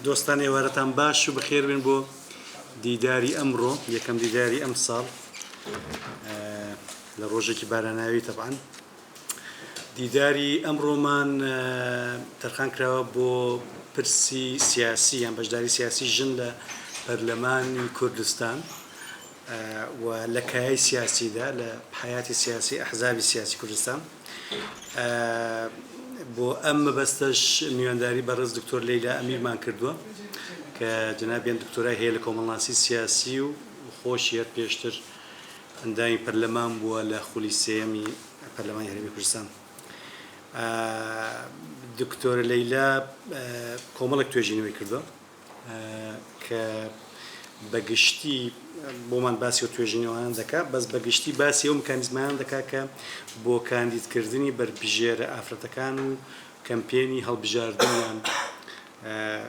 دوستانی وارتان باش و بخیر بین بو دیداری ئەمڕۆ یەکەم دیداری ئەم ساڵ لە ڕۆژێکی باراناوی طبعاً دیداری ئەمڕۆمان تەرخان کراوە بۆ پرسی سیاسی یان بەشداری سیاسی ژن لە پەرلەمانی کوردستان و لە کایای سیاسیدا لە حیاتی سیاسی ئەحزابی سیاسی کوردستان بۆ ئەم مەبەستەش میوانداری بەڕێز دکتۆر لەیلا ئەمیرمان کردووە کە جنابیان دکتۆرای هەیە لە کۆمەڵناسی سیاسی و خۆشیەت پێشتر ئەندامی پەرلەمان بووە لە خولی سێیەمی پەرلەمانی هەرێمی کوردستان. دکتۆرە لەیلا کۆمەڵێک توێژینەوەی کردووە کە بەگشتی بۆمان باسی و توێژینەوەیان دەکات بەس بەگشتی باسی ئەو میکانیزمایان دەکات کە بۆ کاندیدکردنی بەرپژێرە ئافرەتەکان و کەمپێنی هەڵبژاردنیان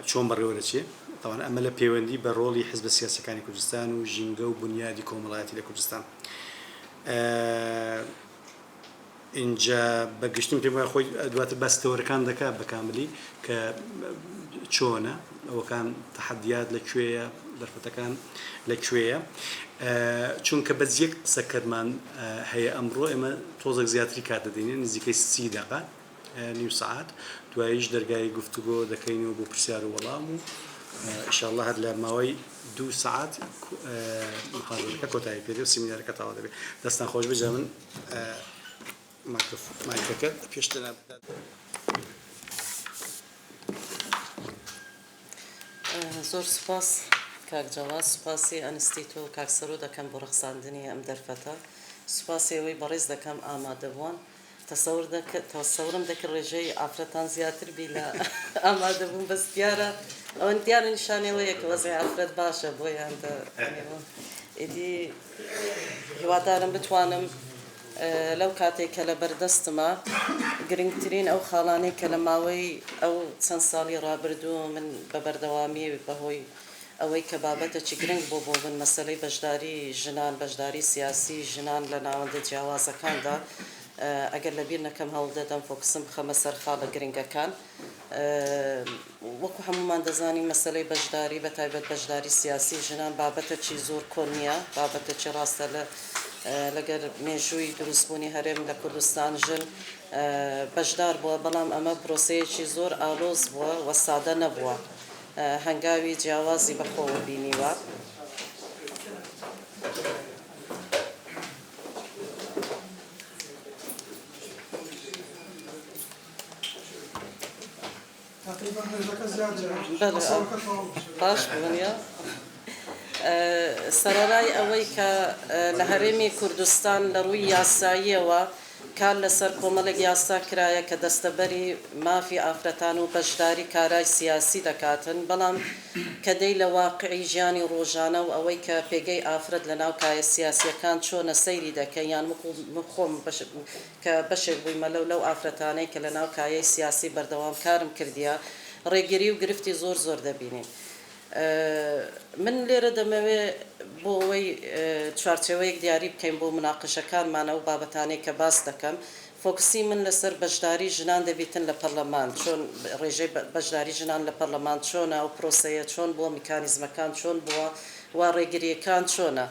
چۆن بەڕێوەدەچێت. طبعاً ئەمە لە پەیوەندی بە ڕۆڵی حیزبە سیاسەکانی کوردستان و ژینگە و بنیادی کۆمەڵایەتی لە کوردستان. اینجا بەگشتم پێم وایە خۆی دواتر باستەوەرەکان دەکات بە کاملی کە چۆنە ئەوەکان تەحەدیات لەکوێیە دەرفەتەکان لەکوێیە چونکە بەس یەک قسەکەمان هەیە ئەمڕۆ ئێمە تۆزێک زیاتری کات دەدەینێن نزیکەی 30 دقیقە نیم سعات دواییش دەرگای گفتوگۆ دەکەینەوە بۆ پرسیار و وەڵام و ئینشاءالله هەر لە ماوەی 2 سعات محاضرەکە کۆتایی پێدێ و سیمینارەکە تەواو دەبێت. دەستان خۆش بێجا من مایکەکە پێشتر زۆر سوپاس کاک جەواد، سوپاسی ئەنستیت و کاک سەرۆ دەکەم بۆ ڕەخساندنی ئەم دەرفەتە، سوپاسی ئەوەی بەڕێز دەکەم ئامادەبوون. تەسەورم دەکرد ڕێژەی ئافرەتان زیاتر بی لە ئامادەبوون بەس دیارە ئەوەن دیارە نیشانەوەیە کە وەزعی ئافرەت باشە بۆیان ئیدی هیوادارم بتوانم لەو کاتێک کە لە بەردەستمە گرنگترین ئەو خاڵانەی کە لە ماوەی ئەو چەند ساڵی ڕابردوو من بە بەردەوامی بەهۆی ئەوەی کە بابەتێکی گرنگ بۆ من مەسەلەی بەشداری ژنان، بەشداری سیاسی ژنان لە ناوەندە جیاوازەکاندا ئەگەر لەبیر نەکەم هەوڵدەدەم فۆکسم بخەمە سەر خاڵە گرنگەکان. وەکو هەمومان دەزانین مەسەلەی بەشداری بە تایبەت بەشداری سیاسی ژنان بابەتێکی زۆر کۆن نییە، بابەتێکی ڕاستە لەگەر مێژووی دروستبوونی هەرێم لە کوردستان ژن بەشدار بووە، بەڵام ئەمە پرۆسەیەکی زۆر ئالۆز بووە و سادە نەبووە، هەنگاوی جیاوازی بەخۆوە بینیوە. باش بوونە سەرەرای ئەوەی کە لە هەرێمی کوردستان لە ڕووی یاساییەوە کار لەسەر کۆمەڵێک یاسا کرایە کە دەستەبەری مافی ئافرەتان و بەشداری کارای سیاسی دەکاتن، بەڵام کە دەی لە واقعی ژیانی ڕۆژانە و ئەوەی کە پێگەی ئافرەت لە ناو کایە سیاسیەکان چۆنە سەیری دەکەن یان خۆم کە بەشێک بوویمە لەو ئافرەتانەی کە لە ناو کایەی سیاسی بەردەوام کارم کردیە ڕێگیری و گرفتی زۆر دەبینین. من لێرە دەمەوێ بۆ ئەوەی چوارچێوەیەک دیاری بکەین بۆ مناقشەکانمانە و بابەتانەی کە باس دەکەم فۆکسی من لەسەر بەشداری ژنان دەبیتن لە پەرلەمان، چۆن ڕێژەی بەشداری ژنان لە پەرلەمان چۆنە و پرۆسەیە چۆن بووە، میکانیزمەکان چۆن بووە و ڕێگریەکان چۆنە.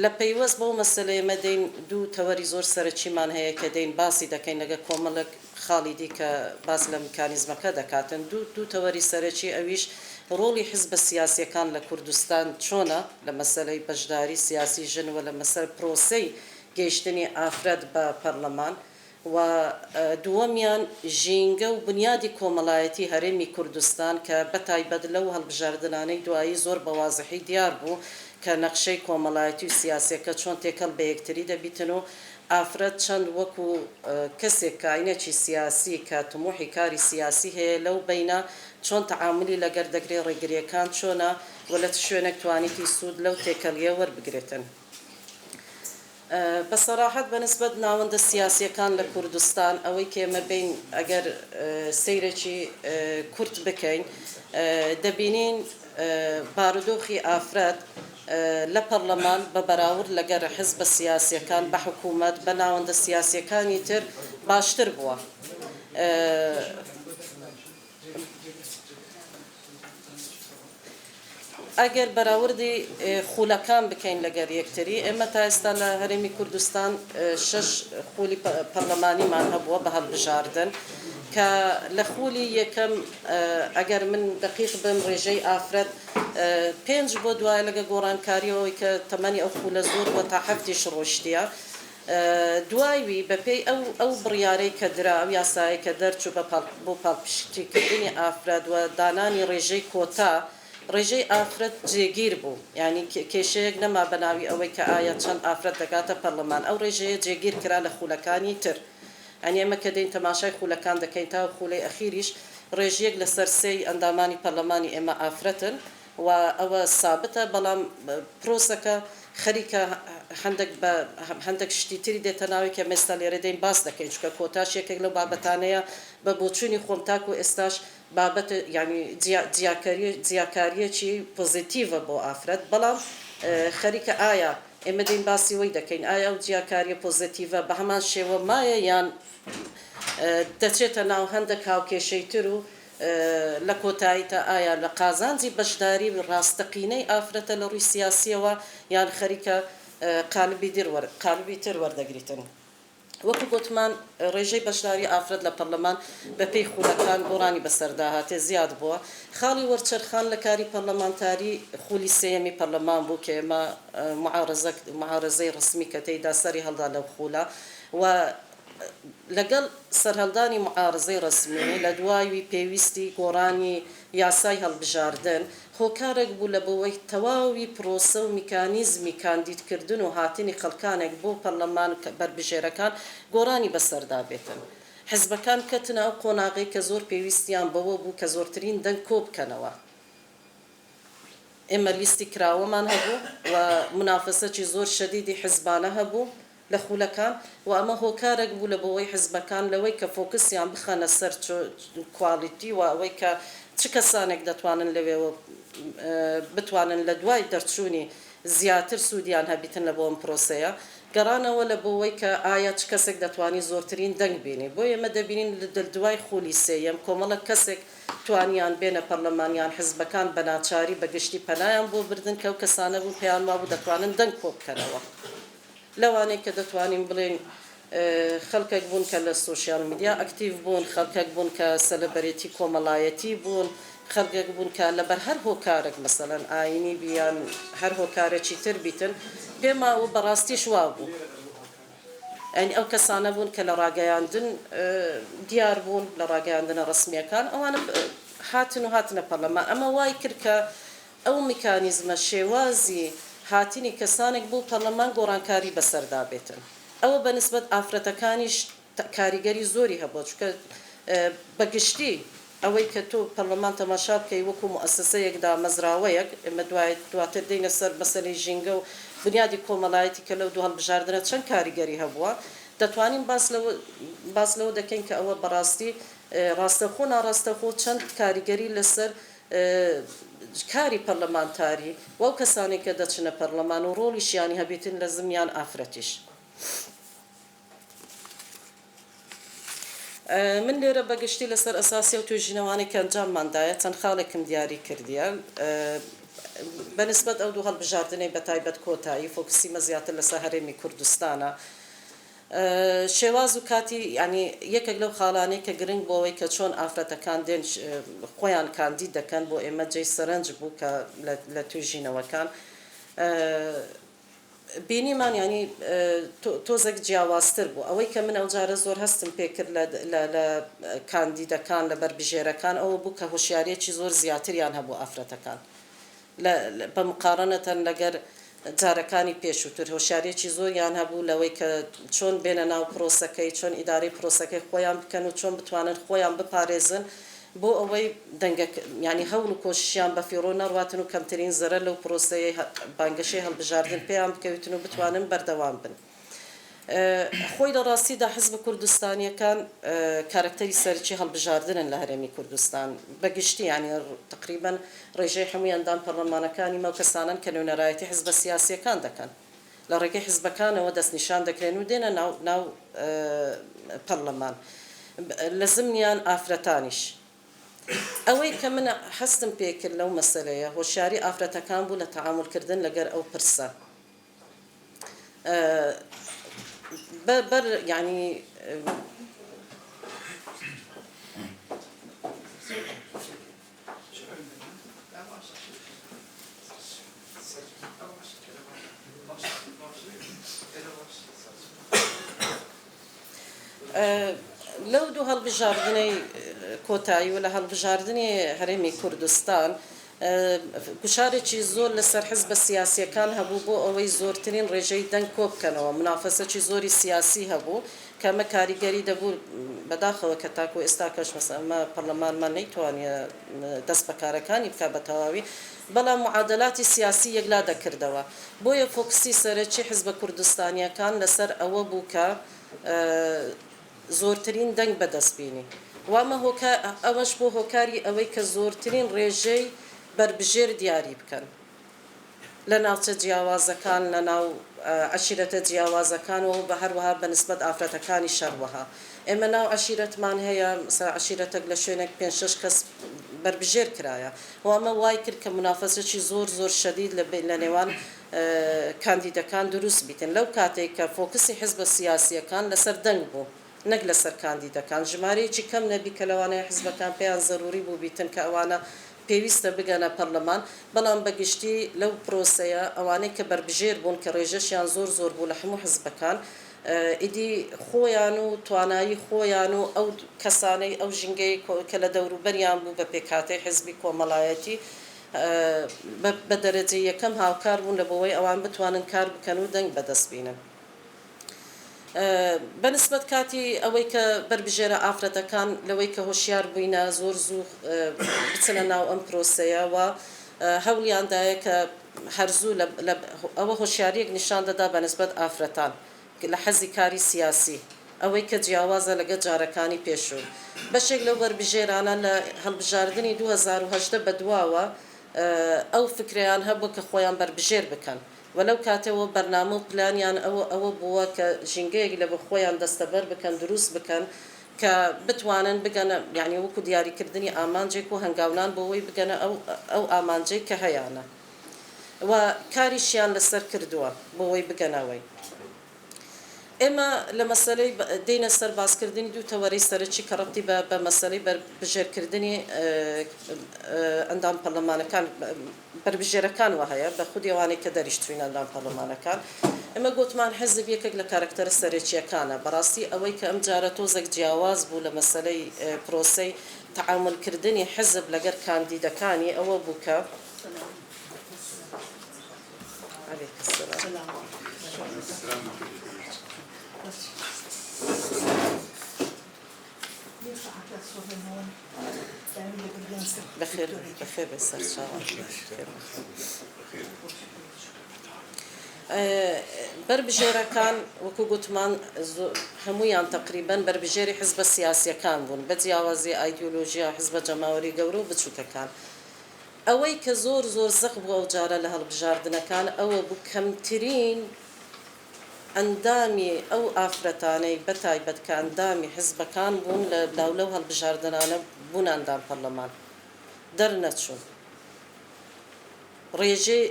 لە پەیوەست بەو مەسەلەیەمە دەین دوو تەوەری زۆر سەرەکیمان هەیە کە دەین باسی دەکەین لەگە کۆمەڵک خاڵی دی کە باس لە میکانیزمەکە دەکاتن. دوو تەوەری سەرەکی ئەویش ڕۆڵی حیزبە سیاسیەکان لە کوردستان چۆنە لە مەسەلەی بەشداری سیاسی ژن و لە مەسەر پرۆسەی گەیشتنی ئافرەت بە پەرلەمان و دووەمیان ژینگە و بنیادی کۆمەڵایەتی هەرێمی کوردستان کە بەتایبەت لەو هەڵبژاردنانەی دوایی زۆر بەوازحی دیار بوو کە نەخشەی کۆمەڵایەتی و سیاسیەکە چۆن تێکەڵ بە یەکتری دەبیتن و ئافرەت چەند وەکو کەسێک کاینەکی سیاسی کە تموحی کاری سیاسی هەیە لەو بینە چۆن تەعاملی لەگەر دەگرێت ڕێگریەکان چۆنە و لە شوێنێک توانیتی سوود لەو تێکەڵیە وەربگرێتن. بەسەراحەت بەنسبەت ناوەندە سیاسیەکان لە کوردستان ئەوەی کە ئێمە بین ئەگەر سەیرێکی کورت بکەین دەبینین بارودۆخی ئافرەت لە پەرلەمان بە بەراورد لەگەر حیزبە سیاسیەکان بە حکوومەت بە ناوەندە سیاسیەکانی تر باشتر بووە. ئەگەر بەراوردی خولەکان بکەین لەگەر یەکتری ئێمە تا ئێستا لە هەرێمی کوردستان 6 خولی پەرلەمانیمان هەبووە بە هەڵبژاردن کە لە خولی یەکەم ئەگەر من دقیق بم ڕێژەی ئافرەت 5 بۆ دوای لەگە گۆڕانکاریەوەی کە تەمەنی ئەو خولە زۆر بۆ تا 7 ڕۆشتیە دوایوی بەپێی ئەو بڕیارەی کە درا ئەو یاسایی کە دەرچوو بۆ پاڵپشتیکردنی ئافرەت و دانانی ڕێژەی کۆتا ڕێژەی ئافرەت جێگیر بوو ینی کێشەیەک نەما بەناوی ئەوەی کە ئایا چەند ئافرەت دەکاتە پەرلەمان ئەو ڕێژەیە جێگیر کرا لە خولەکانی تر ئەنی ئێمە کە دەین تەماشای خولەکان دەکەین تا خولەی ئەخیریش ڕێژەیەک لە سەرسەی ئەندامانی پەرلەمانی ئێمە ئافرەتن و ئەوە سابتە بەڵام پرۆسەکە خەریکە هەندێک شتی تری دێتە ناوی کە مێستا لێرە دەین باس دەکەین چکە کۆتاش یەکێک لەو بابەتانەیە بە بۆچوونی خۆم تاکو ئێستاش بابەت ینی جیاکاریەکی پۆزیتیڤە بۆ ئافرەت بەڵام خەریکە ئایا ئێمە دەین باسی وەی دەکەین ئایا ئەو جیاکاریە پۆزیتیڤە بە هەمان شێوە مایە یان دەچێتە ناو هەندێک هاوکێشەی تر و لە کۆتاییتە ئایا لە قازانجی بەشداری ڕاستەقینەی ئافرەتە لە ڕووی سیاسیەوە یان خەریکە قالبی تر وەردەگریتن وەکو گوتمان ڕێژەی بەشداری ئافرەت لە پەرلەمان بەپێی خولەکان گۆڕانی بەسەرداهاتێ زیاد بووە خاڵی وەرچەرخان لە کاری پەرلەمانتاری خولی سێیەمی پەرلەمان بوو کە ئێمە معارەزەی ڕسمی کە تێیدا سەری هەڵدا لەو خولە و لەگەڵ سەرهەڵدانی معارزەی ڕسمی لە دوایوی پێویستی گۆڕانی یاسای هەڵبژاردن هۆکارێک بوو لە بەوەی تەواوی پرۆسە و میکانیزمی کاندیدکردن و هاتنی خەڵکانێک بۆ پەرلەمان بەربژێرەکان گۆڕانی بەسەردا بێتن حزبەکان کەتنە ئەو قۆناغی کە زۆر پێویستیان بەوە بوو کە زۆرترین دەنگ کۆ بکەنەوە ئێمە لیستی کراوەمان هەبوو و منافەسەکی زۆر شەدیدی حزبانە هەبوو لە خولەکان و ئەمە هۆکارێک بوو لە بۆەوەی حزبەکان لەوەی کە فۆکسیان بخەنە سەر کوالیتی و ئەوەی کە چ کەسانێک دەتوانن لەوێەوە بتوانن لە دوای دەرچوونی زیاتر سوودیان هەبیتن لە بۆ ئەم پرۆسەیە گەڕانەوە لە بۆەوەی کە ئایا چ کەسێک دەتوانی زۆرترین دەنگ بینی بۆ ئێمە دەبینین لە دوای خولی سێیەم کۆمەڵە کەسێک توانیان بێنە پەرلەمانیان حزبەکان بە ناچاری بەگشتی پەنایان بۆ بردن کە ئەو کەسانە بوو پێیان وابوو دەتوانن دەنگ کۆ بکەنەوە لەوانەیە کە دەتوانین بڵێن خەڵکێک بوون کە لە سوۆشیال میدیا ئەکتیڤ بوون خەڵکێک بوون کە سەلەبەرێتی کۆمەڵایەتی بوون خەڵکێک بوون کە لەبەر هەر هۆکارێک مەسەلەن ئاینی بیان هەر هۆکارێکی تر بیتن پێما و بەڕاستیش وا بوو ئەنی ئەو کەسانە بوون کە لە ڕاگەیاندن دیار بوون لە ڕاگەیاندنە ڕسمیەکان ئەوانە هاتنە پەرلەمان ئەمە وای کرد کە ئەو میکانیزمە شێوازی هاتینی کەسانێک بوو پەرلەمان گۆڕانکاری بەسەردا بێتن ئەوە بەنسبەت ئافرەتەکانیش کاریگەری زۆری هەبوو چکە بەگشتی ئەوەی کە تۆ پەرلەمان تەماشا بکەی وەکو موسسەیەک دامەزراوەیەک ئێمە دواتر دێنە سەر مەسەلەی ژینگە و بنیادی کۆمەڵایەتی کە لەو دوو هەڵبژاردنە چەند کاریگەری هەبووە دەتوانین باس لەوە دەکەین کە ئەوە بەڕاستی ڕاستەخۆ ناڕاستەخۆ چەند کاریگەری لەسەر کاری پەرلەمانتاری وەو کەسانی کە دەچنە پەرلەمان و ڕۆڵیشیانی هەبێتن لە زمیان ئافرەتیش من لێرە بەگشتی لەسەر ئەساسی و توێژینەوانی کە ئەنجامماندایە چەند خاڵێکم دیاری کردیە بەنسبەت ئەو دوو هەڵبژاردنەی بەتایبەت کۆتایی فۆکسیمە زیاتر لەسەر هەرێمی کوردستانە شێواز و کاتی ینی یەکێک لەو خاڵانەی کە گرنگ بۆەوەی کە چۆن ئافرەتەکان دێن خۆیان کاندید دەکەن بۆ ئێمە جێی سەرنج بوو کە لە توێژینەوەکان بینیمان ینی تۆزێک جیاوازتر بوو ئەوەی کە من ئەوجارە زۆر هەستم پێکرد لە کاندیدەکان لە بەربژێرەکان ئەوە بوو کە هۆشیارێکی زۆر زیاتریان هەبوو ئافرەتەکان بە مقارنەتەن لەگەر جارەکانی پێشووتر هۆشیارێکی زۆریان هەبوو لەوەی کە چۆن بێنە ناو پرۆسەکەی چۆن ئیدارەی پرۆسەکەی خۆیان بکەن و چۆن بتوانن خۆیان بپارێزن بۆ ئەوەی ینی هەوڵ و کۆشیان بە فیڕۆ نەڕواتن و کەمترین زەرە لەو پرۆسەیە بانگەشەی هەڵبژاردن پێیان بکەویتن و بتوانن بەردەوام بن خۆی لە ڕاستیدا حزب کوردستانیەکان کارکتەری سەرکی هەڵبژاردنن لە هەرێمی کوردستان بەگشتی ینی تقریبەن ڕێژەی هەمووی ئەندام پەرلەمانەکانی مەو کەسانن کە نوێنەرایەتی حزبە سیاسیەکان دەکەن لە ڕێگەی حزبەکانەوە دەستنیشان دەکرێن و دێنە ناو پەرلەمان لە زمنیان ئافرەتانیش ئەوەی کە من حەستم پێکرد لەو مەسەلەیە هۆشیاری ئافرەتەکان بوو لە تەعاملکردن لەگەر ئەو پرسە بەر یعنی لەو دوو هەڵبژاردنەی کۆتایی و لە هەڵبژاردنی هەرێمی کوردستان گوشارێکی زۆر لەسەر حزبە سیاسیەکان هەبوو بۆ ئەوەی زۆرترین ڕێژەی دەنگ کۆ بکەنەوە منافەسەکی زۆری سیاسی هەبوو کە ئەمە کاریگەری دەبوو بەداخەوە کە تاکو ئێستا کەش ئەمە پەرلەمانمان نەیتوانێ دەست بەکارەکانی بکە بە تەواوی بەڵام معادلاتی سیاسی یەکلا دەکردەوە بۆیە فۆکسی سەرەکی حزبە کوردستانیەکان لەسەر ئەوە بوو کە زۆرترین دەنگ بەدەستبینی وامە ئەوەش بۆ هۆکاری ئەوەی کە زۆرترین ڕێژەی بربژێر دیاری بکەن لە ناوچە جیاوازەکان لە ناو عشیرەتە جیاوازەکانەوە بە هەروەها بەنسبەت ئافرەتەکانی شەڕوەها ئێمە ناو عشیرەتمان هەیە عشیرەتێک لە شوێنێک 5-6 کەس بربژێر کرایە و ئەمە وای کرد کە منافەسەکی زۆر شەدید لە نێوان کاندیدەکان دروست بیتن لەو کاتێک کە فۆکسی حزبە سیاسیەکان لەسەر دەنگ بوو نەک لەسەر کاندیدەکان ژمارەیەکی کەم نەبی کە لەوانەیە حزبەکان پێیان زەروری بوو بیتن کە ئەوانە پێویستە بگەنە پەرلەمان بەڵام بەگشتی لەو پرۆسەیە ئەوانەی کە بربژێر بوون کە ڕێژەشیان زۆر بوو لە هەموو حزبەکان ئیدی خۆیان و توانایی خۆیان و ئەو کەسانەی ئەو ژینگەی کە لە دەوروبەریان بوو بە پێکهاتەی حزبی کۆمەڵایەتی بە دەرەجەی یەکەم هاوکار بوون لە بەوەی ئەوان بتوانن کار بکەن و دەنگ بەدەستبینن بەنسبەت کاتی ئەوەی کە بربژێرە ئافرەتەکان لەوەی کە هۆشیار بووینە زۆر زوو بچنە ناو ئەم پرۆسەیە و هەولیاندایە کە هەرزوو ئەوە هۆشیاریەک نیشان دەدا بەنسبەت ئافرەتان لە حەزی کاری سیاسی ئەوەی کە جیاوازە لەگە جارەکانی پێشوو بەشێک لەو بربژێرانە لە هەڵبژاردننی 2010 بەدواوە ئەو فکریان هەبوو کە خۆیان بربژێر بکەن ولەو کاتەوە بەرنامە و پلانیان ئەوە بووە کە ژینگەیەک لە بە خۆیان دەستەبەر بکەن دروست بکەن کە بتوانن بگەنە یعنی وەکو دیاریکردنی ئامانجێک و هەنگاونان بۆەوەی بگەنە ئەو ئامانجەی کە هەیەە و کاریشیان لەسەر کردووە بۆەوەی بگەنەوەی ئێمە لە مەسلەی دێنە سەر باسکردنی دوو تەوەرەی سەرەکی کە ڕەبتی بە مەسلەی بربژێرکردنی ئەندام پەرلەمانەکان بربژێرەکان وە هەیە بە خودی ئەوانەی کە دەریشتوین ئەندام پەرلەمانەکان ئێمە گوتمان حزب یەکێک لە کارکتەرە سەرەکیەکانە بەڕاستی ئەوەی کە ئەم جارە تۆزێک جیاواز بوو لە مەسلەی پرۆسەی تەعاملکردنی حزب لەگەر کاندیدەکانی ئەوە بوو کە بخير بسر بربژێرەکان وەکو گوتمان هەمویان تقریبان بربژێری حزبە سیاسیەکان بوون بە جیاوازی ئایدیۆلۆژیا حزبە جەماوەری گەورە و بچووکەکان ئەوەی کە زۆر زەق بووە ئەو جارە لە هەڵبژاردنەکان ئەوە بوو کەمترین ئەندامی ئەو ئافرەتانەی بەتایبەت کە ئەندامی حزبەکان بوون لە لاولەو هەڵبژاردنانە بوون ئەندام پەرلەمان دەرنەچوون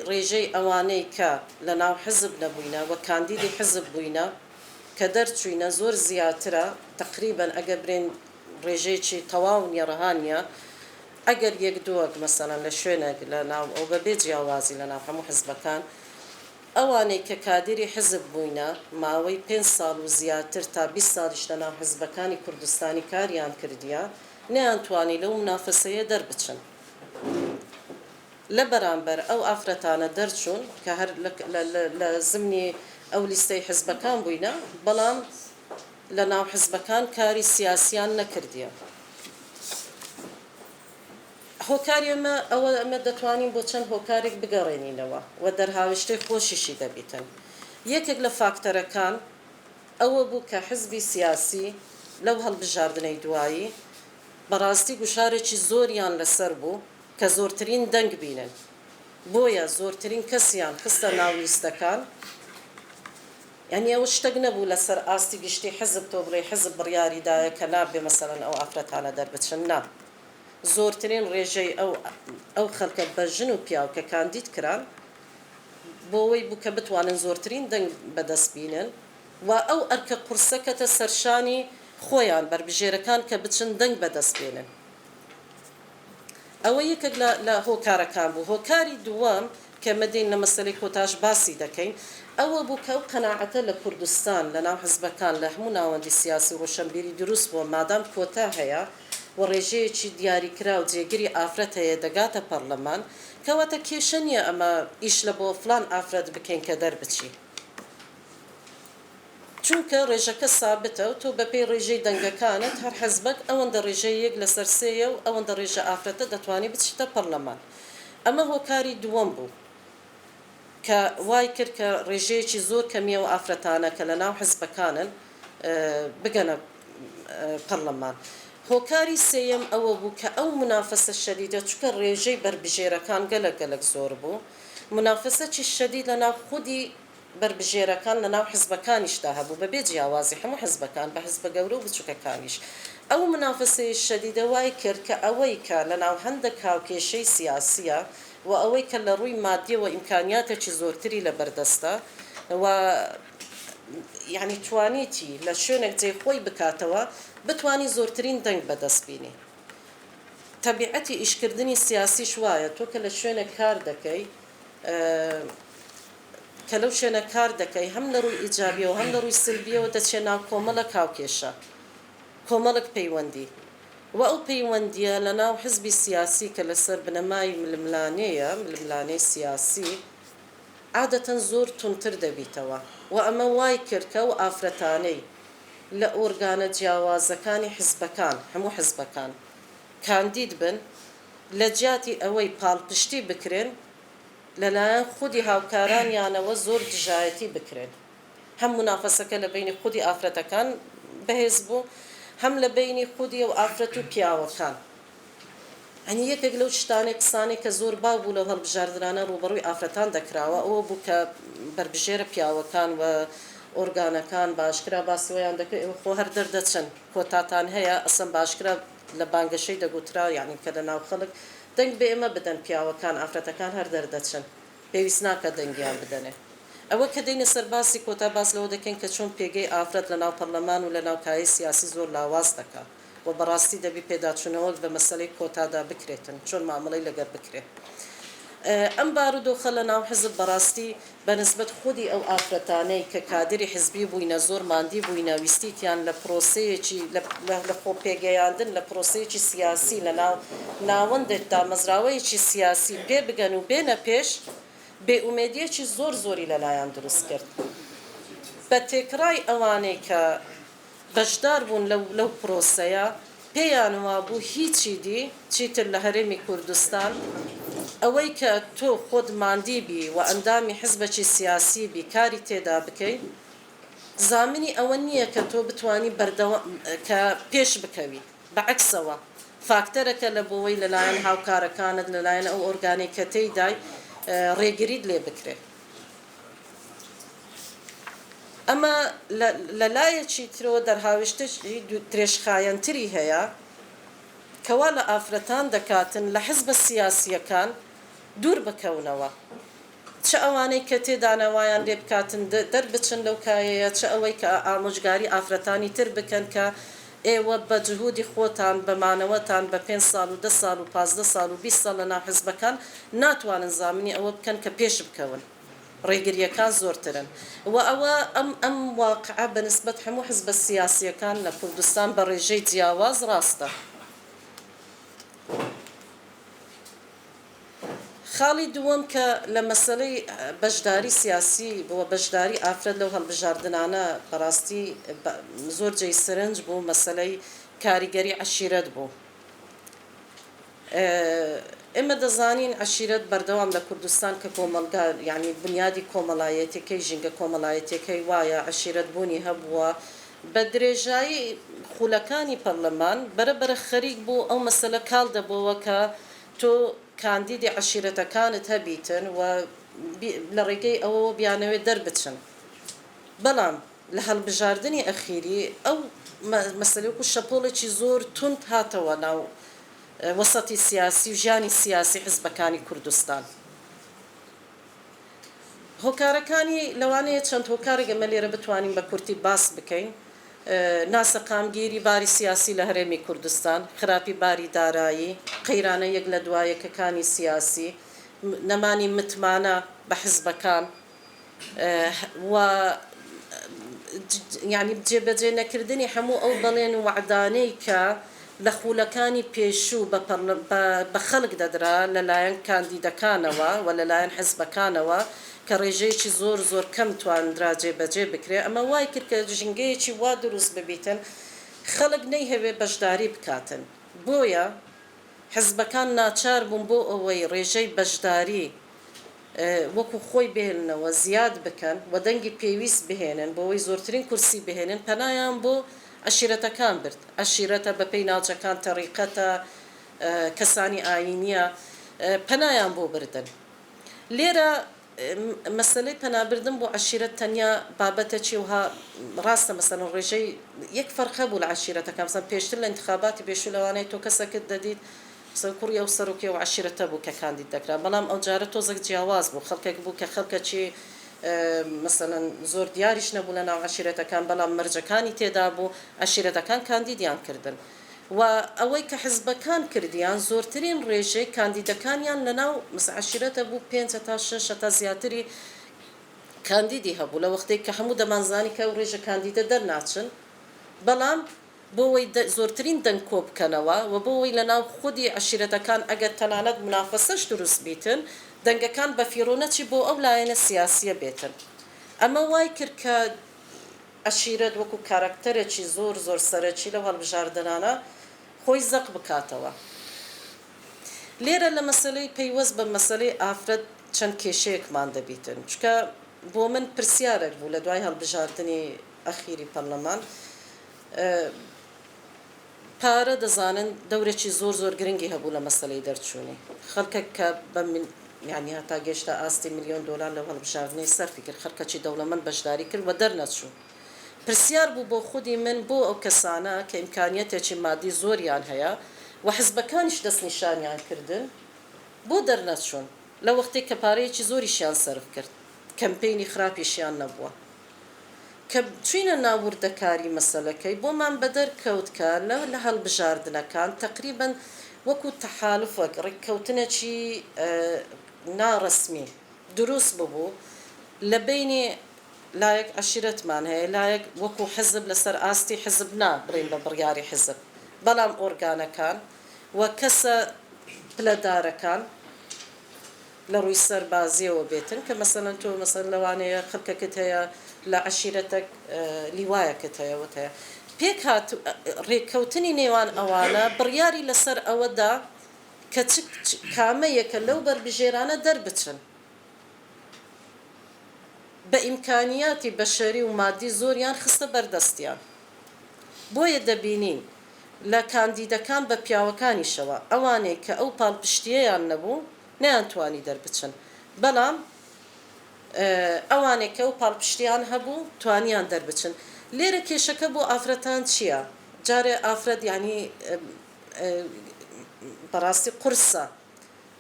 ڕێژەی ئەوانەی کە لە ناو حزب نەبووینە و کاندیدی حزب بووینە کە دەرچووینە زۆر زیاترە تقریبا ئەگە برێن ڕێژەیەکی تەواو نیێڕەهانیە ئەگەر یەک دووەک مەسەڵەن لە شوێنێک لە ناو ئەو بەبێ جیاوازی لە ناو هەموو حزبەکان ئەوانەی کە کادری حزب بووینە ماوەی 5 ساڵ و زیاتر تا 20 ساڵیش لە ناو حزبەکانی کوردستانی کاریان کردیە نەیانتوانی لەو منافەسەیە دەربچن لە بەرامبەر ئەو ئافرەتانە دەرچوون کە هەر لە زمنی ئەو لیستەی حزبەکان بووینە بەڵام لە ناو حزبەکان کاری سیاسیان نەکردیە هۆکاری ئەمە دەتوانین بۆ چەند هۆکارێک بگەڕێنینەوە و دەرهاوشتەی خۆشیشی دەبیتن یەکێک لە فاکتەرەکان ئەوە بوو کە حزبی سیاسی لەو هەڵبژاردنەی دوایی بەڕاستی گوشارێکی زۆریان لەسەر بوو کە زۆرترین دەنگ بینن بۆیە زۆرترین کەسیان خستە ناو لیستەکان یعنی ئەوە شتێک نەبوو لەسەر ئاستی گشتی حزب تۆ بڵێ حزب بڕیاریدایە کە نابێ مەسەڵەن ئەو ئافرەتانە دەربچن نا زۆرترین ڕێژەی ئەو خەڵکە بەژن و پیاو کە کاندید کران بۆ ئەوەی بوو کە بتوانن زۆرترین دەنگ بەدەست بینن و ئەو ئەرکە قورسەکەتە سەرشانی خۆیان بربژێرەکان کە بچن دەنگ بەدەست بێنن. ئەوە یەکێک لە هۆکارەکان بوو. هۆکاری دووەم کە مەدەین لە مەسەلەی کۆتاش باسی دەکەین ئەوە بوو کە ئەو قەناعەتە لە کوردستان لە ناو حزبەکان لە هەموو ناوەندی سیاسی ڕۆشنبیری دروست بووە مادام کۆتا هەیە و ڕێژەیەکی دیاریکرا و جێگیری ئافرەت هەیە دەگاتە پەرلەمان کەواتە کێشە نییە ئەمە ئیش لە بۆ فلان ئافرەت بکەین کە دەربچی، چونکە ڕێژەکە سابتە و تۆ بەپێی ڕێژەی دەنگەکانت هەر حەزبەک ئەوەندە ڕێژەی یەک لەسەر سێیە و ئەوەندە ڕێژە ئافرەتە دەتوانێت بچیتە پەرلەمان. ئەمە هۆکاری دووەم بوو کە وای کرد کە ڕێژەیەکی زۆر کەمیە و ئافرەتانە کە لە ناو حزبەکانن بگەنە پەرلەمان. هۆکاری سێیەم ئەوە بوو کە ئەو منافەسە شەدیدە چونکە ڕێژەی بربژێرەکان گەلک زۆر بوو، منافەسەی شەدید لە ناو خودی بربژێرەکان لە ناو حزبەکانیشدا هەبوو بەبێ جیاوازی هەموو حزبەکان بە حزبە گەورە و بچووکەکانیش. ئەو منافەسەی شەدیدە وای کرد کە ئەوەی کە لە ناو هەندێک هاوکێشەی سیاسیە و ئەوەی کە لە ڕووی مادیەوە ئیمکانیاتێکی زۆرتری لە بەردەستە و یعنی توانیتی لە شوێنێک جێخۆی بکاتەوە بتوانی زۆرترین دەنگ بەدەست بینی. تەبیعەتی ئیشکردنی سیاسیش وایە تۆ کە لە شوێنە کار دەکەی کە لەو شوێنە کار دەکەی هەم لە ڕووی ئیجابیەوە هەم لە ڕووی سلبیەوە دەچێت ناو کۆمەڵک هاوکێشە، کۆمەڵک پەیوەندی و ئەو پەیوەندیە لە ناو حزبی سیاسی کە لەسەر بنەمای ململانەیە ململانەی سیاسی عادەتەن زۆر تونتر دەبیتەوە و ئەمە وای کرد کە و ئافرەتانەی لە ئۆرگانە جیاوازەکانی حزبەکان هەموو حزبەکان کاندید بن لە جیاتی ئەوەی پاڵپشتی بکرێن لەلایەن خودی هاوکارانیانەوە زۆر دژایەتی بکرێن، هەم منافەسەکە لە بینی خودی ئافرەتەکان بەهێز بوو هەم لە بینی خودی و ئافرەت و پیاوەکان. ئەنی یەکێک لەو شتانەی قسانێک کە زۆر باو بوو لە هەڵبژاردنانە ڕوبەڕووی ئافرەتان دەکراوە ئەوە بوو کە بربژێرە پیاوەکان و ئۆرگانەکان باشکرا باسیەوەیان دەکەێت ئەوە خۆ هەر دەردەچن کۆتاتان هەیە ئەسم باشکرا لە بانگەشەی دەگوترا یعنی کە لە ناو خەڵک دەنگ بێ ئێمە بدەن پیاوەکان ئافرەتەکان هەر دەردەچن پێویست ناکە دەنگیان بدەنێ. ئەوە کە دەینە سەر باسی کۆتا باس لەوە دەکەین کە چۆن پێگەی ئافرەت لە ناو پەرلەمان و لە ناو کاری سیاسی زۆر لاواز دەکات و بەڕاستی دەبی پێداچوونەوە بە مەسەلەی کۆتادا بکرێتن چۆن مامەڵەی لەگەر بکرێت. ئەم بارودۆخە لە ناو حزب بەڕاستی بەنسبەت خودی ئەو ئافرەتانەی کە کادری حزبی بووینە زۆر ماندی بووینە ویستیتیان لە پرۆسەیەکی لە خۆپێگەیاندن لە پرۆسەیەکی سیاسی لە ناوەندێکدا مەزراوەیەکی سیاسی پێ بگەن و بێنە پێش بێئومێدیەکی زۆری لەلایەن دروست کرد. بە تێکڕای ئەوانەی کە بەشدار بوون لەو پرۆسەیە پێیان وابوو هیچی دی چیتر لە هەرێمی کوردستان ئەوەی کە تۆ خۆت ماندی بی و ئەندامی حزبێکی سیاسی بی کاری تێدا بکەی زامنی ئەوە نییە کە تۆ بتانی کە پێش بکەوی، بەعکسەوە فاکتەرەکە لە بۆەوەی لەلایەن هاوکارەکانت لەلایەن ئەو ئۆرگانەی کە تێیدای ڕێگریت لێ بکرێت. ئەمە لەلایەکی ترەوە دەرهاوێشتەی درێژخایەنتری هەیە کەوا لە ئافرەتان دەکاتن لە حزبە سیاسیەکان دوور بکەونەوە، چه ئەوانەی کە تێدانەوایان لێ بکاتن دەربچن لەو کایەیە، چه ئەوەی کە ئامۆژگاری ئافرەتانی تر بکەن کە ئێوە بە جهودی خۆتان بەمانەوەتان بە 5 ساڵ و 10 ساڵ و 15 ساڵ و 20 ساڵ لە ناو حزبەکان ناتوانن زامنی ئەوە بکەن کە پێش بکەون، ڕێگریەکان زۆرترن و ئەوە ئەم واقعە بەنسبەت هەموو حزبە سیاسیەکان لە کوردستان بە ڕێژەی جیاواز ڕاستە. خاڵی دووەم کە لە مەسەلەی بەشداری سیاسی بۆ بەشداری ئافرەت لەو هەڵبژاردنانە بەڕاستی زۆر جێی سرنج بوو، مەسەلەی کاریگەری عەشیرەت بوو. ئێمە دەزانین عەشیرەت بەردەوام لە کوردستان کە کۆمەلگا یعنی بنیادی کۆمەڵایەتەکەی ژینگە کۆمەڵایەتەکەی وایە عەشیرەت بوونی هەبووە بە درێژایی خولەکانی پەرلەمان بەرەبەرە خەریک بوو ئەو مەسەلە کاڵ دەبەوە کە تۆ کاندیدی عەشیرەتەکانت هەبیتن و لە ڕێگەی ئەوەوە بیانەوێت دەربچن. بەڵام لە هەڵبژاردننی ئەخیری ئەو مەسەلەی وەکو شەپۆڵێکی زۆر تند هاتەوە وەسەتی سیاسی و ژیانی سیاسی حزبەکانی کوردستان. هۆکارەکانی لەوانەیە چەند هۆکارێک ئەمە لێرە بتوانین بە کورتی باس بکەین. ناسەقامگیری باری سیاسی لە هەرێمی کوردستان، خراپی باری دارایی، قەیرانە یەک لە دوایەکەکانی سیاسی، نەمانی متمانە بە حزبەکان و یعنی جێبەجێ نەکردنی هەموو ئەو بەڵێن و وعدانەی کە لە خولەکانی پێشوو بە خەڵک دەدرا لەلایەن کاندیدەکانەوە و لەلایەن حزبەکانەوە کە ڕێژەیەکی زۆر زۆر کەم توانرا جێبەجێ بکرێ. ئەمە وای کرد کە ژنگەیەکی وا دروست ببیتن خەڵک نەیهەوێ بەشداری بکاتن. بۆیە حزبەکان ناچار بوون بۆ ئەوەی ڕێژەی بەشداری وەکو خۆی بهێننەوە زیاد بکەن و دەنگی پێویست بهێنن بۆەوەی زۆرترین کورسی بهێنن، پەنایان بۆ عەشیرەتەکان برد. عەشیرەتە بەپێی ناوچەکان، تەریقەتە، کەسانی ئاینیە، پەنایان بۆ بردن. لێرە مەسەلەی پەنابردن بۆ عەشیرەت تەنیا بابەتێکی وها ڕاستە. مەسەلەن ڕێژەی یەک فەرقە بوو لە عەشیرەتەکان. مەسەلەن پێشتر لە انتخاباتی پێشوو لەوانەیە تۆ کەسەکەت دەدیت کوڕی ئەو سەرۆکی و عەشیرەتە بوو کە کاندید دەکرا، بەڵام ئەو جارە تۆزێک جیاواز بوو، خەڵکێک بوو کە خەڵکەکی مەسەلەن زۆر دیاریش نەبوو لە ناو عەشیرەتەکان، بەڵام مەرجەکانی تێدا بوو، عەشیرەتەکان کاندیدیان کردن. و ئەوەی کە حزبەکان کردیان زۆرترین ڕێژەی کاندیدەکانیان لە ناو عەشیرەتە بوو، 5 تا 6 تا زیاتری کاندیدی هەبوو لە وەختێک کە هەموو دەمانزانی کە ئەو ڕێژە کاندیدە دەرناچن، بەڵام بۆەوەی زۆرترین دەنگ کۆ بکەنەوە و بۆەوەی لە ناو خودی عەشیرەتەکان ئەگەر تەنانەت منافەسەش دروست بیتن، دەنگەکان بە فیرۆنەتی بۆ ئەو لایەنە سیاسیە بێتن. ئەمە وای کرد کە عەشیرەت وەکو کارکتەرێکی زۆر زۆر سەرەکی لەو هەڵبژاردنانە خۆی زەق بکاتەوە. لێرە لە مەسەلەی پەیوەست بە مەسەلەی ئافرەت چەند کێشەیەکمان دەبیتن، چکە بۆ من پرسیارێک بوو لە دوای هەڵبژاردننی ئەخیری پەرلەمان. پارە دەزانن دەورێکی زۆر زۆر گرنگی هەبوو لە مەسەلەی دەرچوونی خەڵکێک کە بە یعنی هەتا گەشتە ئاستی $1,000,000 لە هەڵبژاردنەی سەرفی کرد، خەڵکەکی دەوڵەمەند بەشداری کرد و دەرنەچوو. پرسیار بوو بۆ خودی من بۆ ئەو کەسانە کە ئیمکانیەتێکی مادی زۆریان هەیە و حزبەکانیش دەستنیشانیان کردن بۆ دەرنەچوون لە وەختێک کە پارەیەکی زۆریشیان سەرف کرد، کەمپەینی خراپیشیان نەبووە. کە چوینە ناوردەکاری مەسەلەکەی بۆمان بەدەرکەوت کە لە هەڵبژاردنەکان تقریباً وەکو تەحالوفێک ڕێککەوتنێکی ناڕەسمی دروست ببوو لە بینی لایەک عەشیرەتمان هەیە، لایەک وەکو حزب لەسەر ئاستی حزب بڕین بە بڕیاری حزب، بەڵام ئۆرگانەکان و کەسە پلەدارەکان لە ڕووی سەربازیەوە بێتن کە مەسەلەن تۆ مەسەلەن لەوانەیە خەڵکەکەت هەیە لە عەشیرەتێک لیوایەکەت هەیەوە هەیە. پێک هات ڕێککەوتنی نێوان ئەوانە بڕیاری لەسەر ئەوەدا کە کامەیەکە لەو بەربژێرانە دەربچن بە ئیمکانیاتی بەشەری و مادی زۆریان خستە بەردەستیان. بۆیە دەبینین لە کاندیدەکان بە پیاوەکانیشەوە ئەوانەی کە ئەو پاڵپشتیەیان نەبوو نەیانتوانی دەربچن، بەڵام ئەوانێک کە ئەو پاڵپشتیان هەبوو توانیان دەربچن. لێرە کێشەکە بۆ ئافرەتان چییە؟ جارێ ئافرەت یعنی بەڕاستی قورسە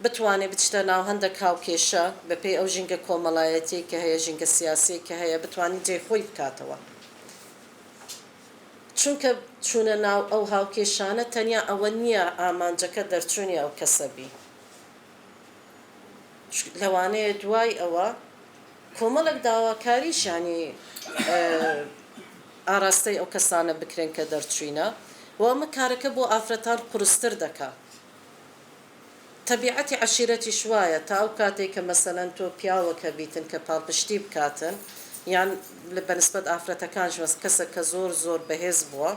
بتوانێت بچتە ناو هەندێک هاوکێشە بەپێی ئەو ژینگە کۆمەڵایەتی کە هەیە، ژینگە سیاسی کە هەیە، بتوانین جێخۆی بکاتەوە. چونکە چوونە ناو ئەو هاوکێشانە تەنیا ئەوە نییە ئامانجەکە دەرچوونی ئەو کەسەبی، لەوانەیە دوای ئەوە کۆمەڵک داواکاریشانی ئاراستەی ئەو کەسانە بکرێن کە دەرچوینە و ئەمە کارەکە بۆ ئافرەتان قورستر دەکات. تەبیعەتی عەشیرەتی شوایە تا ئەو کاتێک کە مەسەلەن تۆ پیاوەکە بیتن کە پاڵپشتی بکاتن، یان بەنسبەت ئافرەتەکانش کەسە کە زۆر زۆر بەهێز بووە،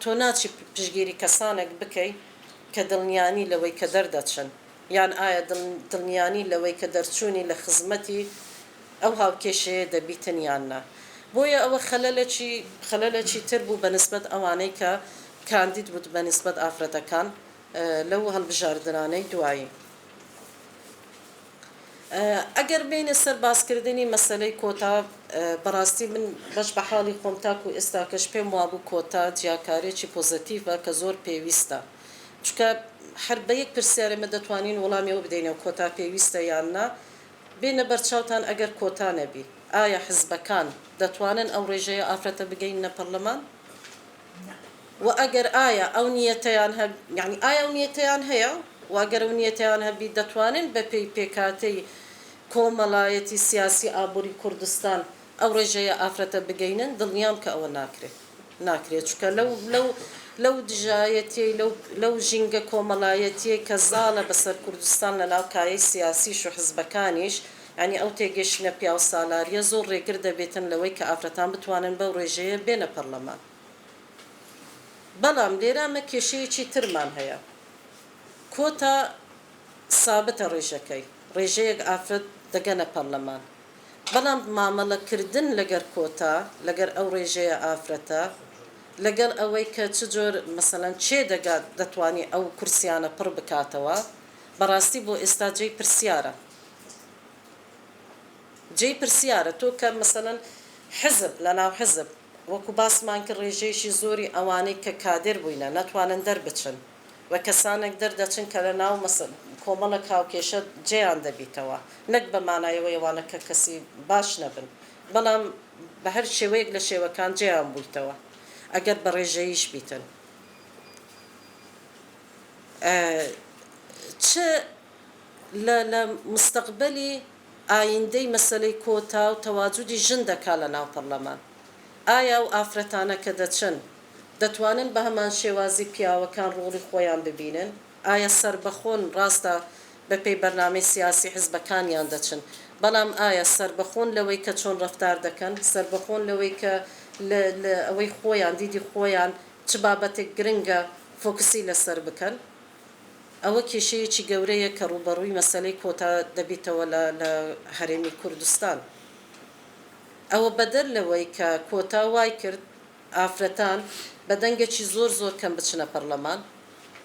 تۆ ناچی پشگیری کەسانێک بکەی کە دڵنیانی لەوەی کە دەردەچن، یان ئایا دڵنیانی لەوەی کە دەرچوونی لە خزمەتی ئەو هاوکێشەیە دەبیتن یان نا. بۆیە ئەوە خەلەلێکی تر بوو بەنسبەت ئەوانەی کە کاندید بوو بەنسبەت ئافرەتەکان لەو هەڵبژاردنانەی دوایی. ئەگەر بینە سەر باسکردنی مەسەلەی کۆتا، بەڕاستی من بەش بە حاڵی خۆم تاکو ئێستاکەش پێم وابوو کۆتا جیاکارێکی پۆزتیڤە کە زۆر پێویستە، چکە هەر بە یەک پرسیارێمە دەتوانین وەڵامیەوە بدەینەوە کۆتا پێویستە یاننا بێنە بەرچاوتان ئەگەر کۆتا نەبی ئایا حزبەکان دەتوانن ئەو ڕێژەیە ئافرەتە بگەینە پەرلەمان و ئەگەر ئایا ئەو نیەتەیان یعنی ئایا ئەو نیەتەیان هەیە واگەر ئەو نیەتەیان هەبی دەتوانن بە پێی پێکاتەی کۆمەڵایەتی سیاسی ئابووری کوردستان ئەو ڕێژەیە ئافرەتە بگەینن دڵنیام کە ئەوە ناکرێت چکە لەو دژایەتی لەو ژینگە کۆمەڵایەتیە کە زاڵە بەسەر کوردستان لە ناو کایەی سیاسیش و حزبەکانیش ینی ئەو تێگەشتنە پیا و سالاریە زۆر ڕێگر دەبێتن لەوەی کە ئافرەتان بتوانن بەو ڕێژەیە بێنە پەرلەمان بەڵام لێرامە کێشەیەکی ترمان هەیە کۆتا سابتە ڕێژەکەی ڕێژەیەک ئافرەت دەگەنە پەرلەمان بەڵام مامەڵەکردن لەگەر کۆتا لەگەر ئەو ڕێژەیە ئافرەتە لەگەڵ ئەوەی کە چ جۆر مەسەڵەن چێ دەگات دەتوانی ئەو کورسیانە پڕ بکاتەوە بەڕاستی بۆ ئێستا جێی پرسیارە تۆ کە مەسەڵەن حزب لە ناو حزب وەکو باسمان کرد ڕێژەیەشی زۆری ئەوانەی کە کادر بووینە ناتوانن دەربچن و کەسانێک دەردەچن کە لە ناو کۆمەڵە کاوکێشە جێیان دەبیتەوە نەک بەمانایەوە ئەوانە کە کەسی باش نەبن بەڵام بە هەر شێوەیەک لە شێوەکان جێیان بوویتەوە ئەگەر بە ڕێژەیش بیتن چ لە مستەقبەلی ئایندەی مەسەلەی کۆتا و تەواجودی ژن دەکا لە ناو پەرلەمان ئایا و ئافرەتانە کە دەچن دەتوانن بە هەمان شێوازی پیاوەکان ڕۆڵی خۆیان ببینن ئایا سربەخۆن ڕاستە بە پێی بەرنامەی سیاسی حزبەکانیان دەچن بەڵام ئایا سربەخۆن لەوەی کە چۆن ڕەفتار دەکەن سربەخۆن لەوەی کە لە ئەوەی خۆیان دیدی خۆیان چ بابەتێک گرنگە فۆکسی لەسەر بکەن ئەوە کێشەیەکی گەورەیە کە ڕوبەڕووی مەسەلەی کۆتا دەبێتەوە لە هەرێمی کوردستان ئەوە بەدەر لەوەی کە کۆتا وای کرد ئافرەتان بە دەنگێکی زۆر کەم بچنە پەرلەمان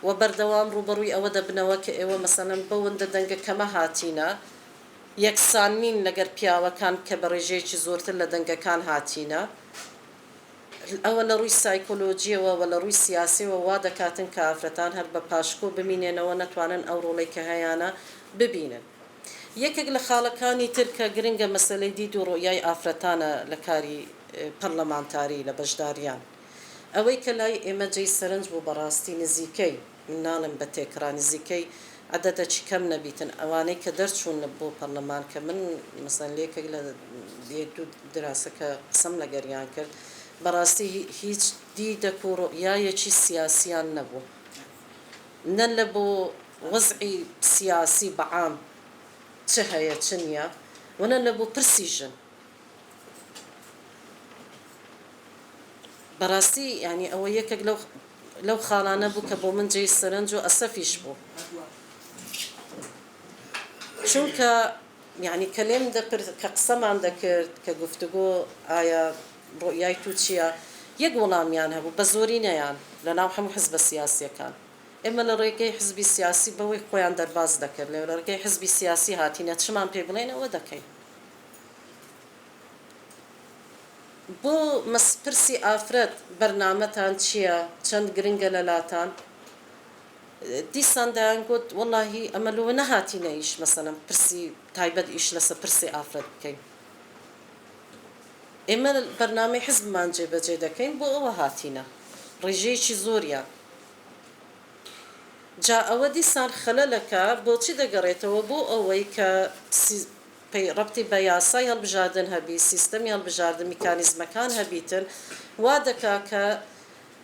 و بەردەوام ڕوبەڕووی ئەوە دەبنەوە کە ئێوە مەسەڵەن بەوەندە دەنگە کەمە هاتینە یەکسان نین لەگەر پیاوەکان کە بە ڕێژەیەکی زۆرتر لە دەنگەکان هاتینە ئەوە لە ڕووی سایکۆلۆجیەوە و لە ڕووی سیاسیەوە وا دەکاتن کە ئافرەتان هەر بە پاشکۆ بمینێنەوە نەتوانن ئەو ڕۆڵی کە هەیەە ببینن یەکێک لە خاڵەکانی تر کە گرنگە مەسەلەی دید و ڕۆیای ئافرەتانە لە کاری پەرلەمانتاری لە بەشداریان ئەوەی کە لای ئێمە جێی سەرنج بوو بەڕاستی نزیکەی مناڵم بە تێکرا نزیکەی عەدەدەکی کەم نەبیتن ئەوانەی کە دەرچوون بۆ پەرلەمان کە من مەسەڵەن لێکێک لە دوو دراسەکە قسەم لەگەریان کرد بەڕاستی هیچ دیدەک و ڕۆیایەکی سیاسیان نەبوو نە لە بۆ وەزعی سیاسی بەعام چ هەیە چ نییە وەنە لە بۆ پرسی ژن بەڕاستی ینی ئەوە یەکێک لەو خاڵانە بوو کە بۆ من جێی سەرنج و ئەسەفیش بوو چونکە یعنی کە لێم کە قسەمان دەکرد کە گفتوگۆ ئایا ڕۆیای تو چییە یەک وەڵامیان هەبوو بە زۆری نەیان لە ناو هەموو حزبە سیاسیەکان ئێمە لە ڕێگەی حزبی سیاسی بەوەی خۆیان دەرباز دەکرد لە ڕێگەی حزبی سیاسی هاتینە چمان پێ بڵێن ئەوە دەکەین بۆ مەسپرسی ئافرەت بەرنامەتان چییە چەند گرنگە لەلاتان دیسان دایان گوت وەڵاهی ئەمە لەوە نەهاتینە ئیش مەسەڵەن پرسی تایبەت ئیش لەسەر پرسی ئافرەت بکەین ئێمە بەرنامەی حزبمان جێبەجێ دەکەین بۆ ئەوە هاتینە ڕێژەیەکی زۆریان جا ئەوە دیسان خەلەلەکە بۆچی دەگەڕێتەوە بۆ ئەوەی کە ڕەبتی بە یاسای هەڵبژاردن هەبی سیستەمی هەڵبژاردن میکانیزمەکان هەبیتن وا دەکا کە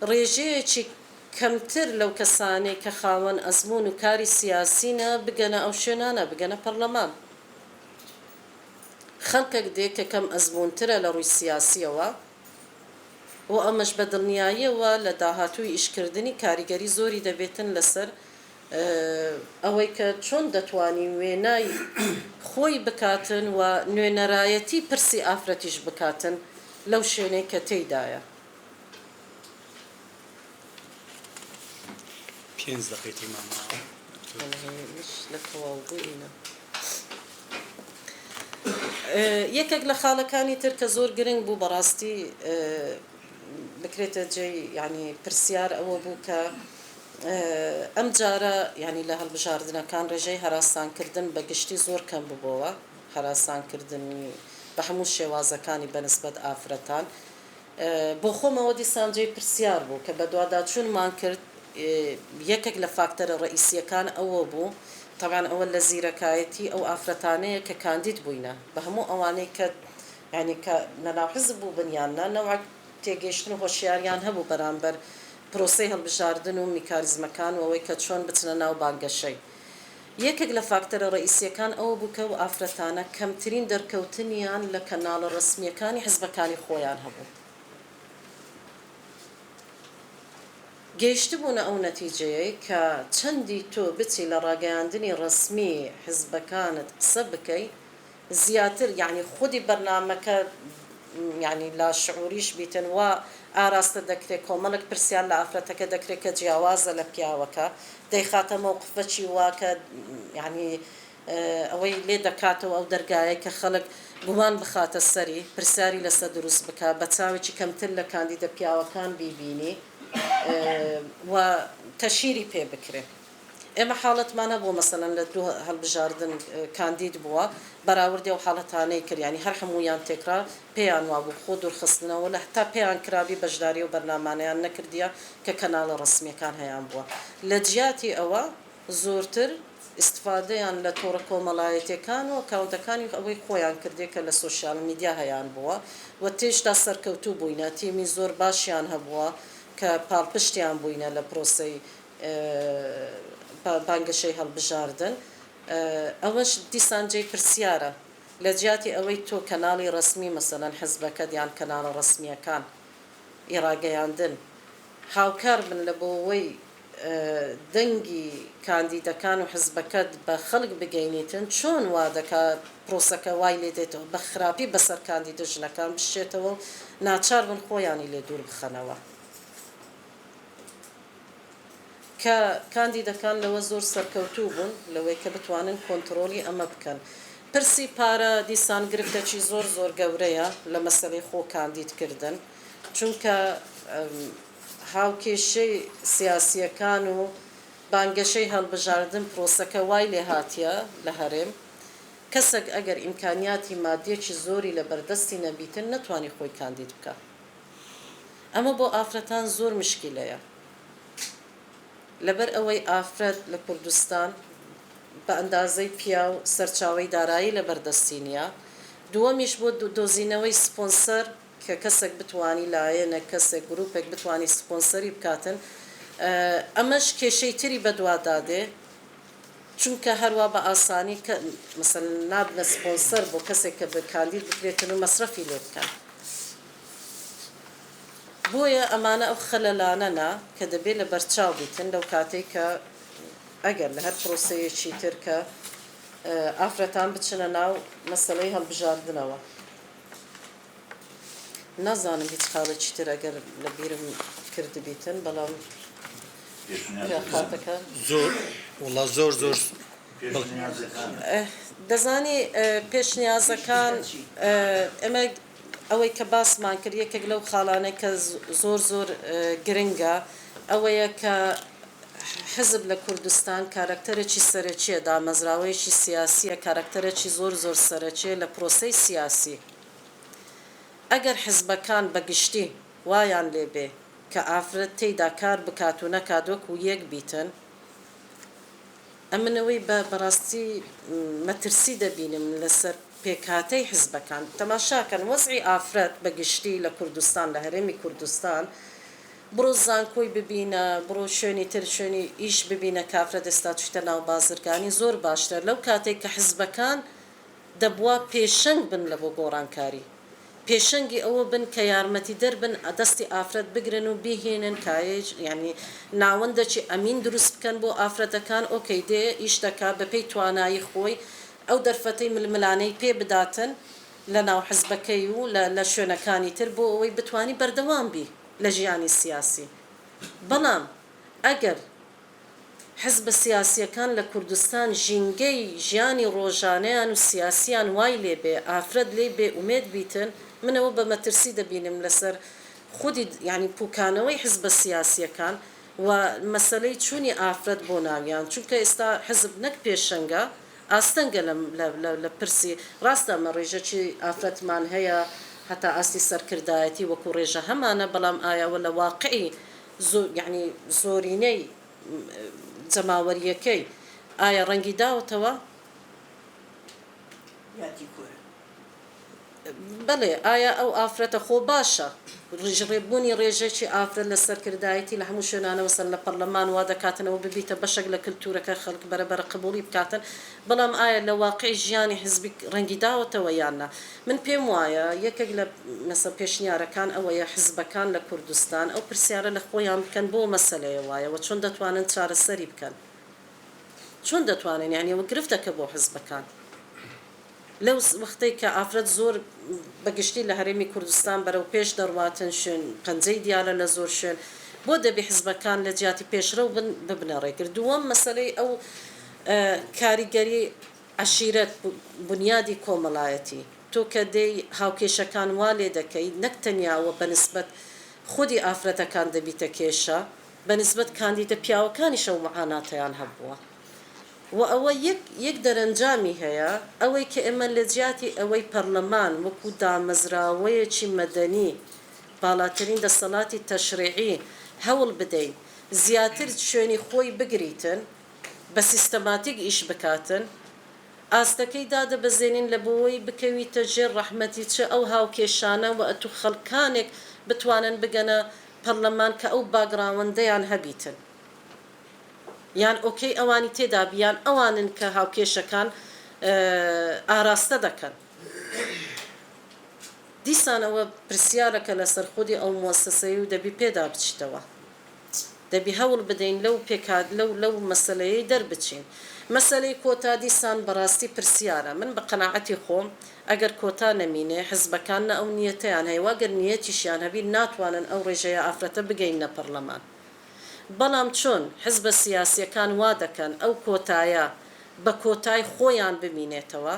ڕێژەیەکی کەمتر لەو کەسانەی کە خاوەن ئەزمون و کاری سیاسینە بگەنە ئەو شوێنانە بگەنە پەرلەمان خەڵکێک دێک کە کەم ئەزمونترە لە ڕووی سیاسیەوە و ئەمەش بە دڵنیاییەوە لە داهاتووی ئیشکردنی کاریگەری زۆری دەبێتن لەسەر ئەوەی کە چۆن دەتوانی وێنای خۆی بکاتن و نوێنەرایەتی پرسی ئافرەتیش بکاتن لەو شوێنەی کە تێیدایە 5 دقیقی ماماوە لە تەواوبووینە یەکێک لە خاڵەکانی تر کە زۆر گرنگ بوو بەڕاستی بکرێتە جێی ینی پرسیار ئەوە بوو کە ئەم جارە ینی لە هەڵبژاردنەکان ڕێژەی هەراسانکردن بە گشتی زۆر کەم ببەوە هەراسانکردنی بە هەموو شێوازەکانی بەنسبەت ئافرەتان بۆ خۆمەوە دیسانجێی پرسیار بوو کە بە دوواداچوونمان کرد یەکێک لە فاکتەرە ڕئیسیەکان ئەوە بوو طبعاً ئەوە لە زیرەکایەتی ئەو ئافرەتانەیە کە کاندید بووینە بە هەموو ئەوانەی کە ینی کە نەناو حزب بوو بنیاننا نەوەک تێگەیشتن و هۆشیاریان هەبوو بەرامبەر پرۆسەی هەڵبژاردن و میکانیزمەکان و ئەوەی کە چۆن بچنە ناو بانگەشەی یەکێک لە فاکتەرە ڕئیسیەکان ئەوە بوو کە و ئافرەتانە کەمترین دەرکەوتنیان لە کەناڵە ڕسمیەکانی حزبەکانی خۆیان هەبوو گەیشتبوونە ئەو نەتیجەیە کە چەندی تۆ بچی لە ڕاگەیاندنی ڕسمی حزبەکانت قسە بکەی زیاتر یعنی خودی بەرنامەکە ینی لا شعوریش بیتن و ئاراستە دەکرێت کۆمەڵک پرسیان لە ئافرەتەکە دەکرێت کە جیاوازە لە پیاوەکە دەیخاتە مووقفەکی واکە ینی ئەوەی لێ دەکاتەوە ئەو دەرگایە کە خەڵک گومان بخاتە سەری پرسیاری لەسەر دروست بکە بە چاوێکی کەمتر لە کاندیدە پیاوەکان بیبینی و تەشیری پێ بکرێت ئێمە حاڵەتمان هەبوو مەسەلەن لە دوو هەڵبژاردن کاندید بووە بەراوردی و حاڵەتانەی کرد ینی هەر هەموویان تێکرا پێیان وابوو خۆ دوورخستنەوە لە هەتا پێیان کرابی بەشداری و بەرنامانیان نەکردیە کە کەناڵە ڕسمیەکان هەیان بووە لە جیاتی ئەوە زۆرتر استفادەیان لە تۆڕە کۆمەڵایەتیەکان و کاونتەکانی ئەوەی خۆیان کردێ کە لە سوۆسیال میدیا هەیان بووە و تێشتا سەرکەوتوو بووینە تیمی زۆر باشیان هەبووە کە پاڵپشتیان بووینە لە پرۆسەی بانگەشەی هەڵبژاردن ئەوەش دیسانجێی پرسیارە لە جیاتی ئەوەی تۆ کەناڵی ڕسمی مەسەلەن حزبەکەت یان کەناڵە ڕسمیەکان ئێڕاگەیاندن هاوکار بن لە بۆەوەی دەنگی کاندیدەکان و حزبەکەت بە خەڵک بگەینیتن چۆن وا دەکات پرۆسەکە وای لێ دێتەوە بە خراپی بەسەر کاندیدە ژنەکان بشێتەوە ناچار بن خۆیانی لێ دوور بخەنەوە کە کاندیدەکان لەوە زۆر سەرکەوتوو بوون لەوەی کە بتوانن کۆنتترۆلی ئەمە بکەن پرسی پارە دیسان گرفتەکی زۆر زۆر گەورەیە لە مەسەلەی خۆ کاندیدکردن چونکە هاوکێشەی سیاسیەکان و بانگەشەی هەڵبژاردن پرۆسەکە وای لێ هاتیە لە هەرێم کەسێک ئەگەر ئیمکانیاتی مادیەکی زۆری لە بەردەستی نەبیتن نەتوانی خۆی کاندید بکە ئەمە بۆ ئافرەتان زۆر مشکلەیە لەبەر ئەوەی ئافرەت لە کوردستان بە ئەندازەی پیا و سەرچاوەی دارایی لە بەردەستی نییە دووەمیش بۆ دۆزینەوەی سپۆنسەر کە کەسێک بتوانی لایەنە کەسێک گروپێک بتوانی سپۆنسەری بکاتن ئەمەش کێشەی تری بەدوادادێ چونکە هەروە بە ئاسانی کە مەسەڵەن نابنە سپۆنسەر بۆ کەسێک کە بە کاندید بکرێتن و مەسرەفی لێ بکەن بۆیە ئەمانە ئەو خەلەلانەنا کە دەبێت لە بەرچاو بیتن لەو کاتێک کە ئەگەر لە هەر پرۆسەیەکی تر کە ئافرەتان بچنە ناو مەسەلەی هەڵبژاردنەوە نازانم هیچ خاڵێکی تر ئەگەر لە بیرم کردبیتن بەڵام خاتەکە زۆر وڵا زۆر زۆر دەزانی پێشنیازەکان ئەمە ئەوەی کە باسمان کرد یەکێک لەو خاڵانەی کە زۆر زۆر گرنگە ئەوەیە کە حزب لە کوردستان کارکتەرێکی سەرەکیە دامەزراوەیەکی سیاسیە کارکتەرێکی زۆر زۆر سەرەکیە لە پرۆسەی سیاسی ئەگەر حزبەکان بەگشتی وایان لێبێ کە ئافرەت تێیدا کار بکات و نەکات وەکو یەک بیتن ئەمنەوەی بەڕاستی مەترسی دەبینم لەسەر پێکهاتەی حزبەکان تەماشاکەن وەزعی ئافرەت بەگشتی لە کوردستان لە هەرێمی کوردستان بڕۆ زانکۆی ببینە بڕۆ شوێنی تر شوێنی ئیش ببینە کافرەت ئێستا چوتە ناو بازرگانی زۆر باشتر لەو کاتێک کە حزبەکان دەبووە پێشەنگ بن لە بۆ گۆڕانکاری پێشەنگی ئەوە بن کە یارمەتی دەربن دەستی ئافرەت بگرن و بیهێنن کایج ینی ناوەندەکی ئەمین دروست بکەن بۆ ئافرەتەکان ئۆکەی دێ ئیش دەکات بەپێی توانایی خۆی ئەو دەرفەتەی ململانەی پێ بداتن لە ناو حزبەکەی و لە شوێنەکانی تر بۆ ئەوەی بتوانی بەردەوام بی لە ژیانی سیاسی بەڵام ئەگەر حزب سیاسیەکان لە کوردستان ژینگەی ژیانی ڕۆژانەیان و سیاسیان وای لێبێ ئافرەت لێ بێ ئومێد بیتن منەوە بە مەترسی دەبینم لەسەر خودی ینی پوکانەوەی حزب سیاسیەکان و مەسلەی چوونی ئافرەت بۆ ناویان چونکە ئێستا حزب نەک پێشەنگە ئاستەنگە لە پرسی ڕاستە ئەمە ڕێژەی ئافرەتمان هەیە هەتا ئاستی سەرکردایەتی وەکو ڕێژە هەمانە بەڵام ئایاوە لە واقعی یعنی زۆرینەی جەماوەریەکەی ئایا ڕەنگی داوتەوە؟ بەڵێ ئایا ئەو ئافرەتە خۆ باشە ڕێبوونی ڕێژێکی ئافرەت لە سەرکردایەتی لە هەموو شوێنانەوە سەر لە پەرلەمان وا دەکاتنەوە ببیتە بەشێک لە کللتورەکە خەڵک بەرەبەر قبولی بکاتن بەڵام ئایا لە واقعی ژیانی حزبی ڕەنگی داوتەوە یاننا من پێم وایە یەکێک لە مەسە پێشنیارەکان ئەوەیە حزبەکان لە کوردستان ئەو پرسیارە لە خۆیان بکەن بۆ مەسلەیە وایەوە چۆن دەتوانن چارەسەری بکەن چۆن دەتوانن یعنی ئەوە گرفتەکە بۆ حزبەکان لەو وەختەی کە ئافرەت زۆر بەگشتی لە هەرێمی کوردستان بەرەو پێش دەڕواتن شوێن قەنجەی دیارە لە زۆر شوێن بۆ دەبێ حزبەکان لە جیاتی پێشرە و ببنە ڕێگر دووەم مەسلەی ئەو کاریگەری عەشیرەت بنیادی کۆمەڵایەتی تۆ کە دەی هاوکێشەکان وا لێ دەکەی نەک تەنیاوە بەنسبەت خودی ئافرەتەکان دەبیتە کێشە بەنسبەت کاندیدە پیاوەکانیشە و مەعاناتەیان هەبووە و ئەوە یەک دەرەنجامی هەیە ئەوەی کە ئێمە لە جیاتی ئەوەی پەرلەمان وەکو دامەزراوەیەکی مەدەنی باڵاترین دەسەڵاتی تەشریعی هەوڵ بدەین زیاتر شوێنی خۆی بگریتن بە سیستەماتیک ئیش بکاتن ئاستەکەی دادەبەزێنین لە بۆەوەی بکەویتە ژێر ڕەحمەتی چ ئەو هاوکێشانە و ئەتو خەڵکانێک بتوانن بگەنە پەرلەمان کە ئەو باگراوەندەیان هەبیتن یان ئۆکەی ئەوانی تێدا بیان ئەوانن کە هاوکێشەکان ئاراستە دەکەن دیسانەوە پرسیارەکە لەسەر خودی ئەو مؤسسەی و دەبی پێدا بچیتەوە دەبی هەوڵ بدەین لەو پێکات لەو مەسلەیەی دەربچین مەسلەی کۆتا دیسان بەڕاستی پرسیارە من بە قەناعەتی خۆم ئەگەر کۆتا نەمینێ حزبەکان ئەو نیەتەیان هەیە واگەر نیەتیشیان هەبی ناتوانن ئەو ڕێژەیە ئافرەتە بگەینە پەرلەمان بەڵام چۆن حزبە سیاسیەکان وا دەکەن ئەو کۆتایە بە کۆتای خۆیان ببینێتەوە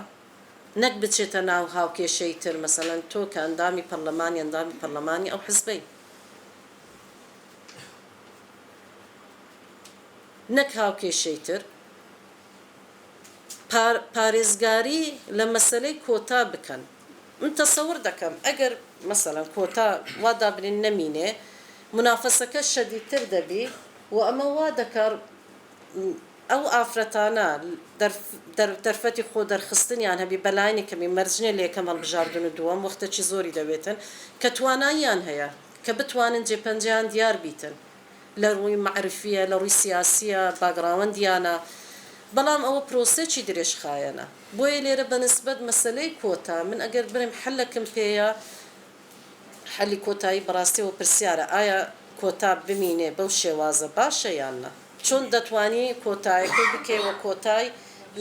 نەک بچێتە ناو هاوکێشەی تر مەسەڵەن تۆ کە ئەندامی پەرلەمانی ئەو حزبەی نەک هاوکێشەی تر پارێزگاری لە مەسەلەی کۆتا بکەن من تەسەور دەکەم ئەگەر مەسەڵەن کۆتا وا دابنین نەمینێ منافەسەکە شەدیدتر دەبی و ئەمە وا دەکار ئەو ئافرەتانە دەرفەتی خۆ دەرخستنیان هەبی بەلایانی کەمی مەرجنێ لە یەکەم هەڵبژاردن و دووەم وەختەی زۆری دەبێتن کە تواناییان هەیە کە بتوانن جێپەنجیان دیار بیتن لە ڕووی معرفیە لە ڕووی سیاسیە باگراوەندیانە بەڵام ئەوە پرۆسێکی درێژخایەنە بۆیە لێرە بەنسبەت مەسەلەی کۆتا من ئەگەر برم حەلەکەم پێیە حەلی کۆتایی بەڕاستیەوە پرسیارە ئایا کۆتا بمینێ بەو شێوازە باشە یاننا چۆن دەتوانی کۆتایەکەی بکەیەوە کۆتای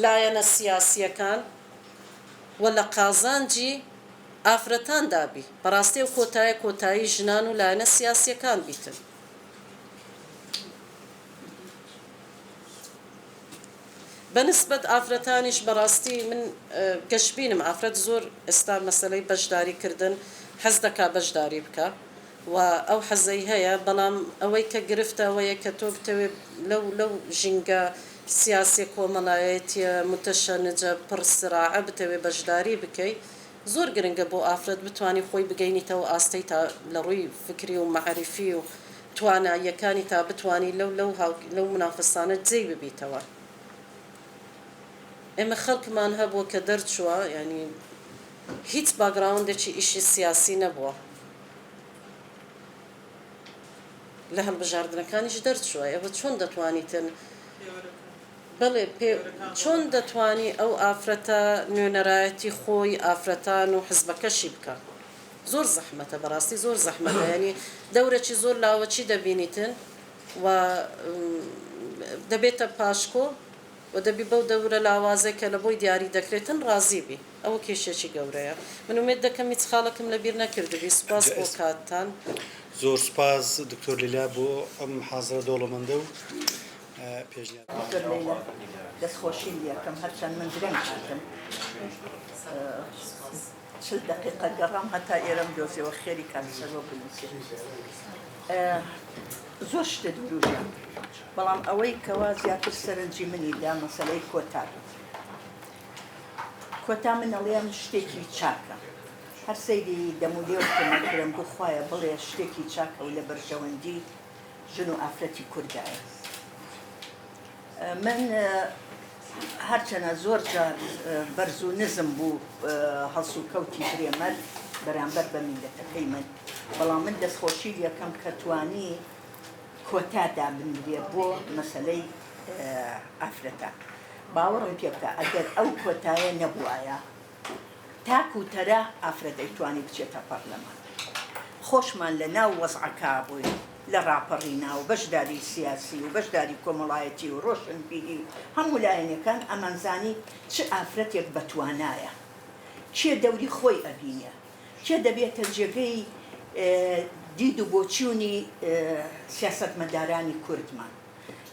لایەنە سیاسیەکان و لە قازانجی ئافرەتان دابی بەڕاستی و کۆتایی ژنان و لایەنە سیاسیەکان بیتن بەنسبەت ئافرەتانیش بەڕاستی من گەشتبینم ئافرەت زۆر ئێستا مەسەلەی بەشداریکردن حەز دەکا بەشداری بکە و ئەو حەزەی هەیە بەڵام ئەوەی کە گرفتە ئەوەیە کە تۆ بتەوێت لەو ژینگە سیاسی کۆمەڵایەتیە متەشەنجە پڕسراعە بتەوێت بەشداری بکەی زۆر گرنگە بۆ ئافرەت بتوانی خۆی بگەینیتەوە ئاستەی تا لە ڕووی فکری و معرفی و تواناییەکانی تا بتوانی لەو منافەسانە جێی ببیتەوە ئێمە خەڵکمان هەبووە کە دەرچووە ینی هیچ باگراوندێکی ئیشی سیاسی نەبووە لە هەڵبژاردنەکانیش دەرچووە ئێوە چۆن دەتوانیتن بەڵێ چۆن دەتوانی ئەو ئافرەتە نوێنەرایەتی خۆی ئافرەتان و حزبەکەشی بکە زۆر زەحمەتە بەڕاستی زۆر زەحمەتە ینی دەورێکی زۆر لاوەچی دەبینیتن و دەبێتە پاشکۆ و دەبی بەو دەورە لاوازێک کە لە بۆی دیاری دەکرێتن ڕازیبی ئەوە کێشێکی گەورەیە من ومێت دەکەم هیچ خاڵەکەم لەبیر نەکردبی سوپاس بۆ کاتتان زۆر سوپاس دکتۆر لیلا بۆ ئەم حازرە دەوڵەمەندە و پێشنیار دەستخۆشی یەکەم هەرچەند من درەنگ هاتم 40 دقیقە گەڕام هەتا ئێرەم دۆزیەوە خێری کاتسەرۆ بنووسێت زۆر شتە دوورژیان بەڵام ئەوەی کەوا زیاتر سەرنجی منی دا مەسەلەی کۆتا کۆتا من ئەڵێم شتێکی چاکە هەر سەیری دەمودێوتەمەکرم بخوایە بڵێ شتێکی چاکە و لە بەرژەوەندی ژن و ئافرەتی کوردایە من هەرچەنە زۆر جار بەرز و نزم بوو هەڵس و کەوتی برێمەر بەرامبەر بە میلەتەکەی من بەڵام من دەستخۆشی یەکەم کە توانی کۆتادا بنرێ بۆ مەسەلەی ئافرەتە باوەڕم پێ بکە ئەگەر ئەو کۆتایە نەبووایە تاک و تەرە ئافرەت دەیتوانی بچێتە پەرلەمان خۆشمان لە ناو وەزعەکە بووین لە ڕاپەڕینا و بەشداری سیاسی و بەشداری کۆمەڵایەتی و ڕۆشنبیری و هەموو لایەنەکان ئەمانزانی چ ئافرەتێک بەتوانایە چێ دەوری خۆی ئەبینە چێ دەبێتە جێگەی دید و بۆچوونی سیاسەتمەدارانی کوردمان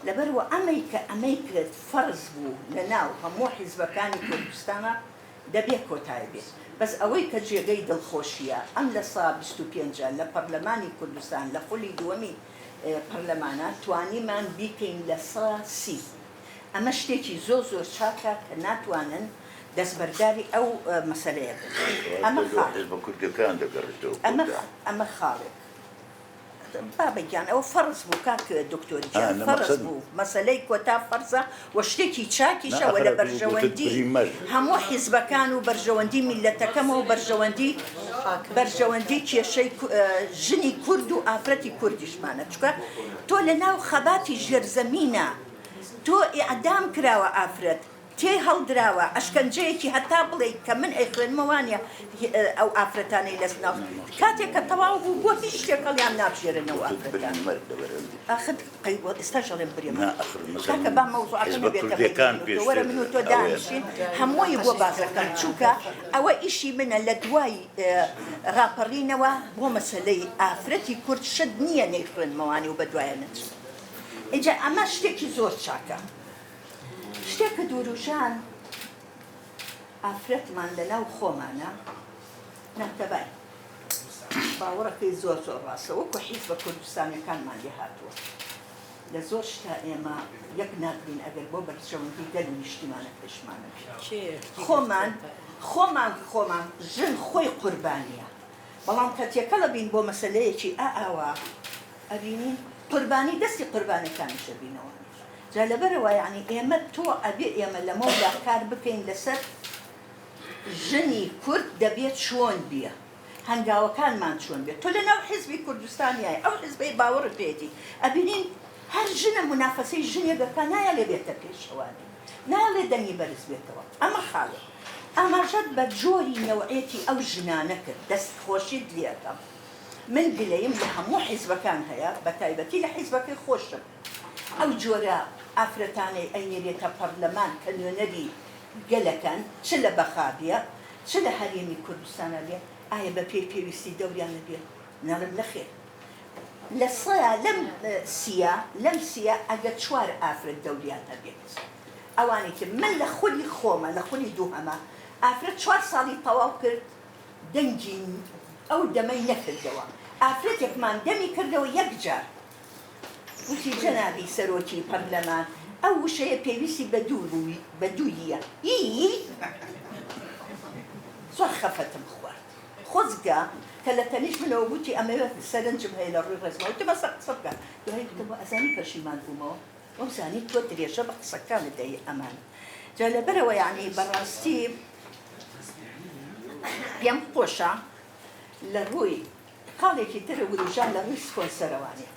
لەبەرەوە ئەمەی کە ئەمەی کرد فەرز بوو لە ناو هەموو حیزبەکانی کوردستانە دەبێت کۆتای بێت بەس ئەوەی کە جێگەی دڵخۆشیە ئەم لە سا 25 لە پەرلەمانی کوردستان لە خولی دووەمی پەرلەمانە توانیمان بیکەین لە سا 30 ئەمە شتێکی زۆر زۆر چاکە کە ناتوانن دەستبەرداری ئەو مەسەلەیە ئەمە خاڵێک بابەگیان ئەو فەرز بوو کاک دکتۆری فەرز بوو مەسەلەی کۆتا فەرزە و شتێکی چاکیشەوە لە بەرژەوەندی هەموو حیزبەکان و بەرژەوەندی میلەتەکەمەوە بەرژەوەندی کێشەی ژنی کورد و ئافرەتی کوردیشمانە چکە تۆ لە ناو خەباتی ژێرزەمینە تۆ ئیعدام کراوە ئافرەت تێ هەڵدراوە ئەشکەنجەیەکی هەتا بڵێ کە من ئەیخوێنمەوانە ئەو ئافرەتانەی لەسناو کاتێک کە تەواو بوو بۆ هیچ شتێکەڵیان نابژێرنەوە ئێستا ژەڵێم برێمە کاکە با مەوزوعەکە نەبێتە وەرە من و تۆ دانیشین هەمووی بۆ بازەکەم چووکە ئەوە ئیشی منە لە دوای ڕاپەڕینەوە بۆ مەسەلەی ئافرەتی کورد شت نییە نەیخوێنمەوانی و بە دوایە نەچێت اینجا ئەمە شتێکی زۆر چاکە شتێکە دووروژان ئافرەتمان لەناو خۆمانە ناتەبای باوەڕەکەی زۆر زۆر ڕاستە وەکو حیزبە کوردستانەکانمان لێ هاتووە لە زۆر شتا ئێمە یەک ناگرین ئەگەر بۆ بەرژەوەندی گەل و نیشتیمانە پێشمانە خۆمان ژن خۆی قوربانیە بەڵام کەتێکە لەبین بۆ مەسەلەیەکی ئاوا ئەبینین قوربانی دەستی قوربانەکانیشە بینەوە جا لەبەرەوە یعنی ئێمە تۆ ئەبێ ئێمە لە مەولا کار بکەین لەسەر ژنی کورد دەبێت چۆن بیە هەنگاوەکانمان چۆن بێت تۆ لە ناو حیزبی کوردستانیایە ئەو حیزبەی باوەڕ پێێتی ئەبینین هەر ژنە منافەسەی ژنێگەکە نایە لێ بێتە پێشەوانی ناڵێ دەنگی بەرز بێتەوە ئەمە خاڵێ ئاماژەت بە جۆری نەوعێتی ئەو ژنانە کرد دەستخۆشیت لێەکەم من گلەیم لە هەموو حیزبەکان هەیە بە تایبەتی لە حیزبەکەی خۆشم ئەو جۆرە ئافرەتانەی ئەینێرێتە پەرلەمان کە نوێنەری گەلەکەن چ لە بەخابیە چ لە هەرێمی کوردستانە بێ ئایا بە پێویستی دەوریانە بێت نەڵم نەخێر لە سەیە لەم سیە ئەگە 4 ئافرەت دەوریانە بێت ئەوانی که من لە خولی خۆمە لە خولی دووهەمە ئافرەت 4 ساڵی تەواو کرد دەنگی ئەو دەمەی نەکردەوە ئافرەتێکمان دەمی کردەوە یەکجار وتی جەنابی سەرۆکی پەرلەمان ئەو وشەیە پێویستی بە دوویە زۆر خەفەتم خوارد خۆزگا کە لە تەنیش منەوە گوتی ئەمەوێت سەرنجم هەیە لە ڕووی ڕێزمەوە تە بەسە قسە بکە دوای گوتم ئەزانی پەشیمان بوومەوە ئەو زانی تۆ درێژە بە قسەکانت دەیە ئەمان جا لەبەرەوە یعنی بەڕاستی پێم خۆشە لە ڕووی خاڵێکی ترە وروژان لە ڕووی سپۆنسەرەوانێ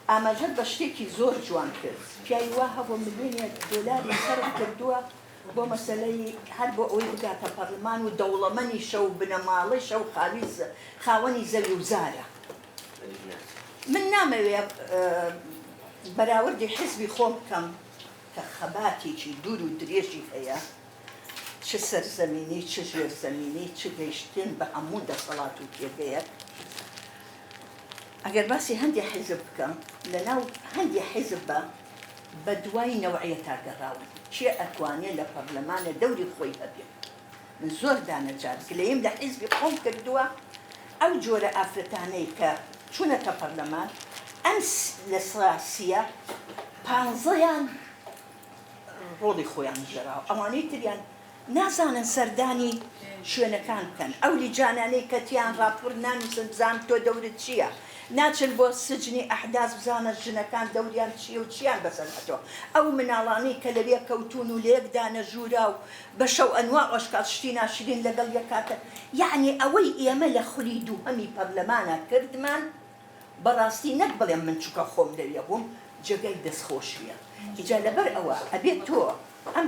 ئاماژەت بە شتێکی زۆر جوان کرد پیاوی وا هەبوو ملیۆنێک دۆلاری سەرف کردووە بۆ مەسەلەی هەر بۆ ئەوەی بگاتە پەرلەمان و دەوڵەمەنیشە و بنەماڵیشە و خاوەنی زەوی و زارە من نامەوێ بەراوردی حیزبی خۆم بکەم کە خەباتێکی دوور و درێژی هەیە چ سەرزەمینی چ ژێرزەمینی چ گەیشتن بە هەموو دەسەڵات و پێگەیەک ئەگەر باسی هەندێک حیزب بکەم لەناو هەندێک حیزبە بە دوای نەوعیەتا گەڕاون چێ ئەتوانێت لە پەرلەمانە دەوری خۆی هەبێت من زۆر دانەجار گلەیم لە حیزبی خۆم کردووە ئەو جۆرە ئافرەتانەی کە چوونەتە پەرلەمان ئەم لە سیاسیە پانزەیان ڕۆڵی خۆیان ژێراوە ئەوانەی تریان نازانن سەردانی شوێنەکان بکەن ئەو لیجانانەی کەتیان ڕاپۆر نانووسن بزان تۆ دەورت چییە ناچن بۆ سجنی ئەحداث بزانە ژنەکان دەوریان چیە و چیان بەسەرهاتەوە ئەو مناڵانەی کە لەوێ کەوتون و لێکدانە ژوورا و بە شەو ئەنوا ئۆشکات شتی ناشرین لەگەڵ یەکاتە یعنی ئەوەی ئێمە لە خولی دووهەمی پەرلەمانە کردمان بەڕاستی نەک بڵێم من چووکە خۆم لەوێ بووم جێگەی دەستخۆشیە ئیجا لەبەر ئەوە ئەبێت تۆ ئەم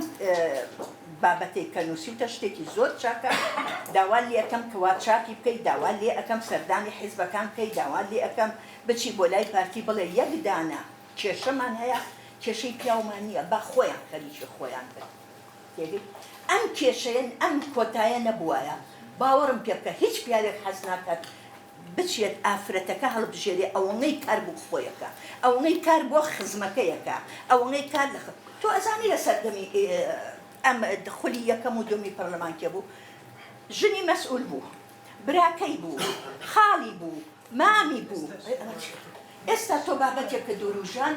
بابەتێک کە نووسیوتە شتێکی زۆر چاکە داوان لێ ئەەکەم کەوا چاکی بکەیت داوان لێ ئەەکەم سەردانی حیزبەکان بکەیت داوان لێ ئەەکەم بچی بۆ لای پارتی بڵێ یەک دانە کێشەمان هەیە کێشەی پیاومان نییە با خۆیان خەریکی خۆیان بن ئەم کێشەیەن ئەم کۆتایە نەبووایە باوەڕم پێ بکە هیچ پیاوێک حەز ناکات بچێت ئافرەتەکە هەڵبژێرێ ئەوەی کار بۆ خۆیەکە ئەوەی کار بۆ خزمەکەیەکە ئەوەی کار لە تۆ ئەزانی لە سەردەمی ئەم خولی یەکەم و دومی پەرلەمانکێ بوو ژنی مەسئول بوو براکەی بوو خاڵی بوو مامی بوو ئێستا تۆ بابەتێکە دووروژان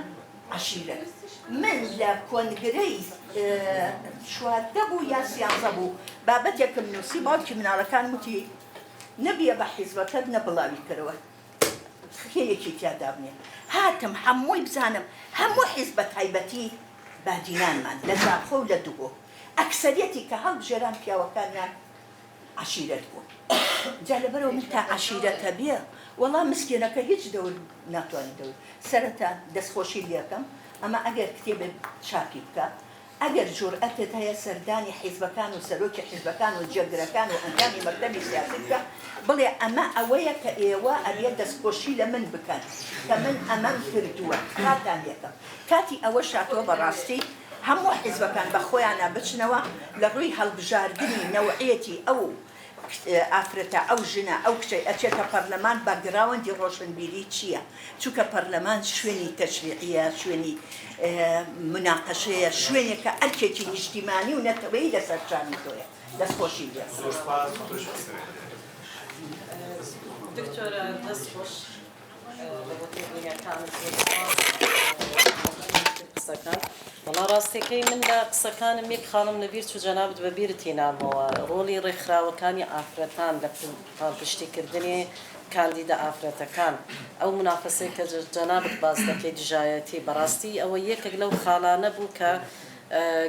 عشیرە من لە کۆنگرەی چواردە بوو یا سیانزە بوو بابەتێکم نووسی باوکی مناڵەکان وتی نەبیە بە حیزبەکەت نەبڵاوی کردەوە خێیەکی تیادا بنێ هاتم هەمووی بزانم هەموو حیزبە تایبەتی بادینانمان لە زاخۆ و لە دووبۆ ئەکسەریەتی کە هەڵبژێران پیاوەکانیان عشیرەت بوو جا لەبەرەوە من تا عشیرەتە بێ وەڵام مسکێنەکە هیچ دەور ناتوانێت دەور سەرەتا دەستخۆشی لێکەم ئەمە ئەگەر کتێبێ چاپی بکە ئەگەر جورئەتت هەیە سەردانی حیزبەکان و سەرۆکی حیزبەکان و جێگرەکان و ئەنجامی مەکتەبی سیاسی بکە بڵێ ئەمە ئەوەیە کە ئێوە ئەبێت دەستخۆشی لە من بکەن کە من ئەمەم کردووە کاتان لێکەم کاتی ئەوە شاتۆ بەڕاستی هەموو حیزبەکان بە خۆیانە بچنەوە لە ڕووی هەڵبژاردننی نەوعەتی ئەو ئافرەتە ئەو ژنە ئەو کچەی ئەچێتە پەرلەمان باگراوەندی ڕۆشنبیری چییە چونکە پەرلەمان شوێنی تەشریعیە شوێنی مناقەشەیە شوێنێکە ئەرکێکی نیشتیمانی و نەتەوەی لەسەر چامی تۆیە دەستخۆشی لێ دکتۆرە دەستخۆش قسەکان وەڵا ڕاستەکەی من لە قسەکانم یەک خاڵم لەبیر چوو جەنابەت بەبیرت هێنامەوە ڕۆڵی ڕێکخراوەکانی ئافرەتان لە پاڵپشتیکردنی کاندیدا ئافرەتەکان ئەو منافەسەی کە جەنابەت باز دەکەی دژایەتی بەڕاستی ئەوە یەکێک لەو خاڵانە بوو کە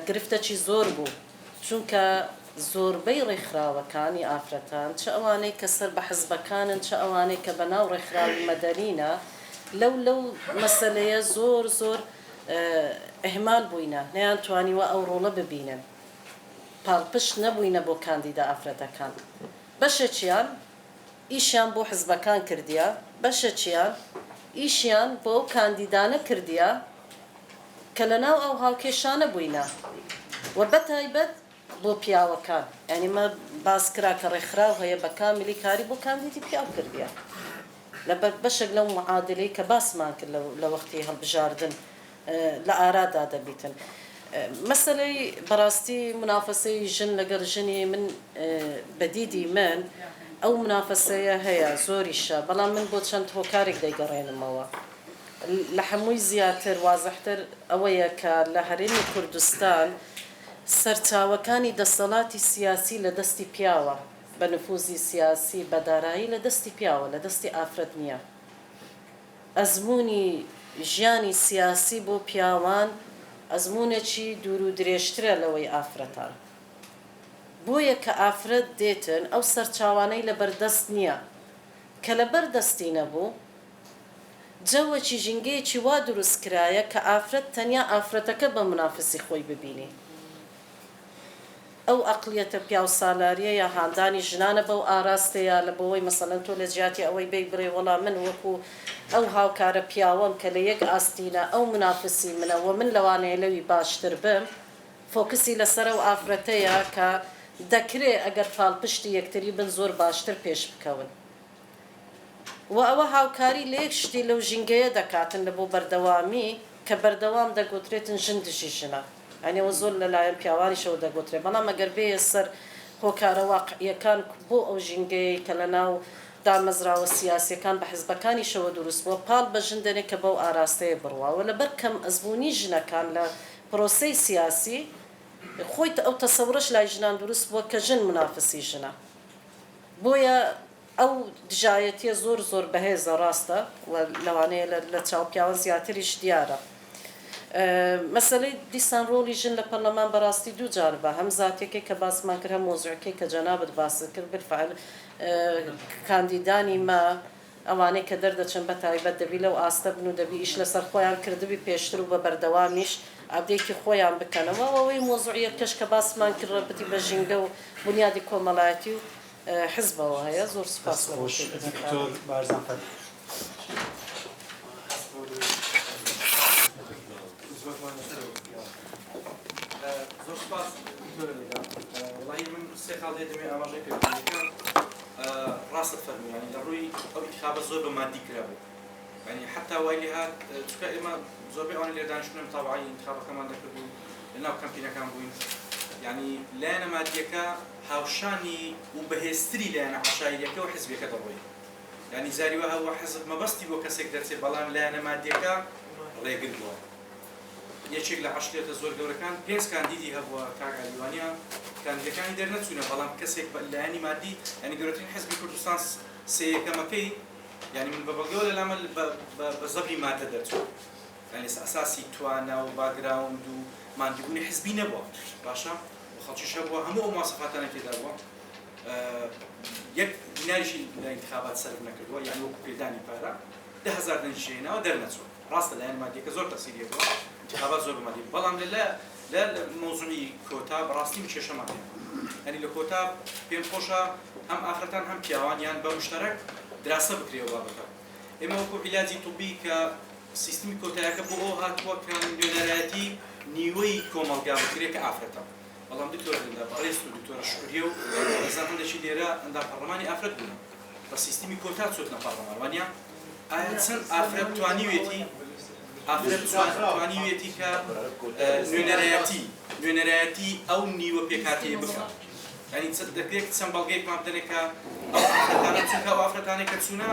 گرفتەکی زۆر بوو چونکە زۆربەی ڕێکخراوەکانی ئافرەتان چه ئەوانەی کە سەر بە حزبەکانن چه ئەوانەی کە بەناو ڕێکخراوی مەدەنینە لەو مەسەلەیە زۆر ئەهمال بووینە نەیانتوانیوە ئەو ڕۆڵە ببینن پاڵپشت نەبووینە بۆ کاندیدا ئافرەتەکان بەشێکیان ئیشیان بۆ حزبەکان کردیە بەشێکیان ئیشیان بۆ ئەو کاندیدانە کردیە کە لەناو ئەو هاوکێشانە بووینە و بەتایبەت بۆ پیاوەکان یعنی مە باس کرا کە ڕێکخراو هەیە بە کاملی کاری بۆ کاندیدی پیاو کردیە لەبەر بەشێک لەو معادلەی کە باسمان کرد لە وەختی هەڵبژاردن لە ئارادا دەبیتن مەسەلەی بەڕاستی منافەسەی ژن لەگەڵ ژنی من بەدیدی من ئەو منافەسەیە هەیە زۆریشە بەڵام من بۆ چەند هۆکارێک دەیگەڕێنمەوە لە هەمووی زیاتر وازەحتر ئەوەیە کە لە هەرێمی کوردستان سەرچاوەکانی دەسەڵاتی سیاسی لە دەستی پیاوە بە نفوزی سیاسی بەدارایی لە دەستی پیاوە لە دەستی ئافرەت نییە ئەزمموی ژیانی سیاسی بۆ پیاوان ئەزمونێکی دوور و درێژترە لەوەی ئافرەتان بۆیە کە ئافرەت دێتن ئەو سەرچاوانەی لە بەردەست نییە کە لە بەردەستی نەبوو جەوەکی ژینگەیەکی وا دروستکرایە کە ئافرەت تەنیا ئافرەتەکە بە منافسی خۆی ببینی ئەو ئەقلیەتە پیاو سالاریە یا هاندانی ژنانە بەو ئاراستەیە لە بەوەی مەسەڵەن تۆ لە جیاتی ئەوەی بێ بڕێ وەڵام من وەکو ئەو هاوکارە پیاوەم کە لە یەک ئاستینە ئەو منافسی منەوە من لەوانەیە لەوی باشتر بم فۆکسی لەسەر ئەو ئافرەتەیە کە دەکرێت ئەگەر پاڵپشتی یەکتری بن زۆر باشتر پێش بکەون و ئەوە هاوکاری لە یەک شتی لەو ژینگەیە دەکاتن لە بۆ بەردەوامی کە بەردەوام دەگوترێتن ژن دژی ژنە ئەنێەوە زۆر لەلایەن پیاوانیشەوە دەگوترێت بەڵام ئەگەر بێ سەر هۆکارە واقعیەکان بۆ ئەو ژینگەی کە لە ناو دامەزراوە سیاسیەکان بە حیزبەکانیشەوە دروست بووە پاڵ بە ژندێک کە بەو ئاراستەیە بڕواوە لەبەر کەم ئەزبوونی ژنەکان لە پرۆسەی سیاسی خۆی ئەو تەسەورش لای ژنان دروست بووە کە ژن منافسی ژنە بۆیە ئەو دژایەتیە زۆر بەهێزە ڕاستە لەوانەیە لە چاوپیاوە زیاتریش دیارە مەسەلەی دیسان ڕۆڵی ژن لە پەرلەمان بەڕاستی دوو جانبە هەم زاتێکی کە باسمان کرد هەم مۆزوعەکەی کە جەنابەت باس کرد بالفعل کاندیدانی ما ئەوانەی کە دەردەچن بە تایبەت دەبی لەو ئاستە بن و دەبی ئیش لەسەر خۆیان کردبی پێشتر و بە بەردەوامیش ئابدێکی خۆیان بکەنەوە ئەوەی مۆزوعیە کەش کە باسمان کرد ڕەبەتی بە ژینگە و بنیادی کۆمەڵایەتی و حزبەوە هەیە زۆر سوپاس دکتۆر بارزان فەت زۆر سپاس وڵی من سێ خاڵ دێتەوێ ئاماژەی پێکردنەکەم ڕاستت فەرمووی ینی لە ڕووی ئەو انتخابە زۆر بە مادی کرابوو ینی حتا وای لێ هات چونکە ئێمە زۆربەی ئەوانە لێ دانیشتوونە تاوعی انتخابەکەمان دەکرد و لەناو کەمپینەکان بووین ینی لایەنە مادیەکە هاوشانی و بەهێزتری لایەنە عەشایریەکە و حیزبیەکە دەڕۆی ینی زاری وە هەوە حیزب مەبەستی بۆ کەسێک دەرچێت بەڵام لایەنە مادیەکە ڕێگر بووە یەکێک لە عەشرێتە زۆر گەورەکان 5 کاندیدی هەبووە کاگالیوانیا کاندیدەکانی دەرنەچوونە بەڵام کەسێک بە لایەنی مادی ینی گەورەترین حیزبی کوردستان سێیەکەمەکەی ینی من بە بەڵگەوە لەلامە بە زەبری مادە دەرچوو ینی ئەساسی توانە و باگراوند و مادیبوونی حیزبی نەبووە باشە خەڵکیش هەبووە هەموو ئەو مواصفاتانە تێدا بووە یەک دیناریشی لە انتخابات سەرف نەکردووە یعنی وەکو پێدانی پارە 10,000 دەنجی هێناوە دەرنەچووە ڕاستە لایەن مادیەکە زۆر تەسیریە بووە انتخابات زۆر بەمادی بەڵام لە مۆزوعی کۆتا بەڕاستی من کێشەمان هەیە ینی لە کۆتا پێم خۆشە هەم ئافرەتان هەم پیاوانیان بە مشتەرەک دراسە بکرێەوە بابەتە ئێمە وەکو عیلاجی طبی کە سیستمی کۆتایەکە بۆ ئەو هاتووە کە نوێنەرایەتی نیوەی کۆمەڵگا بکرێت کە ئافرەتە بەڵام دکتۆر هەندا بەڕێست و دکتۆرە شکریە و ڕێزان هەندێکی لێرە ئەندا پەرلەمانی ئافرەت بوون بە سیستمی کۆتا چۆتنە پەرلەمان وانە ئایا چەند ئافرەت توانیوێتی توانیوێتی کە نوێنەرایەتی ئەو نیوە پێکاتەیە بکات ینی دەکرێت چەند بەڵگەیەکمان بدەنێکە ئەو ئافرەتانە چونکە ئەو ئافرەتانێک کە چوونە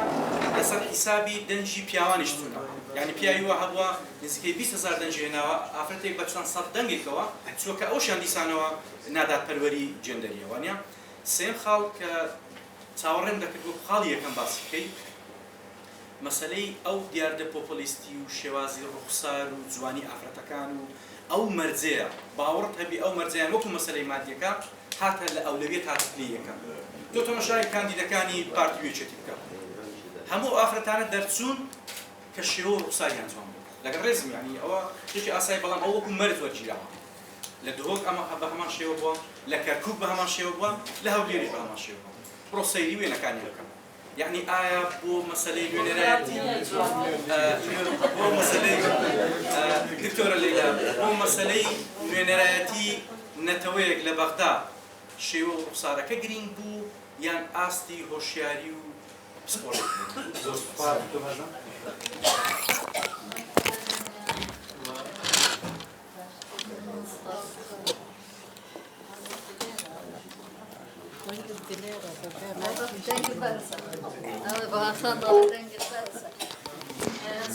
لەسەر حیسابی دەنجی پیاوانیش چوونە ینی پیاوی وە هەبووە نزیکەی 20,000 دەنج هێناوە ئافرەتێک بە چەند سەد دەنگێکەوە چووکە ئەوشیان دیسانەوە نادادپەروەری جێندەریە وانە سێم خاڵ کە چاوەڕێم دەکرد بۆ خاڵی یەکەم باسی بکەیت مەسەلەی ئەو دیاردە پۆپۆلیستی و شێوازی ڕوخسار و جوانی ئافرەتەکان و ئەو مەرجەیە باوەڕت هەبی ئەو مەرجەیان وەکو مەسەلەی مادیەکە هاتە لە ئەولەویەت هاتپلەیەکە تۆ تەماشای کاندیدەکانی پارتی وێچێتی بکە هەموو ئافرەتانە دەرچوون کە شێوە ڕوخساریان جوان بوو لەگەڵ ڕێزم ینی ئەوە شتێکی ئاسایی بەڵام ئەو وەکو مەرج وەرگیراوە لە دهۆک ئەمە بە هەمان شێوە بووە لە کەرکووک بە هەمان شێوە بووە لە هەولێریش بە هەمان شێوە بووە بڕۆ سەیری وێنەکانی بکەن يعني آية بو مسألة نوێنەرایەتی بۆ مسألة دکتۆرە لەیلا بۆ مسألەی نوێنەرایەتی نەتەوەیەک لە بەغدا شێوە و ڕوخسارەکە گرنگ بوو یان ئاستی هۆشیاری و پسپۆرت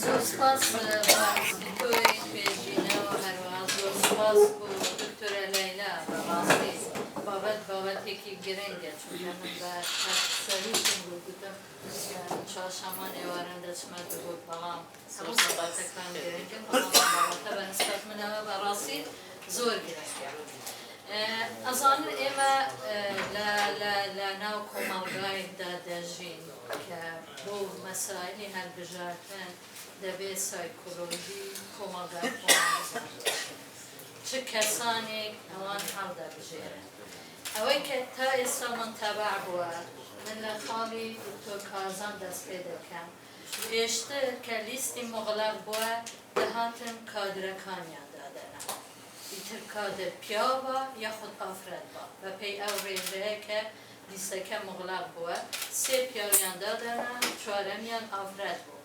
زۆر سپاس تۆی پێشینەوە هەروەها زۆر سپاس بۆ دکتۆرە لەیلا بەڕاستی بابەتێکی گرنگە چونکە من بە سەریشم بۆ گوتم چوارشەمان ئێواران دەچمە دەبوو بەڵام زۆر سەباتەکان گرنگن بەڵام بابەتە بە نسبەت منەوە بەڕاستی زۆر گرنگە ئەزانن ئێمە لە ناو کۆمەڵگایدا دەژین کە بۆ مەسائلی هەڵبژاردن دەبێت سایکۆلۆژی کۆمەڵگای خۆمان چ کەسانێک ئەوان هەڵدەبژێرن ئەوەی کە تا ئێستا من تەبع بووە من لە خاڵی دکتۆر کازان دەست پێ دەکەم پێشتر کە لیستی مغلق بووە دەهاتن کادرەکانیان دادەنا ئیتر کادر پیاو بە یاخود ئافرەت بە بەپێی ئەو ڕێژەیە کە لیستەکە مغلق بووە سێ پیاویان دادەنا چوارەمیان ئافرەت بوو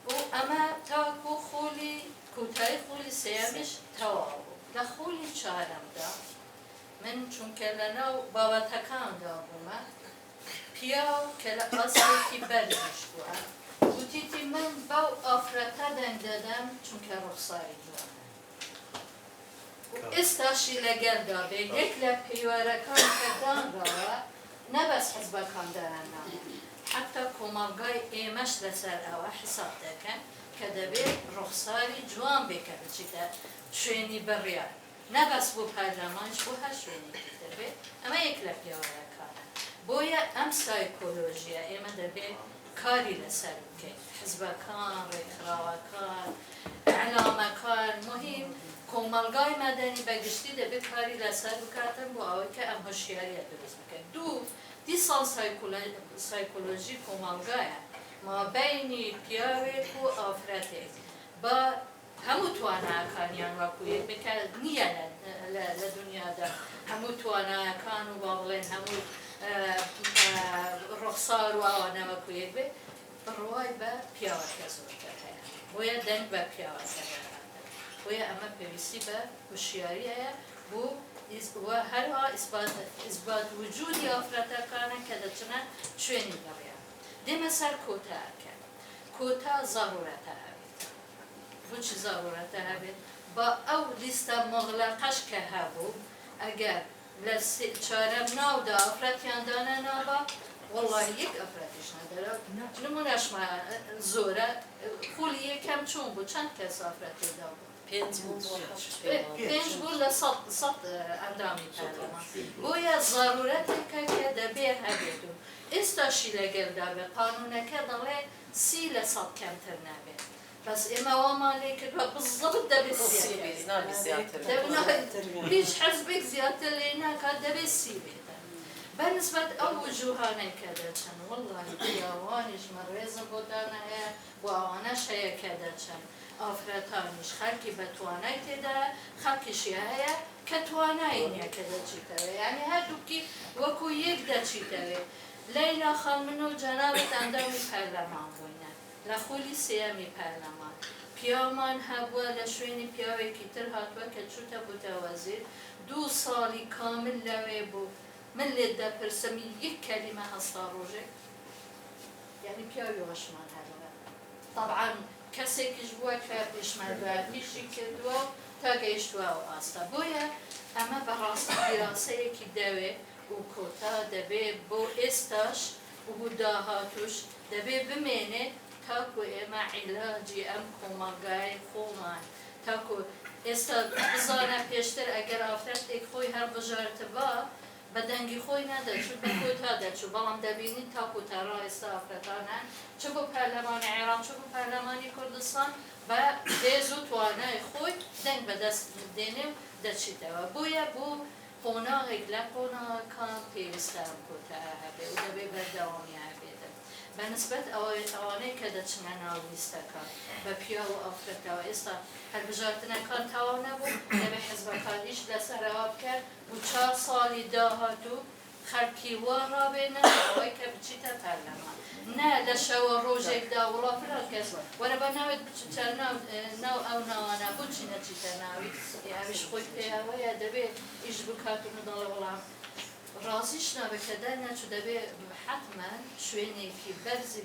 و ئەمە تاوەکو خۆلی کۆتایی خۆلی سێەمیش تەواو بوو لە خۆلی چارەمدا من چونکە لەناو بابەتەکاندا بوومە پیا کە لە ئەسێکی بەرزش بووە گوتیتی من بەو ئافرەتە دەنگ دەدەم چونکە ڕوخساری جوانە ئێستاشی لەگەڵدا بێ یەک لە پەیوەرەکان کە دانراوە نەبەس حیزبەکان دەرەناوە حتا کۆمەڵگای ئێمەش لەسەر ئەوە حساب دەکەن کە دەبێت ڕوخساری جوان بێکە بچیتە شوێنی بڕیار نەبەس بۆ پارلەمانش بۆ هەر شوێنێکی دەبێت ئەمە یەک لە پێوەرەکانە بۆیە ئەم سایکۆلۆژیە ئێمە دەبێت کاری لەسەر بکەین حیزبەکان ڕێکخراوەکان ئەعلامەکان مهم کۆمەڵگای مەدەنی بەگشتی دەبێت کاری لەسەر بکاتن بۆ ئەوەی کە ئەم هۆشیاریە دروست بکەن دوو دیسان سایکۆلۆژی کۆمەڵگایە مابینی پیاوێک و ئافرەتێک بە هەموو توانایەکانیان وەکوویەک بکە نییە لە دنیادا هەموو توانایەکان و با بڵێن هەموو ڕوخسار و ئەوانە وەکوویەک بێ بڕوای بە پیاوەکە زۆرتر هەیە بۆیە دەنگ بە پیاوەکە بۆیە ئەمە پێویستی بە هوشیاریەیە بۆ هەروە ئیسبات وجودی ئافرەتەکانە کە دەچنە شوێنی بڕیار دێمە سەر کۆتاکە کۆتا زەڕورەتە هەبێت بۆچی زەڕورەتە هەبێت بە ئەو لیستە مۆغلەقەش کە هەبوو ئەگەر لە چارەم ناودا ئافرەتیان دانە نابە والله یەک ئەفرەتیش نەدەرە نمونەشمە زۆرە خولی یەکەم چوون بوو چەند کەس ئافرەتێدا بوو 5 بوو لە 100 ئەندامی پەرلەمان بۆیە زەڕورەتێکە کە دەبێ هەبێت و ئێستاشی لەگەڵدا بێ قانونەکە دەڵێ 30 لە 100 کەمتر نابێت بەس ئێمە وامان لێ کردووە بزڵت دەبێت هیچ حەزبێک زیاتر لێ ناکات دەبێت 30 بێتە بەنسبەت ئەو وجوهانەی کە دەچن وەڵڵاهی پیاوانیشمە ڕێزم بۆدانە هەیە بۆ ئەوانەش هەیە کە دەچن ئافرەتانیش خەڵکی بە توانای تێدا خەڵکیشی هەیە کە توانایی نییە کە دەچیتەوە یعنی هەردووکی وەکو یەک دەچیتەوێ لەیلا خان من و جەنابەت ئەندامی پەرلەمان بووینە لە خولی سێەمی پەرلەمان پیامان هەبووە لە شوێنی پیاوێکی تر هاتووە کە چوتە بووتە وەزیر 2 ساڵی کامل لەوێ بوو من لێت دەپرسەمی یەک کەلیمە هەستا ڕۆژێک یعنی پیاوی وەشمان هەبووە طبعاً کەسێکیش بووە کە پێشمەرگاریشی کردووە تا گەیشتووە و ئاستا بۆیە ئەمە بەڕاستی دیراسەیەکی دەوێت و کۆتا دەبێت بۆ ئێستاش و بۆ داهاتوش دەبێت بمێنێت تاکو ئێمە عیلاجی ئەم کۆمەڵگای خۆمان تاکو ئێستا بزانە پێشتر ئەگەر ئافرەتێک خۆی هەر بژارتبا بە دەنگی خۆی نەدەچوت بە کۆتا دەچوو بەڵام دەبینیت تاکو تەڕا ئێستا ئافرەتانە چ بۆ پەرلەمانی عێراق چ بۆ پەرلەمانی کوردستان بە هێز و توانای خۆی دەنگ بەدەست دێنێ و دەچیتەوە بۆیە بۆ قۆناغێک لە قۆناغەکان پێویستە ئەم کۆتا هەبێ و دەبێت بەردەوامی هەبێتە بەنسبەت ئەوانەی کە دەچنە ناو لیستەکان بە پیا و ئافرەتەوە ئێستا هەربژارتنەکان تەواو نەبوو دەبێت حیزبەکانیش لەسەرەوە بکەن و 4 ساڵی داهاتوو خەڵکی وا ڕابێنە ئەوەی کە بچیتە پەرلەمان نه لە شەوە ڕۆژێکدا وڵا فلان کەس وەرە بە ناوێت بچیتە ناو ئەو ناوانە بۆچی نەچیتە ناوی ئاویش خۆی پێیاوەیە دەبێت ئیش بکاتون و دەڵێ وەڵام ڕازیش نابێتەدا نەچوو دەبێت حتمما شوێنێکی بەرزی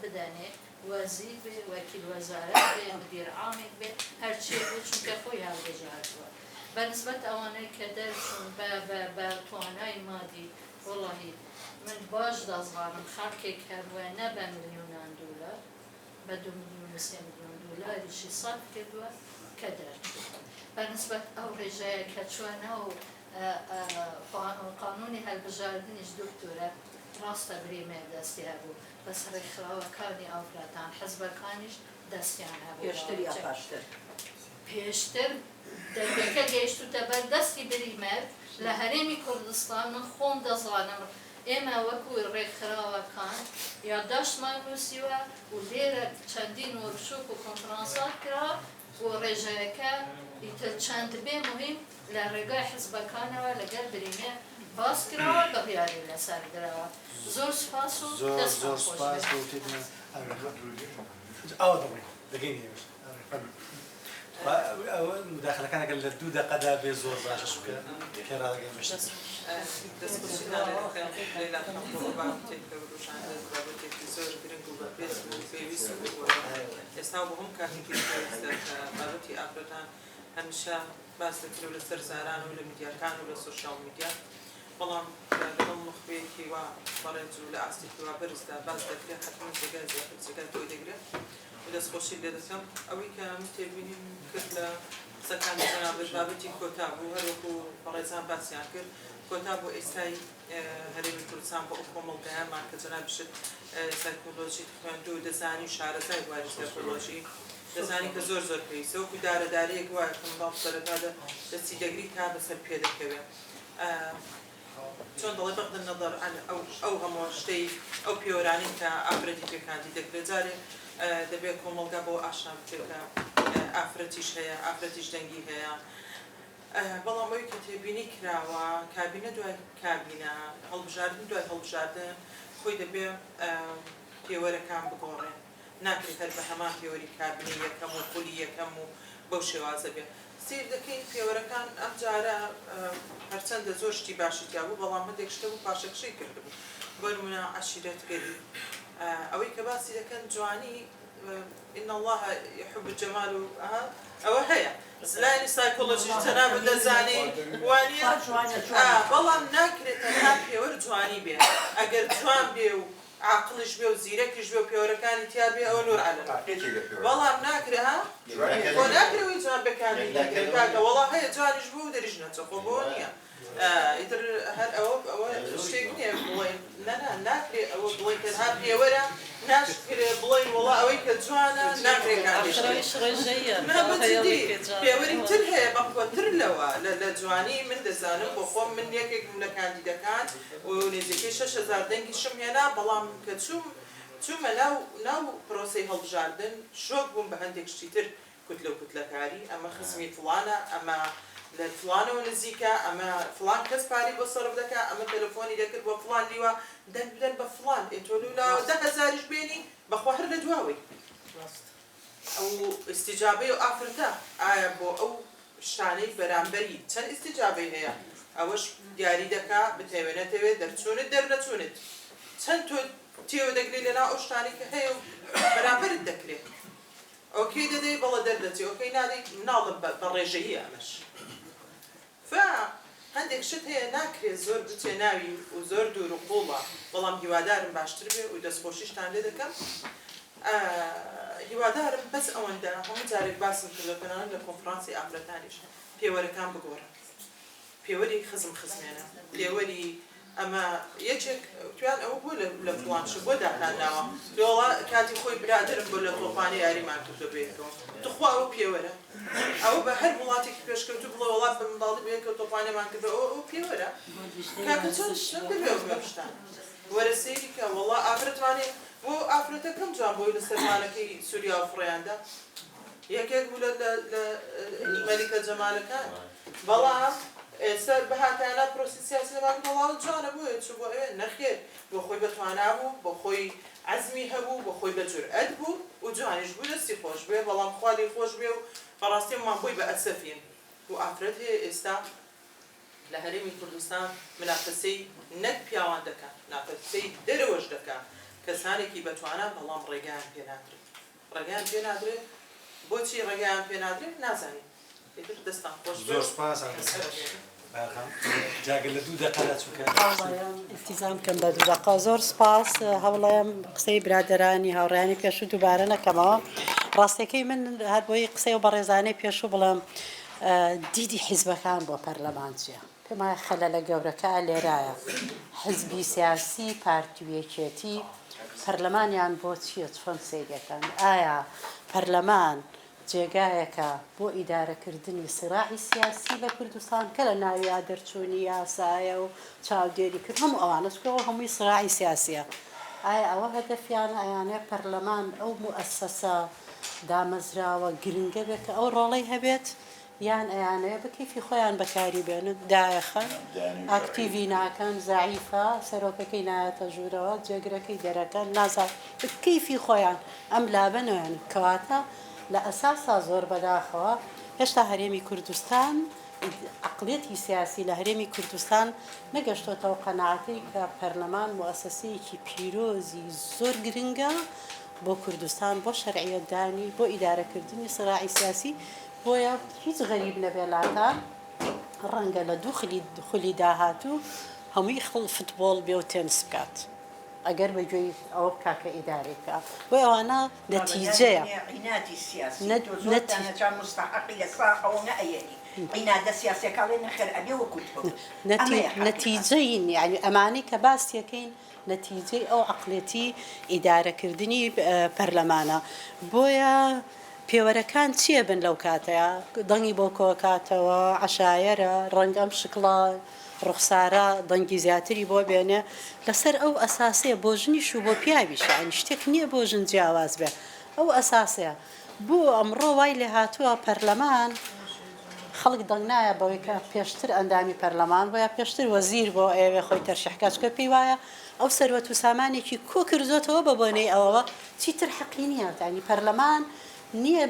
بدەنێ وەزیر بێ وەکیل وەزارەت بێ مدیر عامێک بێ هەرچێک بێ چونکە خۆی هەڵبژاردووە بەنسبەت ئەوانەی کە دەرچوون بە توانای مادی وەڵاهی من باش دەزانم خەڵکێک هەبووە نە بە ملیۆنان دۆلار بە 2 ملیۆن و 3 ملیۆن دۆلاریشی سەرف کردووە کە دەرچوو بەنسبەت ئەو ڕێژەیە کە چوونەوە قانونی هەڵبژاردنیش دکتۆرە ڕاستە برێمێ دەستی هەبوو بەس ڕێکخراوەکانی ئافرەتان حەزبەکانیش دەستیان هەبوو پێشتر یا پاشتر پێشتر دەنگەکە گەیشتوتە بەر دەستی بریمەر لە هەرێمی کوردستان من خۆم دەزانم ئێمە وەکو ڕێکخراوەکان یادداشتمان نووسیوە و لێرە چەندین وەرکشۆپ و کۆنفرانسات کرا و ڕێژەیەکە ئیتر چەند بێ مهم لە ڕێگای حیزبەکانەوە لەگەڵ بریمێر باس کراوە بڕیاری لەسەر درەوە زۆر سوپاس و زۆر سوپاس بۆ تێدنا ئەوە دەڵێ دەگەین مداخلەکانەکە لە 2 دقەدا بێ زۆر باشە چونکە پێڕاگەی مەشت ئێستا بۆ هەم کاتێکی بابەتی ئافرەتان هەمیشە باس دەکرێت لەسەر زاران و لە میدیاکان و لە سۆشیال میدیا بەڵام لەگەڵ مخبێکی وا بەڕێز و لە ئاستێکی وا بەرزدا باس دەکرێت حتمما جێگا زیاتر تۆی دەگرێت و دەستخۆشی لێ دەکەم ئەوەی کە تێبینیم کرد لە قسەکانی جەنابەت بابەتی کۆتا بوو هەروەکو بەڕێزان باسییان کرد کۆتا بۆ ئێستای هەرێمی کوردستان بۆ ئەو کۆمەڵگەیانمان کە جەنابشت سایکۆلۆژی خوێندوو و دەزانی و شارەزای واری سایکۆلۆژی دەزانی کە زۆر زۆر پێویستە وەکو دارەدارەیەک وایە کە منداڵ سەرەتادا دەستی دەگری تا بەسەر پێ دەکەوێت چۆن دەڵێ بەغض النەظەر عن ئەو هەموو شتەی ئەو پێوەرانەی کە ئافرەتی پێکاندی دەکرێت جارێ دەبێت کۆمەڵگا بۆ ئاشان بکرێت ئافرەتیش هەیە ئافرەتیش دەنگی هەیە بەڵام ئەوی کە تێبینی کراوە کابینە دوای کابینە هەڵبژاردن دوای هەڵبژاردن خۆی دەبێ پێوەرەکان بگۆڕێن ناکرێت هەر بە هەمان پێوەری کابینە یەکەم و خولی یەکەم و بەو شێوازە بێت سیر دەکەین پێوەرەکان ئەم جارە هەرچەندە زۆر شتی باشی تیا بوو بەڵام هەندێک شتە بوو پاشەکشەی کردبوو بۆ نمونە عەشیرەتگەری ئەوەی کە باسی دەکەن جوانی إن الله يحب الجمال أو هيا زلاني سايكولوجي تنام دزاني وانيا بەڵام ناکرێت تەنها پێوەر جوانی بێ ئەگەر جوان بێ و عاقلش بێ و زیرەکیش بێ و پێوەرەکانی تیا بێ ئەوە نور عەلەم بەڵام ناکرێت بۆ ناکرێت جوان بکانی کاکە وەڵا هەیە جوانیش بوو و دەریش نەچەخۆ بۆ نییە ئیتر هەر ئەوە شتێک نییە بڵێن ناکرێت ئەوە بڵێن تەنها پێوەرە ناشکرێت بڵێن وەڵا ئەوەی کە جوانە ناکرێت پێوەری تر هەیە بەخۆتر لەوە لە جوانی من دەزانم بۆ خۆم من یەکێکم لە کاندیدەکان و نزیکەی 6,000 دەنگی شم هێنا بەڵام کە چوومە ناو پرۆسەی هەڵبژاردن شۆک بووم بە هەندێک شتی تر کوتلە و کوتلەکاری ئەمە خزمی فڵانە ئەمە لە فڵانەوە نزیکە ئەمە فڵان کەس پاری بۆ سەرف دەکات ئەمە تەلەفۆنی دەکرد بۆ فڵان لیوە دەنگ بدەن بە فڵان ئێتۆلولاوە 10,000ش بێنی بەخوا هەر لە دواوی ئەو ئیستیجابەی و ئافرەتە ئایا بۆ ئەو شانەی بەرامبەری چەند ئیستیجابەی هەیە ئەوەش دیاری دەکات بتەوێنێتەوێت دەرچوونت دەرنەچوونت چەند تۆ تێوە دەگرێت لەناو ئەو شتانی کە هەیە و بەرامبەرت دەکرێت ئۆکەی دەدەی بەڵە دەردەچێ ئۆکەی نادەی ناڵم بە ڕێژەیی ئەمەش هەندێک شت هەیە ناکرێت زۆر بچێ ناوی و زۆر دوور و قوڵە بەڵام هیوادارم باشتر بێ و دەستخۆشیشتان لێ دەکەم هیوادارم بەس ئەوەندە هەموو جارێک باسم کردو تەنانەت لە کۆنفرانسی ئافرەتانیش پێوەرەکان بگۆڕن پێوەری خزمێنە پێوەری ئەمە یەکێک تویان ئەوە بوو لە فڵانش بۆ داهێناوە لۆڵا کاتی خۆی برادرم بۆ لە تۆپانی یاریمان کردو بێتەوە دخوا ئەوە پێوەرە ئەوە بە هەر وڵاتێکی پێشکەوتو بڵێ وڵات بە منداڵی بێت کە تۆپانێمان کردو ئەو پێوەرە کاکە چۆن دەبێ شتان وەرە سەیری کە وەڵا ئافرەتوانێ بۆ ئافرەتە کەم جوان بۆی لە سەرمانەکەی سووریا و فڕیاندا یەکێک بوو لە مەلیکە جەمالەکان بەڵام ئێستا بەهاتیانە پرۆسی سیاسی لەبان وڵاو جوانە بووە چ بۆ ئەوێ نەخێر بۆ خۆی بەتوانا بوو بۆ خۆی عەزمی هەبوو بۆ خۆی بەجورئەت بوو و جوانیش بوو دەستی خۆش بێ بەڵام خوالی خۆش بێ و بەڕاستی مان بۆی بە ئەسەفین و ئافرەت هەیە ئێستا لە هەرێمی کوردستان مناقەسەی نەک پیاوان دەکات مناقەسەی دەرەوەش دەکات کەسانێکی بەتوانە بەڵام ڕێگایان پێ نادرێت ڕێگایان پێ نادرێت بۆچی ڕێگایان پێ نادرێت نازانین دەستان خۆش زۆر سپاس جاگە لە 2 دقەدا چووکە التیزام کەم بە 2 دقە زۆر سپاس هەوڵەیەم قسەی برادەرانی هاوڕێیانی پێش و دووبارە نەکەمەوە ڕاستیەکەی من هەر بۆی قسەی و بەڕێزانەی پێشوو بڵێم دیدی حیزبەکان بۆ پەرلەمان چییە پێم وایە خەلەلە گەورەکە لێرایە حزبی سیاسی پارتیویەکێتی پەرلەمانیان بۆ چییە چۆن سەیرەکەن ئایا پەرلەمان جێگایەکە بۆ ئیدارەکردنی سراحی سیاسی لە کوردستان کە لە ناوی دەرچوونی یاسایە و چاودێری کرد هەموو ئەوانە چکەوە هەمووی سراحی سیاسیە ئایا ئەوە هەدەفیان ئەیانەیە پەرلەمان ئەو موئەسسەسە دامەزراوە گرنگە بێت کە ئەو ڕۆڵەی هەبێت یان ئەیانەیە بە کەیفی خۆیان بەکاری بێنن دایەخە ئاکتیڤی ناکەن زعیفە سەرۆکەکەی نایەتە ژوورەوە جێگرەکەی دەرەکەن نازان بە کەیفی خۆیان ئەم لابەنەوێن کەواتە لە ئەساسا زۆر بەداخەوە هێشتا هەرێمی کوردستان عقلێتی سیاسی لە هەرێمی کوردستان نەگەشتۆتەوە قەناعەتی کە پەرلەمان موەسسەسەیەکی پیرۆزی زۆر گرنگە بۆ کوردستان بۆ شەرعیەتدانی بۆ ئیدارەکردنی سراعی سیاسی بۆیە هیچ غەریب نەبێلاتە ڕەنگە لە دوو خولی داهاتوو هەمووی فوتبۆڵ بێ و تێنس بکات ئەگەر بەگوێی ئەوە بکاکە ئیدارێکە بۆ ئەوانە نەتیجەیە عنادی سیاسی زۆرتان مستحقی لە ساحەوە نەئەیەنی عنادە سیاسیەکەڵێ نەخێر ئەبێ وەکوت نەتیجەین یعنی ئەمانەی کە باسیەکەین نەتیجەی ئەو عقلێتی ئیدارەکردنی پەرلەمانە بۆیە پێوەرەکان چییە بن لەو کاتەیە دەنگی بۆ کۆکاتەوە عشایەرە ڕەنگەم شکڵە ڕوخسارە دەنگی زیاتری بۆ بێنێ لەسەر ئەو ئەساسەیە بۆ ژنیش و بۆ پیاویش یعنی شتێک نییە بۆ ژن جیاواز بێ ئەو ئەساسەیە بۆ ئەمڕۆ وای لێ هاتووە پەرلەمان خەڵک دەنگ نایە بەوەی کە پێشتر ئەندامی پەرلەمان بۆیە پێشتر وەزیر بۆ ئێوێ خۆی تەرشیحکاتکە پێی وایە ئەو سەروەت و سامانێکی کۆ کردوتەوە بە بۆنەی ئەوەوە چیتر حەقی نییە ینی پەرلەمان نییە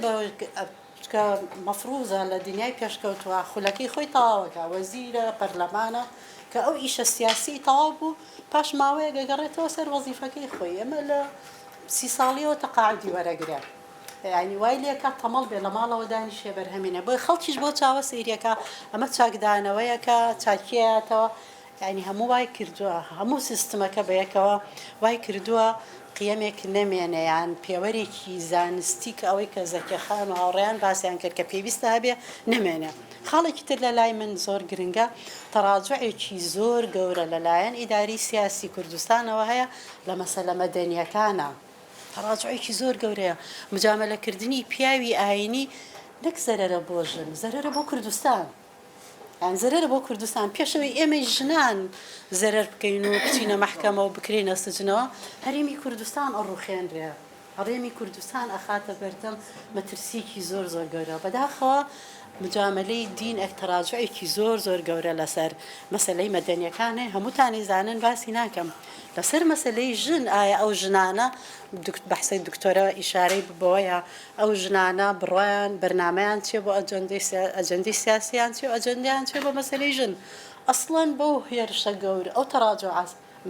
کە مەفروزە لە دنیای پێشکەوتووە خولەکەی خۆی تەواوەکە وەزیرە پەرلەمانە کە ئەو ئیشە سیاسی تەواو بوو پاش ماوەیە گەگەڕێتەوە سەر وەزیفەکەی خۆی ئەمە لە 30 ساڵیەوە تەقاعدی وەرەگرێت ینی وای لێکە تەمەڵ بێ لە ماڵەوە دانیشێ بەرهەمینە بۆی خەڵکیش بۆ چاوە سەیرەکە ئەمە چاکدانەوەیەکە چاکیەتەوە ینی هەموو وای کردووە هەموو سیستمەکە بەیەکەوە وای کردووە قیەمێک نەمێنەیان پێوەرێکی زانستی کە ئەوەی کە زەکیەخان و هاوڕێیان باسییان کرد کە پێویستە هەبێ نەمێنێ خاڵێکی تر لە لای من زۆر گرنگە تەڕاجعێکی زۆر گەورە لەلایەن ئیداری سیاسی کوردستانەوە هەیە لە مەسەلە مەدەنیەکانە تەڕاجعێکی زۆر گەورەیە مجاملەکردنی پیاوی ئاینی نەک زەرەرە بۆ ژن زەرەرە بۆ کوردستان یان زەرەرە بۆ کوردستان پێشەوەی ئێمەی ژنان زەرەر بکەین و بچینە مەحکەمە و بکرێنە سجنەوە هەرێمی کوردستان ئەڕوخێنرێ هەڕێمی کوردستان ئەخاتە بەردەم مەترسیکی زۆر زۆر گەورە بەداخەوە مجاملەی دین تەڕاجعێکی زۆر زۆر گەورە لەسەر مەسەلەی مەدەنیەکانێ هەمووتانی زانن باسی ناکەم لەسەر مەسەلەی ژن ئایا ئەو ژنانە بەحسەی دکتۆرە ئیشارەی ببەوەیە ئەو ژنانە بڕۆیان بەرنامەیان چێ بۆ ئەجەندەی سیاسیان چێ و ئەجەندیان چێ بۆ مەسەلەی ژن ئەسڵەن بەو هێرشە گەورە ئەو تەڕاجع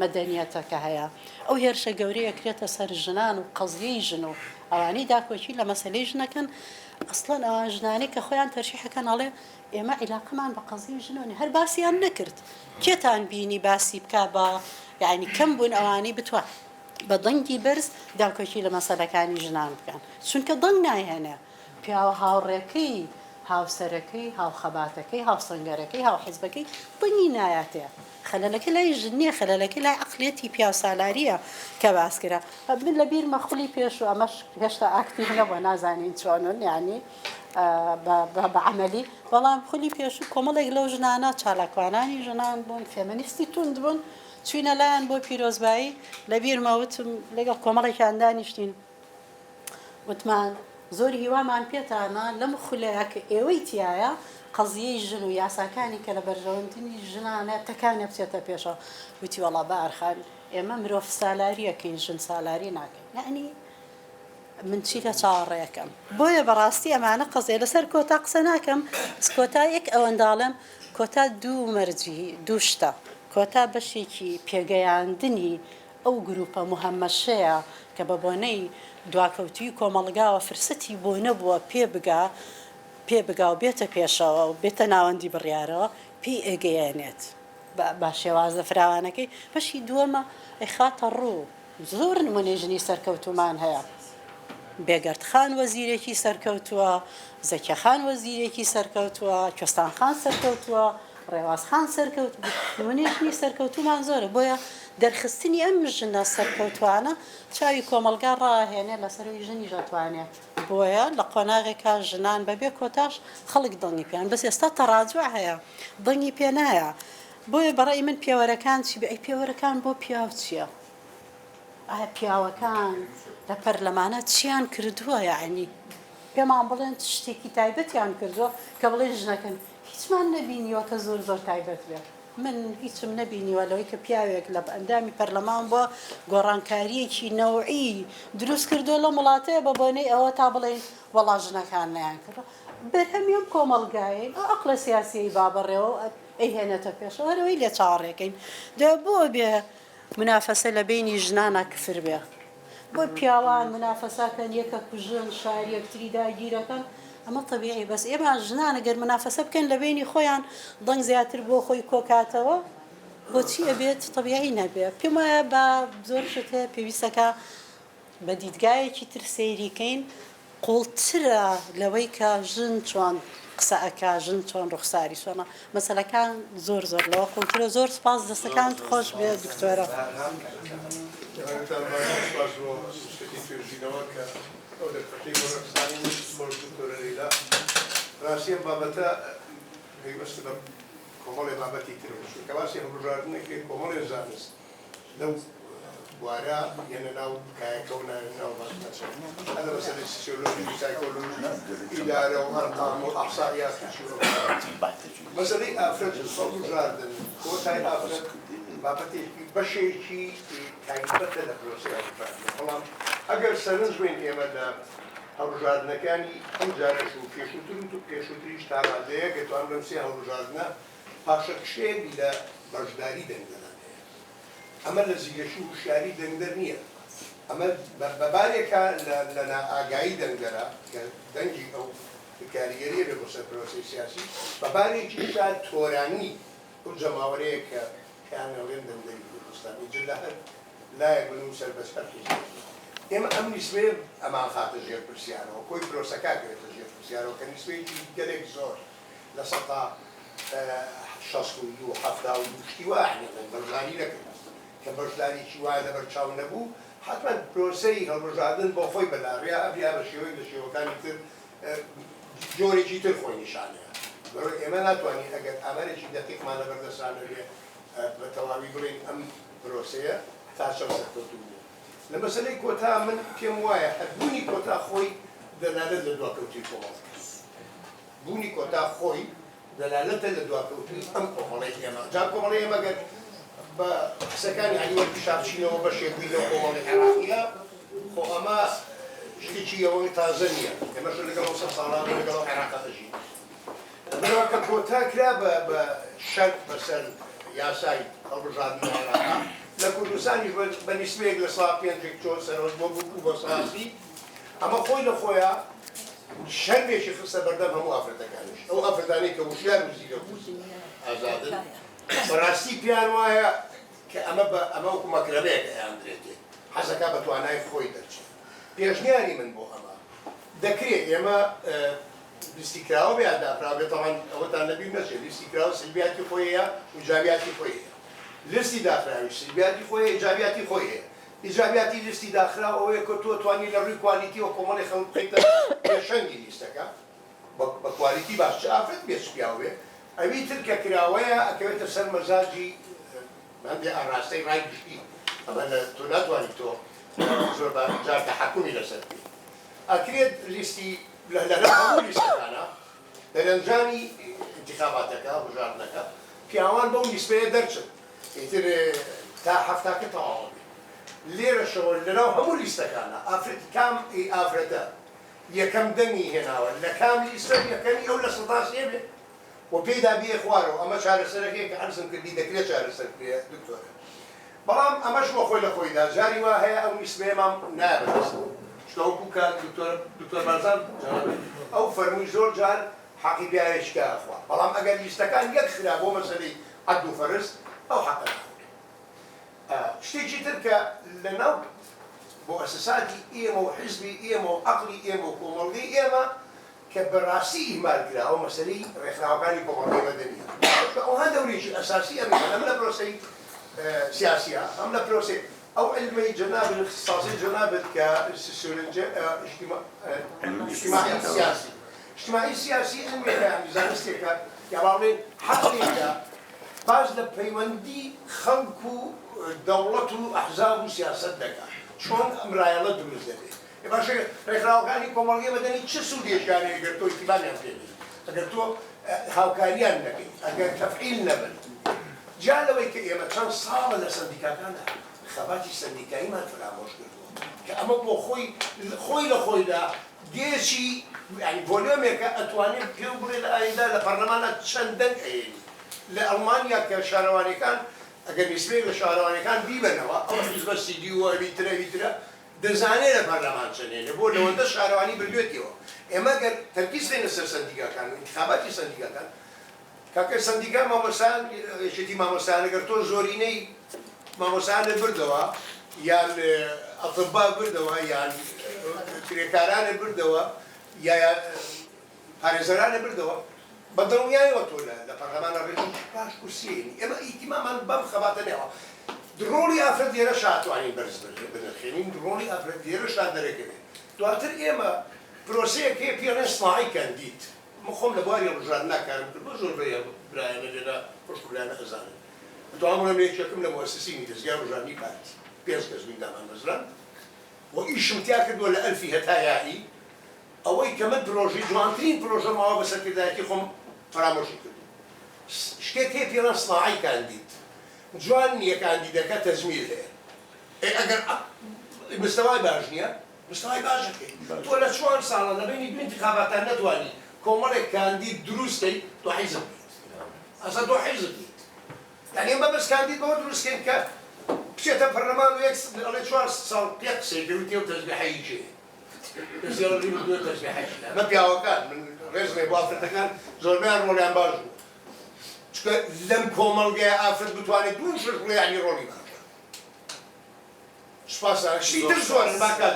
مەدەنیەتەکە هەیە ئەو هێرشە گەورەیە کرێتە سەر ژنان و قەزیەی ژن و ئەوانەی داکۆچی لە مەسەلەی ژنەکەن ئەسڵەن ئەوان ژنانەی کە خۆیان تەرشیحەکەن ئەڵێ ئێمە عیلاقەمان بە قەزیی ژنۆنی هەر باسییان نەکرد کێتان بینی باسی بکە بە یعنی کەم بوون ئەوانەی بتوان بە دەنگی بەرز داکۆچی لە مەسەلەکانی ژنان بکەن چونکە دەنگ نایهێنێ پیاوە هاوڕێکەی هاوسەرەکەی هاوخەباتەکەی هاوسەنگەرەکەی هاوحیزبەکەی بەنی نایاتەیە خەلەلەکە لای ژنیە خەلەلەکە لای عەقلێتی پیا سالاریە کە باسکرا من لە بیرمە خولی پێش و ئەمەش هێشتا ئاکتیڤ نەبووە نازانین چۆنن یعنی بە عەمەلی بەڵام خولی پێش و کۆمەڵێک لەو ژنانە چالاکوانانی ژنان بوون فێمەنیستی توند بوون چوینە لایەن بۆ پیرۆزبایی لە بیرمە وتم لەگەڵ کۆمەڵێکیان دانیشتین وتمان زۆر هیوامان پێتانە لەم خولەیە کە ئێوەی تایە قەزیەی ژن و یاساکانی کە لە بەرژەوەندنی ژنانە تەکانێ بچێتە پێشەوە وتی وەڵا بەئەرخان ئێمە مرۆڤ سالاریەکەین ژن سالاری ناکەین یعنی من چی لە چاوەڕێیەکەم بۆیە بەڕاستی ئەمانە قەزێ لەسەر کۆتا قسە ناکەم کۆتا یەک ئەوەنداڵم کۆتا دوو مەرجی دوو شتە کۆتا بەشێکی پێگەیاندنی ئەو گروپە مهەمەشەیە کە بە بۆنەی دواکەوتی کۆمەڵگاوە فرسەتی بۆ نەبووە پێ بگا و بێتە پێشەوە و بێتە ناوەندی بڕیارەوە پێی ئەگەیانێت با شێوازە فراوانەکەی بەشی دووەمە ئەیخاتە ڕوو زۆر نمونێژنی سەرکەوتومان هەیە بێگەردخان وەزیرێکی سەرکەوتووە زەکیەخان وەزیرێکی سەرکەوتووە کوێستانخان سەرکەوتووە ڕێوازخان سەرکەوتووە نمونێژنی سەرکەوتومان زۆرە بۆیە دەرخستنی ئەم ژنە سەرکەوتوانە چاوی کۆمەلگا ڕاهێنێ لەسەروی ژنی ژەتوانێت بۆیە لە قۆناغێکا ژنان بەبێ کۆتاش خەڵک دڵنی پێیان بەس ئێستا تەڕاجوع هەیە دڵنی پێ نایە بۆیە بەڕێی من پێوەرەکان چی بێ ئەی پێوەرەکان بۆ پیاو چییە ئایا پیاوەکان لە پەرلەمانە چیان کردووە یعنی پێمان بڵێن شتێکی تایبەتیان کردووە کە بڵێ ژنەکەن هیچمان نەبینیوە کە زۆر زۆر تایبەت بێت من هیچم نەبینیوە لەوەی کە پیاوێک لە ئەندامی پەرلەمان بۆ گۆڕانکاریەکی نەوعی دروست کردووە لە وڵاتەیە بە بۆنەی ئەوە تا بڵێن وەڵا ژنەکان نیان کردووە بەرهەمیەم کۆمەڵگایە ئەقلە سیاسی بابڕێەوە ئەیهێنێتە پێشەوە هەرەوەی لێ چاڕێکەکەین دا بۆ بێ منافەسە لە بینی ژنانە کفر بێ بۆ پیاوان منافەساکەن یەکە کوژن شار یەکتری داگیرەکەن ئەمە طبیعی بەس ئێمە ژنانە گەر منافەسە بکەن لە بینی خۆیان دەنگ زیاتر بۆ خۆی کۆکاتەوە بۆچی ئەبێت طبیعی نەبێ پێم وایە بە زۆر شت هەیە پێویستەکە بە دیدگایەکی تر سەیریکەین قوڵترە لەوەی کە ژن چۆن قسە ئەکا ژن چۆن ڕوخساری چۆنە مەسەلەکان زۆر لەوە قوڵترە زۆر سپاس دەستەکان خۆش بێ دکتۆرە ڕاستیە بابەتە پێویستە بە کۆمەڵی بابەتی تر کەواسی هەڵبژاردنێکی کۆمەڵی زانست لەو بوارە یەنە ناو کایەکە و ناو هذا مسألة سوسيولوجي سايكولوجي إدارة وأرقام وأحصائيات مسألة أفراد هەڵبژاردن کۆتای ئافرەت بابەتی بەشێکی تایبەتە لە پرۆسەیە بەڵام ئەگەر سەرنجبین ئێمە لە هەڵبژاردنەکانی ئەم جارەش و پێشووتر و پێشووتریش تاڕادەیە کە توان لەم سێ هەڵبژاردنە پاشە کشێوی لە بەشداری دەنگدەران ئەمە لە زیگەشی و شاری دەنگدەر نییە ئەمە بەبارێکە لە نائاگایی دەنگدەرە کە دەنگی ئەو کاریگەریە بێ بۆ سەر پرۆسەی سیاسی بەبارێکی شاد تۆرانی ئەو جەماوەرەیە کە کانەڵێن دەنگدەری کوردستانی جل لە هەر لایەک بن و سەر بەسەر ئێمە ئەم نیسبەیە ئەمان خاتە ژێر پرسیارەوە کۆی پرۆسەکە گرێتە ژێر پرسیارەوە کە نیسبەیەکی گەلێک زۆر لە سەدا 62 شتی وایە بەشداری دەکرد کە بەشداریی وایە لە بەرچاو نەبوو حتما پرۆسەی هەڵبژاردن بۆ خۆی بەلاڕیا ئەبیا بە شێوەی لە شێوەکانی تر جۆرێکی تر خۆی نیشانەیە بەڕۆی ئێمە ناتوانین ئەگەر ئامارێکی دەقیقمان لەبەردەستانە بێ بە تەواوی بڵێن ئەم پرۆسەیە تا چەند سەرکەوتوو بوو لە مەسەلەی کۆتا من پێم وایە هەربوونی کۆتا خۆی دەلالەت لە دواکەوتی کۆمەڵەکە بوونی کۆتا خۆی دەلالەتە لە دواکەوتی ئەم کۆمەڵەی ئێمە جا کۆمەڵەی ئێمە گەر بە قسەکانی عەلیوەرد پیشابچینەوە بە شێگووی لەو کۆمەڵی عێراقیە خۆ ئەمە شتێکی ئەوەی تازە نییە ئێمەش لەگەڵ 100 ساڵانە لەگەڵ عێراقا دەژین بەڵام کە کۆتا کرا بە شەرط بەسەر یاسای هەڵبژاردنی عێراقا لە کوردستانی بە نیسبەیەک لە ساڵ پێنجێک چۆن سەرۆز بۆ بوو بۆ ساسی ئەمە خۆی لە خۆیە شەرمێکی خستە بەردەم هەموو ئافرەتەکانیش ئەو ئافرەتانەی کە وشیار و زیرە بوو ئازادن بەڕاستی پیان وایە کە ئەمە وەکو مەکرەبەیەک ئەیاندرێتێ حەزەکە بە توانای خۆی دەرچێت پێشنیاری من بۆ ئەمە دەکرێت ئێمە لیستیکراوە بێداپرا بێت تەوان ئەوەتان لەبیر نەچێت لیستیکراوە سلبیاتی خۆیە و ئیجابیاتی خۆیە لیستی داخراوی سلبیاتی خۆیە ئیجابیاتی خۆی هەیە ئیجابیاتی لیستی داخرا ئەوەیە کە تۆ توانی لە ڕووی کوالیتی و کۆمەڵی خەڵک بقیتە پێشەنگی لیستەکە بە کوالیتی باش چ ئافرەت بێت پیاوێ ئەوی تر کە کراوەیە ئەکەوێتە سەر مەزاجی هەندێک ئاڕاستەی ڕای گشتی ئەمە تۆ ناتوانیت تۆ زۆر جار تەحەکومی لەسەر بێت ئەکرێت لیستی لە هەموو لیستەکانە دەرەنجامی انتخاباتەکە هەڵبژاردنەکە پیاوان بەو نیسبەیە دەرچن ئیتر تا هەفتاکە تەواو بێت لێرەشەوە لەناو هەموو لیستەکانە کام ئافرەتە یەکەم دەنگی هێناوە لە کام لیستە یەکەمی ئەو لە سەداسێ بێت و پێدا بێ خوارەوە ئەمە چارەسەرەکەی کە عەرزم کردی دەکرێت چارەسەر بێ دکتۆرە بەڵام ئەمەش بۆ خۆی لە خۆیدا جاری وا هەیە ئەو نیسبەیەمان نابێت شتەوەکو کە دکتۆر بارزان ئەو فەرمووی زۆر جار حەقی پیاوێشکە ئەخوا بەڵام ئەگەر لیستەکان یەک خرا بۆ مەسەلەی عەدل و فەرز ئەو حەقە شتێکی تر کە لەناو بۆ ئەساساتی ئێمە و حیزبی ئێمە و عەقلی ئێمە و کۆمەڵگەی ئێمە کە بەڕاستی ئیهمال کراوە مەسەلەی ڕێکخراوەکانی کۆمەڵگەی مەدەنیە ئەوها دەورێکی ئەساسی ئەمە ئەم لە پرۆسەی سیاسیە ئەم لە پرۆسەی ئەو علمەی جەناب اختصاصی جەنابەت کە اجتماعی سیاسی اجتماعی سیاسی علمێکە زانستێکە یا باڵێن حەقێکە باز لە پەیوەندی خەڵک و دەوڵەت و ئەحزاب و سیاسەت دەکات چۆن ئەمرایەڵە دروست دەبێت باشە ڕێکخراوەکانی کۆمەڵگەی مەدەنی چه سوودێکیانەیە ئەگەر تۆ ئیتیباریان پێ بێت ئەگەر تۆ هاوکاریان نەکەیت ئەگەر تەفعیل نەبن جا لەوەی کە ئێمە چەند ساڵە لە سەندیکاکانە خەباتی سەندیکاییمان فرامۆش کردووە کە ئەمە بۆ خۆی لە خۆیدا گێچی ینی ڤۆلیۆمێکە ئەتوانێت پێ بڵێ لە ئایندا لە پەرلەمانە چەند دەنگ هەیەی لە ئەڵمانیا کە شارەوانەکان ئەگەر نسبەی لە شارەوانەکان بیبەنەوە ئەو نسبە سیدی و ئەویترە دەزانێت لە پەرلەمان چەندێنێ بۆ لەوەندە شارەوانی بردوێتەوە ئێمە گەر تەرکیز دێنە سەر سندیگاکان انتخاباتی سندیگاکان کاکە سندیگا مامۆستایان یەکێتی مامۆستایان ئەگەر تۆ زۆرینەی مامۆستایانت بردەوە یان ئەطبا بردەوە یان کرێکارانە بردەوە یا پارێزەرانە بردەوە بە دڵنیایەوە تۆ لە پەرلەمانە ڕێژی باش کورسیێنی ئێمە ئیتیمامان بەم خەباتە نێوە درۆڵی ئافرەت لێرە شاتوانین بەرز بنرخێنین درۆڵی ئافرەت لێرە شات دەرەکەوێت دواتر ئێمە پرۆسەیەک هەیە پێڵێن سماعی کاندید من خۆم لە بواری ڕژان ناکارم کرد بۆ زۆر برایانە لێرە پشتولانە ئەزانن دەتوانم یەکێکم لە مؤسسینی دەستگای ڕژانی پارتی 5 کەس ویندامان مەزران و ئیشم تیا کردووە لە ئەلفی هەتا یایی ئەوەی کە من پرۆژەی جوانترین پرۆژە ماوە بە سەرکردایەتی خۆم فەرامۆشی کردو شتێک هەیە پێڵێن سماعی کاندید جوان نییە کاندیدەکە تەزمیر هەیە ئەگەر مستەوای باش نییە مستەوای باشەکەی تۆ لە 4 ساڵە لەبینی دو انتخاباتان نەتوانی کۆمەڵێک کاندید دروستکەی تۆ حیزب بیت ئەسا تۆ حیزب بیت یعنی ئێمە بەس کاندید بەوە دروستکەین کە بچێتە پەرلەمان و ئەڵێ 4 ساڵ پێ قسەی پێوتێ و تەزبیحەیی چێ دەستێڵی بردووە تەزبیحەیی ئەمە پیاوەکان من ڕێزڵێ بۆ ئافرەتەکان زۆربیان ڕۆڵیان باش بوو چکە لەم کۆمەڵگەیە ئافرەت بتوانێت دوو شش بڵێ ینی ڕۆڵی باشە سپاسە شتر زۆر باکات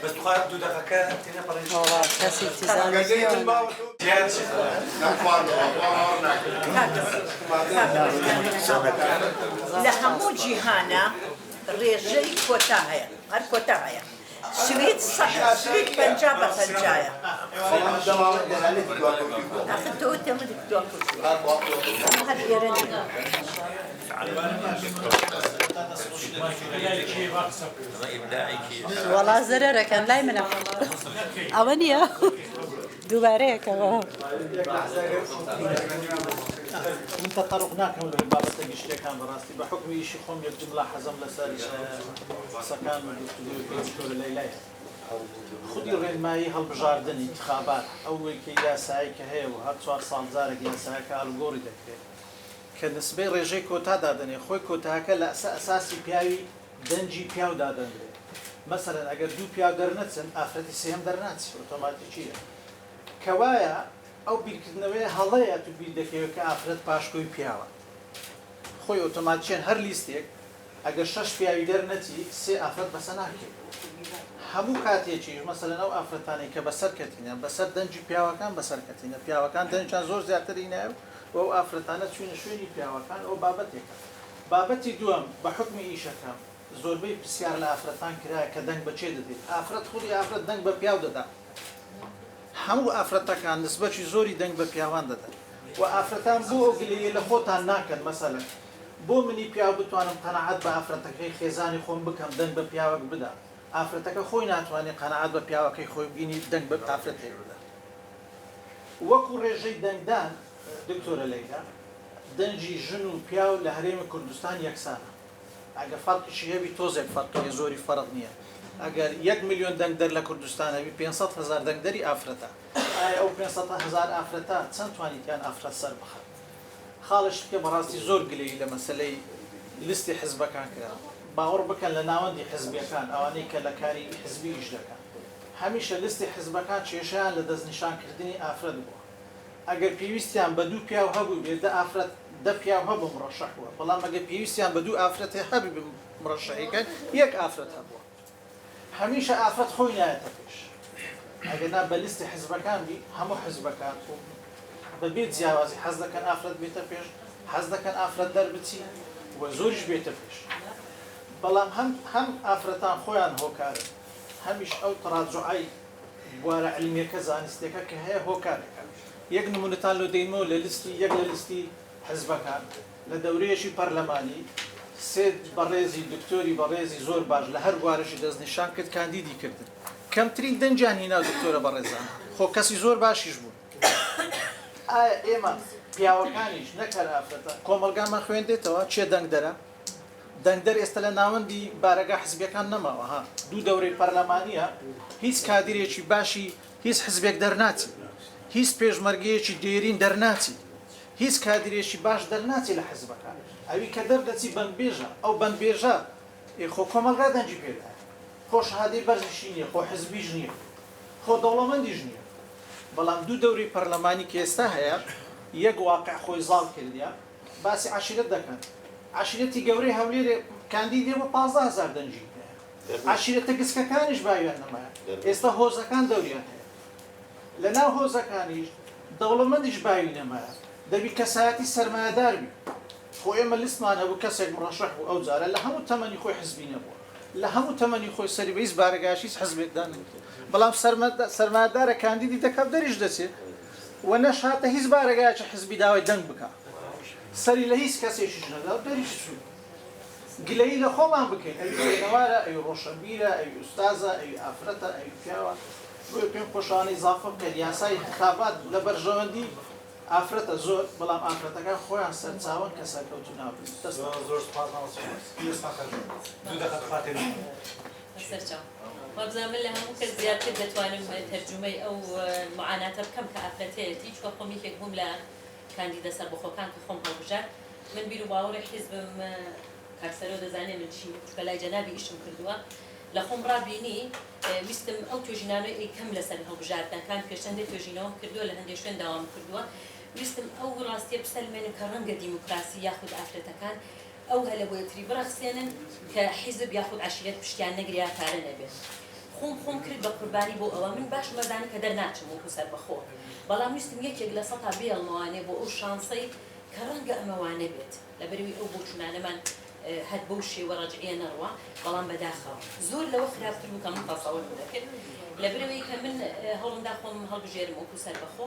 بس تخاف دو دقيقة تينا بريش والله کەسی تیزانە لە هەموو جیهانە ڕێژەی کۆتا هەیە هەر کۆتا هەیە سوید 50 بە 50ە ئەخ تۆ تێمە دوا کورسی ئەمە هەر لێرە نییە وەڵا زەرەرەکەن لای منە ئەوە نییە دووبارەیەکەوە من تطرق ناكم لبابة الاشتراكان براستي بحكم شيء خم يكتب ملاحظة لسال سكان الدكتور الليلة خدي رين ماي هالبجاردن انتخابات أول كي ياساي كهي وهاد صار صالزارك ياساي كالغوري دكتور كنسبة رجع كوتا دادني خوي كوتا هكلا أساسي بياوي دنجي بياو دادن مثلا أجر دو بياو درنتسن أفرادي سهم درنتس أوتوماتيكية كوايا ئەو بیرکردنەوەی هەڵەیە تو بیر دەکەوێت کە ئافرەت پاشکۆی پیاوە خۆی ئۆتۆماتیکیان هەر لیستێک ئەگەر 6 پیاوی دەرنەچی 3 ئافرەت بەسە ناکرێت هەموو کاتێکیش مەسەلەن ئەو ئافرەتانەی کە بەسەر کەتینە بەسەر دەنجی پیاوەکان بەسەر کەتینە پیاوەکان دەنجیان زۆر زیاتری نایە و ئەو ئافرەتانە چوونە شوێنی پیاوەکان ئەو بابەتێکە بابەتی دووەم بە حکمی ئیشەکە زۆربەی پرسیار لە ئافرەتان کرایە کە دەنگ بەچێ دەدێت ئافرەت خودی ئافرەت دەنگ بە پیاو دەدا هەموو ئافرەتەکان نسبەتی زۆری دەنگ بە پیاوان دەدەن و ئافرەتان بۆ ئەو گلەیە لە خۆتان ناکەن مەسەلەن بۆ منی پیاو بتوانم قەنەعەت بە ئافرەتەکەی خێزانی خۆم بکەم دەنگ بە پیاوەک بدا ئافرەتەکە خۆی ناتوانێت قەنەعەت بە پیاوەکەی خۆی بینی دەنگ بە ئافرەتێک بدا وەکو ڕێژەی دەنگدان دکتۆرە لەیلا دەنجی ژن و پیاو لە هەرێمی کوردستان یەکسانە ئەگەر فەرقیشی هەبی تۆزێک فەرقی زۆری فەرق نییە ئەگەر 1 ملیۆن دەنگدەر لە کوردستانەوی 500,000 دەنگدەری ئافرەتە ئایا ئەو 500,000 ئافرەتە چەند توانیتیان ئافرەت سەر بخەن خاڵش کە بەڕاستی زۆر گلەی لە مەسەلەی لیستی حزبەکان کرا باوەڕ بکەن لە ناوەندی حزبیەکان ئەوانەی کە لە کاری حزبی ئیش دەکەن هەمیشە لیستی حزبەکان کێشەیان لە دەستنیشانکردنی ئافرەت بووە ئەگەر پێویستیان بە دوو پیاو هەبوو بێت ئافرەت 10 پیاو هەبوو مڕەشەح بووە بەڵام ئەگەر پێویستیان بە دوو ئافرەتێ هەبی مڕەشەحیکەن یەک ئافرەت هەبووە هەمیشە ئافرەت خۆی نایەتە پێش ئەگەنا بە لیستی حزبەکان بی هەموو حزبەکان بەبێت جیاوازی حەز دەکەن ئافرەت بێتە پێش حەز دەکەن ئافرەت دەربچی و زۆریش بێتە پێش بەڵام هەم ئافرەتان خۆیان هۆکارن هەمیش ئەو تەڕاجوعای بوارە عیلمیەکە زانستیەکە کە هەیە هۆکارێکە یەک نمونەتان لۆ دەینەوە لە لیستی حزبەکان لە دەورەیەکی پەرلەمانی سێ بەڕێزی دکتۆری بەڕێزی زۆر باش لە هەر بوارەشی دەستنیشان کرد کاندیدی کردن کەمترین دەنجیان هینا دکتۆرە بەڕێزان خۆ کەسی زۆر باشیش بوو ئایا ئێمە پیاوەکانیش نەکەر ئافرەتە کۆمەلگامان خوێندێتەوە چێ دەنگ دەرە دەنگدەر ئێستا لە ناوەندی بارەگا حزبەکان نەماوە ها دوو دەورەی پەرلەمانیە هیچ کادرێکی باشی هیچ حزبێک دەرناچی هیچ پێشمەرگەیەکی دێرین دەرناچی هیچ کادرێکی باش دەرناچی لە حزبەکان ئەوی کە دەردەچی بەندبێژە ئەو بەندبێژە خۆ کۆمەلگا دەنجی پێدا خۆ شەهادەی بەرزشی نییە خۆ حزبیش نییە خۆ دەوڵەمەندیش نییە بەڵام دوو دەورەی پەرلەمانی کە ئێستا هەیە یەک واقع خۆی زاڵ کردیا باسی عشیرەت دەکەن عشیرەتی گەورەی هەولێرێ کاندیدێ بۆ 15,000 دەنجی عشیرەتە گسکەکانیش باویان نەمایە ئێستا هۆزەکان دەوریان هەیە لەناو هۆزەکانیش دەوڵەمەندیش باوی نەمایە دەبی کەسایەتی سەرمایەدار بی خۆ ئێمە لیستمان هەبوو کەسێک مڕەشەح بوو ئەو جارە لە هەموو تەمەنی خۆی حزبی نەبووە لە هەموو تەمەنی خۆی سەری بە هیچ بارەگاشیش حزبێکدان نەکرد بەڵام سەرمایەدارە کاندیدی دەکات دەریش دەچێت و نەشاتە هیچ بارەگایکی حزبی داوای دەنگ بکە سەری لە هیچ کەسێکیش نەدا دەریش چوو گلەیی لە خۆمان بکەین ئەوی نەوارە ئەوی ڕۆشنبیرە ئەوی ئوستازە ئەوی ئافرەتە ئەوی پیاوە بۆیە پێم خۆشانەی ئیزافە بکەین یاسای انتخابات لە بەرژەوەندی ئافرەتە زۆر بەڵام ئافرەتەکان خۆیان سەرچاوەن کە سەرکەوتو نابن زۆر سپاس سەرچاو وابزانم لە هەموو کەس زیاتر دەتوانم تەرجمەی ئەو معاناتە بکەم کە ئافرەتەیەتی چوە خۆم یەکێک بووم لە کاندیدە سەربەخۆکان کە خۆم هەڵبژار من بیر و باوەڕی حیزبم کارسەرەوە دەزانێ من چی چکە لای جەنابی ئیشم کردووە لە خۆم ڕابینی ویستم ئەو توێژینانەوەی ئەیکەم لەسەر هەڵبژاردنەکان پێشەندەی توێژینەوەم کردووە لە هەندێک شوێن داوام کردووە ویستم ئەو ڕاستیە بسەلمێنم کە ڕەنگە دیموکراسی یاخود ئافرەتەکان ئەو هەلە بۆیەتری بڕەخسێنن کە حیزب یاخود عشیرەت پشتیان نەگریا کارە نەبێت خۆم کرد بە قوربانی بۆ ئەوە من باش مەزانی کە دەرناچم وەکو سەربەخۆ بەڵام ویستم یەکێک لە سەتا بێڵمەوانێ بۆ ئەو شانسەی کە ڕەنگە ئەمەوانە بێت لەبەروی ئەو بۆچوونانەمان هەت بەو شێوە ڕەجعیە نەڕوە بەڵام بەداخەوە زۆر لەوە خراپتر بوو کە من تەسەوور دەکرد لەبەرەوەی کە من هەوڵمدا خۆم هەڵبژێرم وەکو سەربەخۆ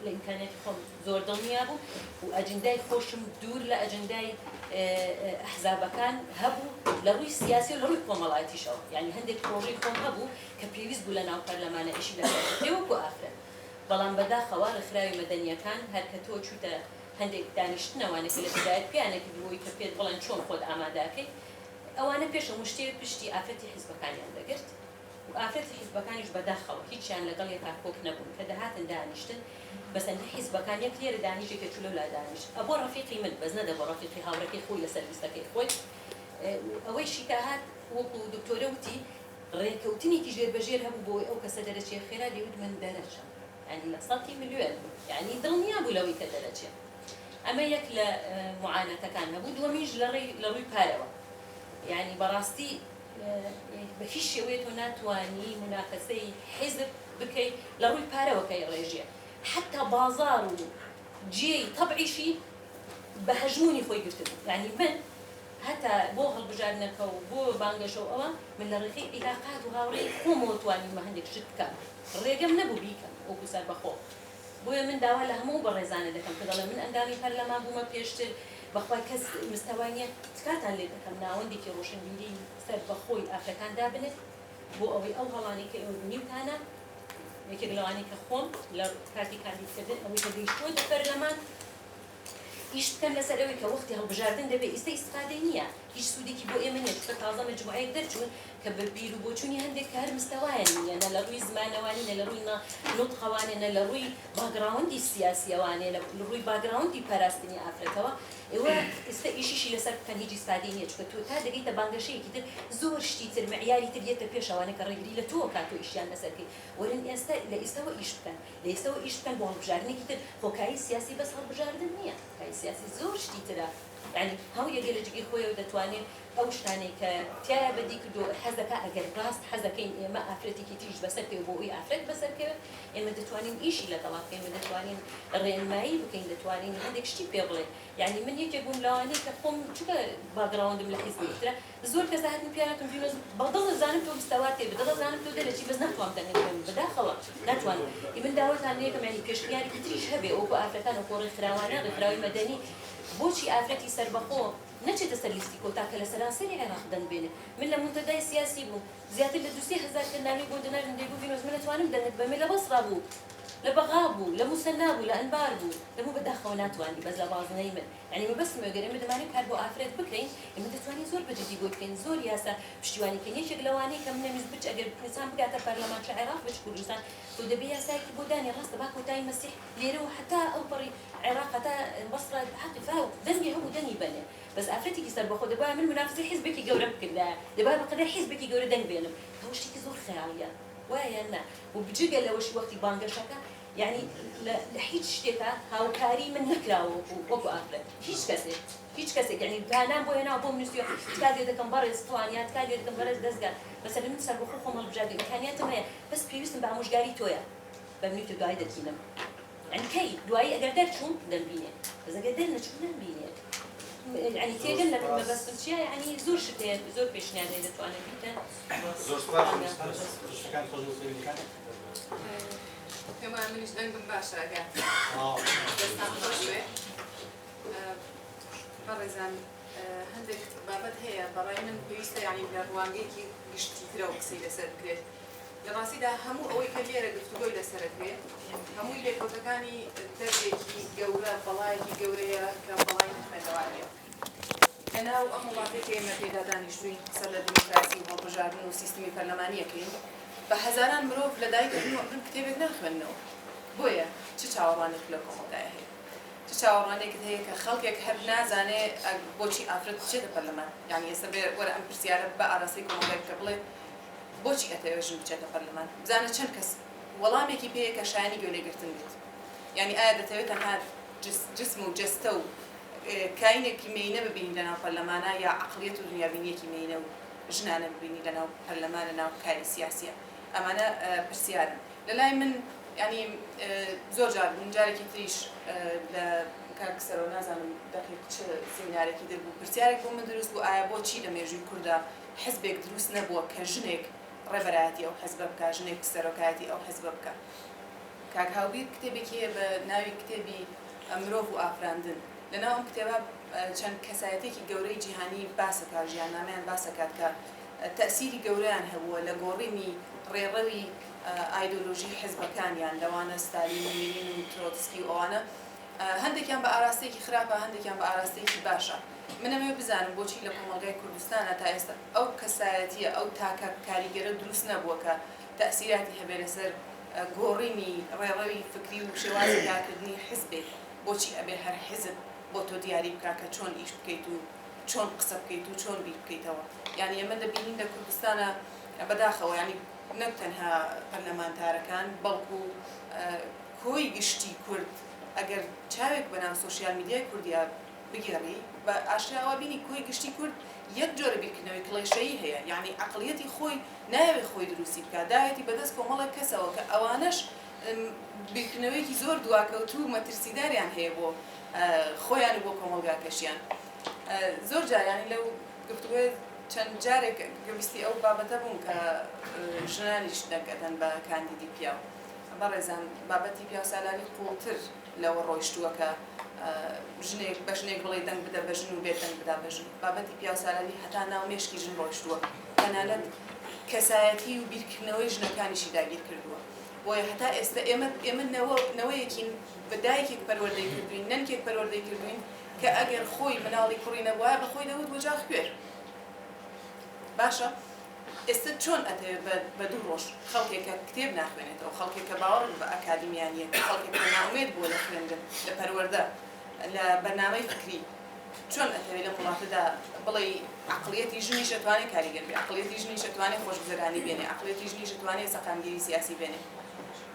لە ئیمکانیاتی خۆم زۆر دڵنیا بوو و ئەجندای خۆشم دوور لە ئەجندای ئەحزابەکان هەبوو لە ڕووی سیاسی و لە ڕووی کۆمەڵایەتیشەوە یعنی هەندێک پرۆژەی خۆم هەبوو کە پێویست بوو لە ناو پەرلەمانە ئیشی لە وەکو ئافرەت بەڵام بەداخەوە ڕێکخراوی مەدەنیەکان هەر کە تۆ چووتە هەندێک دانیشتنەوانە کە لە بدایەت پیانێکی بووی کە پێت بڵێن چۆن خۆت ئامادەکەی ئەوانە پێشەوە شتێک پشتی ئافرەتی حیزبەکانیان دەگرت و ئافرەتی حیزبەکانیش بەداخەوە هیچیان لەگەڵ یەکا کۆک نەبوون کە دەهاتن دانیشتن بەسەندی حیزبەکان یەک لێرە دانیشێکە چولە لا دانیش ئەبۆ ڕەفیقی من بەس نەدە بۆ ڕەفیقی هاوڕێکەی خۆی لە سەرویستەکەی خۆی ئەوەی شیکە هات وەکو دکتۆرە وتی ڕێکەوتنێکی ژێربەژێر هەبوو بۆ ئەو کەسە دەرەچێ خێرا لێوت من دەرەچم ینی لە 100 ملیۆن یعنی دڵنیا بوو لەوەی کە دەرەچێ ئەمە یەک لە معانەتەکان هەبوو دووەمیش لە ڕووی پارەوە یعنی بەڕاستی بە هیچ شێوەیە تۆ ناتوانی مناقەسەی حیزب بکەیت لە ڕووی پارەوەکەی ڕێژیە حتا بازار و جێی تەبعیشی بە هەژمونی خۆی گرتبوو یعنی من هەتا بۆ هەڵبژاردنەکە و بۆ بانگەشەوە ئەوە من لە ڕێخی عیلاقات و هاوڕێی خۆمەوە توانیمە هەندێک شت بکەم ڕێگەم نەبوو بیکەم وەکو سەربەخۆ بۆیە من داوا لە هەموو بەڕێزانە دەکەم کە دەڵێ من ئەندامی پەرلەمان بوومە پێشتر بەخوای کەس مستەوای نییە تکاتان لێ دەکەم ناوەندێکی ڕۆشنبیری سەربەخۆی ئافرەکان دابنێت بۆ ئەوەی ئەو هەڵانەی کە ئێوە بینیوتانە یەکێک لەوانەی کە خۆم لە کاتی کاندیدکردن ئەوەی کە گەیشتووە لە پەرلەمان ئیش بکەن لەسەر ئەوەی کە وەختی هەڵبژاردن دەبێت ئێستا ئیستفادەی نییە هیچ سوودێکی بۆ ئێمە نییە چونکە تازە مجموعەیەک دەرچوون کە بە بیر و بۆچوونی هەندێک کە هەر مستەوایان نییە نە لە ڕووی زمانەوانی نە لە ڕووی نوتقەوانێ نە لە ڕووی باگراوندی سیاسیەوانێ لە ڕووی باگراوندی پاراستنی ئافرەتەوە ئێوە ئێستا ئیشیشی لەسەر بکەن هیچ ئیستفادەی نییە چونکە تۆ تا دەگەیتە بانگەشەیەکی تر زۆر شتی تر معیاری تر یەتە پێشەوانە کە ڕێگری لە تۆ کاتۆ ئیشیان لەسەرکەی وەرن ئێستا لە ئێستاوە ئیش بکەن لە ئێستاوە ئیش بکەن بۆ هەڵبژاردنێکی تر خۆکایی سیاسی بەس هەڵبژاردن نییە کای سیاسی زۆر شتی ترە یعنی هەموو یەکێ لە جگەی خۆیەوە دەتوانێت ئەو شتانەی کە تایە بەدی کردو حەزەکە ئەگەر ڕاست حەزەکەین ئێمە ئافرەتێکی تریش بەسەر پێ بۆ ئەوی ئافرەت بەسەرکەوێت ئێمە دەتوانین ئیشی لەگەڵا بکەین ئێمە دەتوانین ڕێنمایی بکەین دەتوانین هەندێک شتی پێ بڵێن یعنی من یەکێک بووم لەوانەیە کە خۆم چونکە باگراوندم لە حیزبی ترە زۆر کەس هاتن پیانەتم فیلۆز بەدڵ زانم تۆ مستەوات تێ بدڵ زانم تۆ دەرەچی بەس ناتوانم دەنگم بەداخەوە ناتوانم من داوەتان لێکم یعنی پێشنیاری تریش هەبێ ئەو ئافرەتان و ڕێکخراوانە ڕێکخراوی مەدەنی بۆچی ئافرەتی سەربەخۆ نەچێتە سەر لیستی کۆتاکە لە سەرانسەری عێراق دەنبێنێ من لە منتەدای سیاسی بووم زیاتر لە 200,000 کردناوی بۆ دەناردن دەیگو فینۆز من نەتوانم دەنێت بەمێ لە بەسڕا بوو لە بەغا بوو لە موسەلا بوو لە ئەنبار بوو لەمە بەداخەوە ناتوانانی بەس لە بازنەی من یعنی مە بەسمە گەر ئێمە دەمانێت کار بۆ ئافرەت بکەین ئێمە دەتوانین زۆر بەجددی بۆ بکەین زۆر یاسا پشتیوانیکەین یەکێک لەوانەیە کە منەویست بچ ئەگەر کوردستان بگاتە پەرلەمان چ عێراق بچ کوردستان بۆ دەبێ یاسایەکی بۆ دانی ڕاستە با کۆتایی مەسیح لێرەوە حتا ئەو پەڕی عێراق هەتا بەسڕا حەقی فاو دەنگی هەموو دەنگی بەنێ بەس ئافرەتێکی سەربەخۆ دەبا من منافسی حیزبێکی گەورە بکردایە دەبا بەقەدەر حیزبێکی گەورە دەنگ بێنم ئەوە شتێکی زۆر خەیاڵیە وایە نا و بجگە لەوەشی وەختی بانگەشەکە يعني لە هیچ شتێکە هاوکاری من نکراوە وەکو ئافرەت هیچ کەسێک یعنی دانام بۆ هێناوە بۆ منووسیوە کاتێ دەکەم بەڕێز توانیات کاتێ دەکەم بەڕێز دەستگار بەسەر من سەربەخۆ خۆم هەڵبژاردن ئیمکانیاتم هەیە بەس پێویستم بە ئامۆژگاری تۆیە بە منوتە دوای دەچینم يعني کەی دوایی ئەگەر دەرچووم دەمبینێ بەس ئەگەر دەرنەچوو نەمبینێ يعني تێگەن لە مەبەستم چییە يعني زۆر شت هەیە زۆر پێشنیار هەیە دەتوانێت بیتە زۆر سپاس شتەکان خۆش بۆ كما منش دنگم باشه اگر دستم خوشه بەڕێزان هەندێک بابەت هەیە بەڕای من پێویستە یعنی لە ڕوانگەیەکی گشتی ترە و قسەی لەسەر بکرێت لە ڕاستیدا هەموو ئەوەی کە لێرە گفتوگۆی لەسەر بێت هەمووی لێکۆتەکانی دەردێکی گەورە بەڵایەکی گەورەیە کە بەڵای خوێندەوارەیە لەناو ئەم وڵاتێک کە ئێمە تێدا دانیشتووین سەر لە دیموکراسی و هەڵبژاردن و سیستمی پەرلەمانیەکەین بە هەزاران مرۆڤ لە دایکردن و کتێبێک ناخوێننەوە بۆیە چ چاوەڕانێک لە کۆمەلگایە هەیە چ چاوەڕانێکت هەیە کە خەڵکێک هەر نازانێ بۆچی ئافرەت بچێتە پەرلەمان یعنی ئێستا بێ وەرە ئەم پرسیارە بە ئاراستەی کۆمەلگای بکە بڵێ بۆچی ئەتەوێ ژن بچێتە پەرلەمان بزانە چەند کەس وەڵامێکی پێیە کە شایانی گوێلێگرتن بێت یعنی ئایا دەتەوێت تەنها جسم و جەستە و کاینێکی مێینە ببینی لەناو پەرلەمانە یا عەقڵیەت و دنیابینیەکی مێینە و ژنانە ببینی لەناو پەرلەمانە ناو کاری سیاسیە ئەمانە پرسیارن لەلای من ینی زۆر جار من جارێکی تریش لە کاکسەرەوە نازانم دەقیق چ سیمینارێکی دەبوو پرسیارێک بۆ من دروست بوو ئایا بۆچی لە مێژووی کووردا حزبێک دروست نەبووە کە ژنێک ڕێبەرایەتی ئەو حزبە بکە ژنێک سەرۆکایەتی ئەو حزبە بکە کاک هاوبیر کتێبێکی هەیە بە ناوی کتێبی مرۆڤ و ئافراندن لەناو ئەم کتێبە چەند کەسایەتێکی گەورەی جیهانی باسەکات ژیاننامەیان باسەکات کە تەسیری گەورەیان هەبووە لە گۆڕینی ڕێڕەوی ئایدۆلۆژی حزبەکانیان لەوانە ستالین و لێنین و ترۆتسکی و ئەوانە هەندێکیان بە ئاراستەیەکی خراپە هەندێکیان بە ئاراستەیەکی باشە من ئەمەوێ بزانم بۆچی لە کۆمەلگای کوردستانە تا ئێستا ئەو کەسایەتیە ئەو تاکە کاریگەرە دروست نەبووە کە تەسیراتی هەبێ لەسەر گۆڕینی ڕێڕەوی فکری و شێوازی کارکردنی حزبێک بۆچی ئەبێ هەر حزب بۆ تۆ دیاری بکا کە چۆن ئیش بکەیت و چۆن قسە بکەیت و چۆن بیر بکەیتەوە یعنی ئێمە دەبینین لە کوردستانە بەداخەوە ینی نەک تەنها پەرلەمانتارەکان بەڵکو کۆی گشتی کورد ئەگەر چاوێک بەناو سۆشیال میدیای کوردیا بگێڕی بە ئاشکراوە بینی کۆی گشتی کورد یەک جۆرە بیرکردنەوەی کڵێشەیی هەیە یعنی عەقڵیەتی خۆی نایەوێت خۆی دروستی بکات داوێتی بەدەست کۆمەڵێک کەسەوە کە ئەوانەش بیرکردنەوەیەکی زۆر دواکەوتوو مەترسیداریان هەیە بۆ خۆیان و بۆ کۆمەلگاکەشیان زۆر جاریانی لەو گفتوگوێ چەند جارێک گەویستی ئەو بابەتە بووم کە ژنانیش دەکەدەن بە کاندیدی پیاو بەڕێزان بابەتی پیاسالالی قوڵتر لەوە ڕۆیشتووە کە ژنێک بە ژنێک بڵێ دەنگ بدە بە ژن و بێت دەنگ بدا بە ژن بابەتی پیاسالالی هەتا ناو مێشکی ژن ڕۆیشتووە تەنانەت کەسایەتی و بیرکردنەوەی ژنەکانیشی داگیر کردووە بۆیە هەتا ئێستا ئێمە نەوەیەکین بەدایەکێک پەروەردەی کردوین نەنکێک پەروەردەی کردوین کە ئەگەر خۆی مناڵی کوڕی نەبووە بە خۆی دەوت وەجا خوێر باشە ئێستا چۆن ئەتەوێت بە دوو ڕۆژ خەڵکێکە کتێب ناخوێنێتەوە خەڵکێکە باوەڕ بە ئەکادیمیانیە خەڵکێکە ناومێت بووە لە خوێندن لە پەروەردە لە بەرنامەی فکری چۆن ئەتەوێت لە وڵاتەدا بڵێ عەقڵیەتی ژنیش ئەتوانێت کاریگەر بێ عەقڵیەتی ژنیش ئەتوانێت خۆشگوزەرانی بێنێ عەقڵیەتی ژنیش ئەتوانێت سەقامگیری سیاسی بێنێ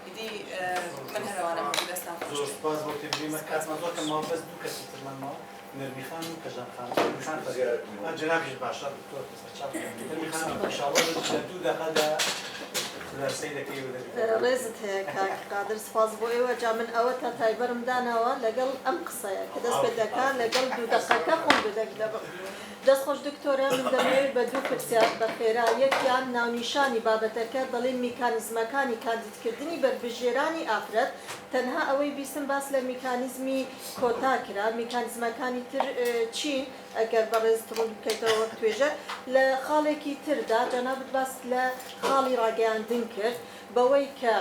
ئیدی من هەروانە دەستان زۆر سپاس بۆ تێبینیمە کاتمان زۆر کە ماوە بەس دوو کەسی ترمانمەوە نەرمی خان و کەژان خان جەنابیش باشە دکتۆر سەرچاپ نەرمی خان ئینشاءڵڵا لە دوو دەقەدا دەرسەی دەکەی و دەکەی ڕێزت هەیە کاک قادر سپاس بۆ ئێوە جا من ئەوە تا تایبەرم داناوە لەگەڵ ئەم قسەیە کە دەست پێ دەکات لەگەڵ دوو دەقەکە خۆم بدەکدەبم دەست خۆش دکتۆرە من دەمەوێت بە دوو پرسیار بەخێرا یەکیان ناونیشانی بابەتەکە دەڵێن میکانیزمەکانی کاندیدکردنی بەربژێرانی ئافرەت تەنها ئەوەی بیستم باس لە میکانیزمی کۆتا کرا میکانیزمەکانی تر چین ئەگەر بەڕێز ڕوون بکەیتەوە وەک توێژە لە خاڵێکی تردا جەنابەت باس لە خاڵی ڕاگەیاندن کرد بەوەی کە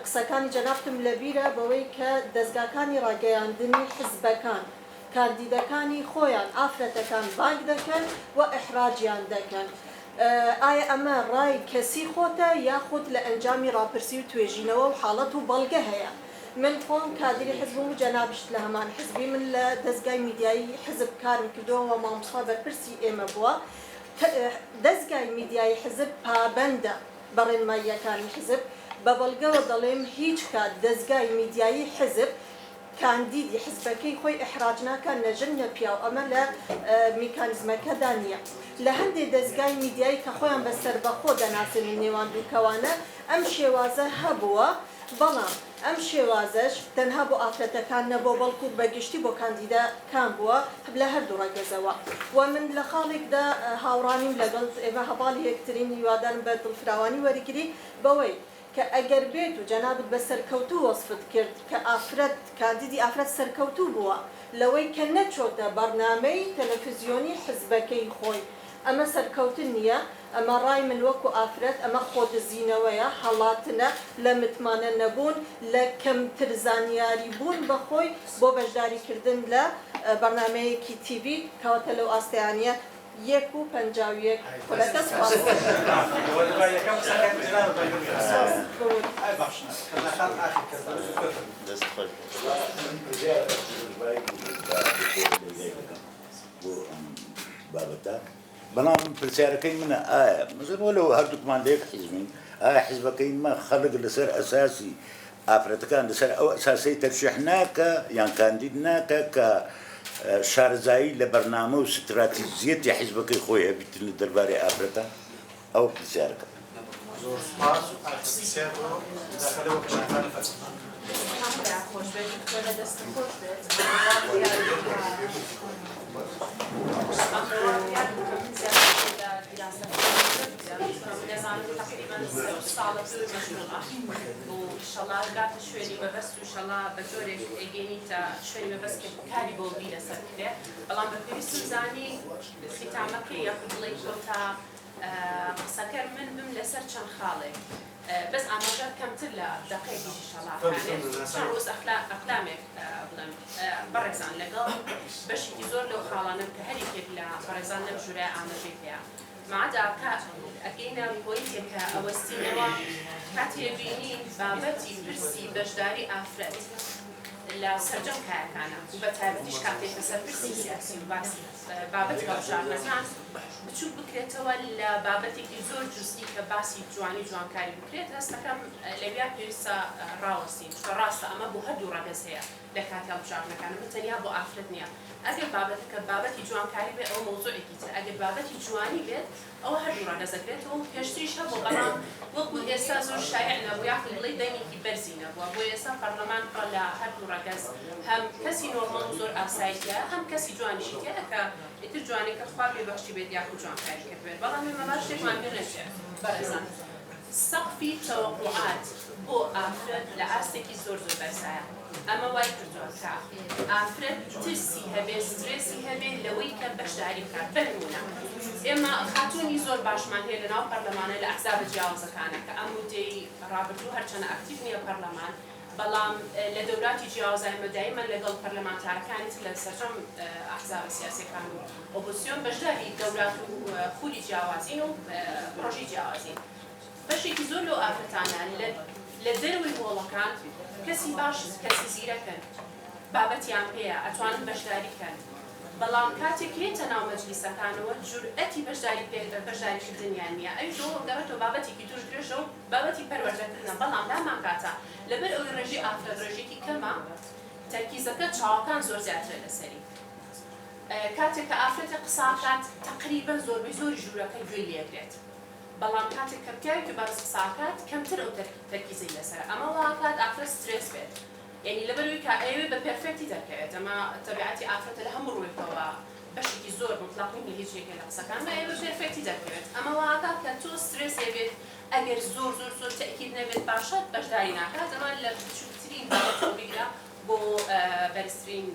قسەکانی جەنابتم لەبیرە بەوەی کە دەستگاکانی ڕاگەیاندنی حزبەکان کاندیدەکانی خۆیان ئافرەتەکان بانگ دەکەن و ئەحراجیان دەکەن. ئایا ئەمە ڕای کەسی خۆتە یاخود لە ئەنجامی ڕاپرسی و توێژینەوە و حاڵەت و بەڵگە هەیە؟ من خۆم کادری حزبم و جەنابشت لە هەمان حزبی من لە دەستگای میدیایی حزب کارم کردەوە و مامۆستا بەرپرسی ئێمە بووە. دەستگای میدیایی حزب پابەندە بە ڕێنماییەکانی حزب بە بەڵگەوە دەڵێم هیچ کات دەستگای میدیایی حزب کاندیدی حزبەکەی خۆی ئەحراج ناکات نەژن نە پیا و ئەمە لە میکانیزمەکەدا نییە. لە هەندێک دەستگای میدیایی کە خۆیان بەسەر بەخۆ دەناسن نێوان دووکەوانە ئەم شێوازە هەبووە، بەڵام ئەم شێوازەش تەنها بۆ ئافرەتەکان نەبوو بەڵکو بەگشتی بۆ کاندیدەکان بووە لە هەردوو ڕێگەزەوە. و من لە خاڵێکدا هاوڕانیم لەگەڵ ئێمە هەواڵی یەکترین هیوادارم بە دڵفراوانی وەرگری بەوەی کە ئەگەر بێت و جەنابت بە سەرکەوتوو وەصفت کرد کە ئافرەت کاندیدی ئافرەت سەرکەوتوو بووە لەوەی کە نەچۆتە بەرنامەی تەلەڤیزیۆنی حزبەکەی خۆی، ئەمە سەرکەوتن نییە، ئەمە ڕای من وەکو ئافرەت ئەمە خۆدزیینەوەیە، هەڵاتنە لە متمانە نەبوون لە کەمتر زانیاری بوون بەخۆی بۆ بەشداریکردن لە بەرنامەیەکی تیڤی کەواتە لەو ئاستەیانە 1:51 خولەکە سپاس. بەڵام پرسیارەکەی منە ئایا مەزەنەوە لەو هەردووکمان لە یەک حیزبین ئایا حیزبەکەی ما خەڵک لەسەر ئەساسی ئافرەتەکان لەسەر ئەو ئەساسی تەرشیح ناکە یان کاندید ناکە کە شارەزایی لە بەرنامە و ستراتیژیەتی حیزبەکەی خۆی هەبیتن دەربارەی ئافرەتە ئەو پرسیارەکە. زۆر سپاس و پرسیار بۆ داخلەوە کەشافانە فەرمایید. وإنشالله قاعد شويني ما بس وإنشالله بجورك إجيني تا شويني ما بس كاري بولدي لسكرة والله بكريس زاني ختامك ياخذ لي كوتا مسكر من بملسر كان خالي بس أنا جا كم تلا دقيقة إن شاء الله يعني شروس أقلامك برزان لقال باش يزور لو خالنا كهري كلا برزان لمجرى أنا جيتها ما عدا أكينا بويتك أوستينوا كاتبيني بابتي برسي بجداري أفراد لا سرجم كأنا وبتعرفيش كاتب بس برسي سياسي وباسي بابتي بابشار مثلا بتشوف بكرة ولا بابتي كيزور جزئي كباسي جواني جوان كاري بكرة هستكم لبيا بيرسا راوسين فراسة أما بهدو رجسية لكاتب بابشار مكان متنيا بو أفردنيا أجل بابتي جوان كاري بي أو موضوع كتير أجل بابتي جواني بيت أو هدو رجسكرت هو كشتريش هبو غرام وقول إسا زور شايعنا وياخذ لي دايما كبرزينة وابو إسا برلمان قلا هدو رجس هم كسي نورمال زور أسايتيا هم كسي جواني شيتيا كا إتر جواني كخواب يبغشي بيت ياخذ جوان كاري كبير والله ما ماشي ما بيرجع برزان سقفي توقعات بو أفرد لأستكي زور برسايا أما وايد كردوكا أفرد ترسي هبي ستريسي هبي لوي كان بشداري بكار بلمونا إما خاتوني زور باش من هي لنا برلمان الأحزاب الجاوزة كانك أمودي رابطو هرچنا أكتيفني برلمان بلام لدوراتي جاوزة إما دائما لقل برلمان كانت لسرجم أحزاب السياسية كانوا أوبوزيون بشداري دورات خولي جاوزين وبروجي جاوزين باش يكزور له أفرتانا لدروي مولكان كسي باش كسي زيرة كان بابتي عم بيا أتوان بشداري كان بلام كاتك يتناو مجلسة كانوا جرأتي بشداري في الدنيا نيا أي جو دارتو بابتي كيتوش درشو بابتي بروردتنا بلام لا ما كاتا لبر أو رجي أفرد رجيكي كما تركيزك تشاوكان زور زيادة لسري كاتك أفرد قصاقات تقريبا زور بزور جورك يجولي يقرأت بلام كاتك كبكاي كبارس قصاقات كم تر أو تركيزي لسري أما واقعات أفرد ستريس بيت يعني لبروي كأيوة ببرفكتي تركيت أما طبيعتي أفرد لهم روي كوا بشكل زور مطلقين اللي هيك القصاقات ما أيوة ببرفكتي تركيت أما واقعات كتو ستريس يبيت أجر زور تأكيد نبيت باشات باش دارينا كات أما اللي شو كتيرين بابتو بيلا بو برسترين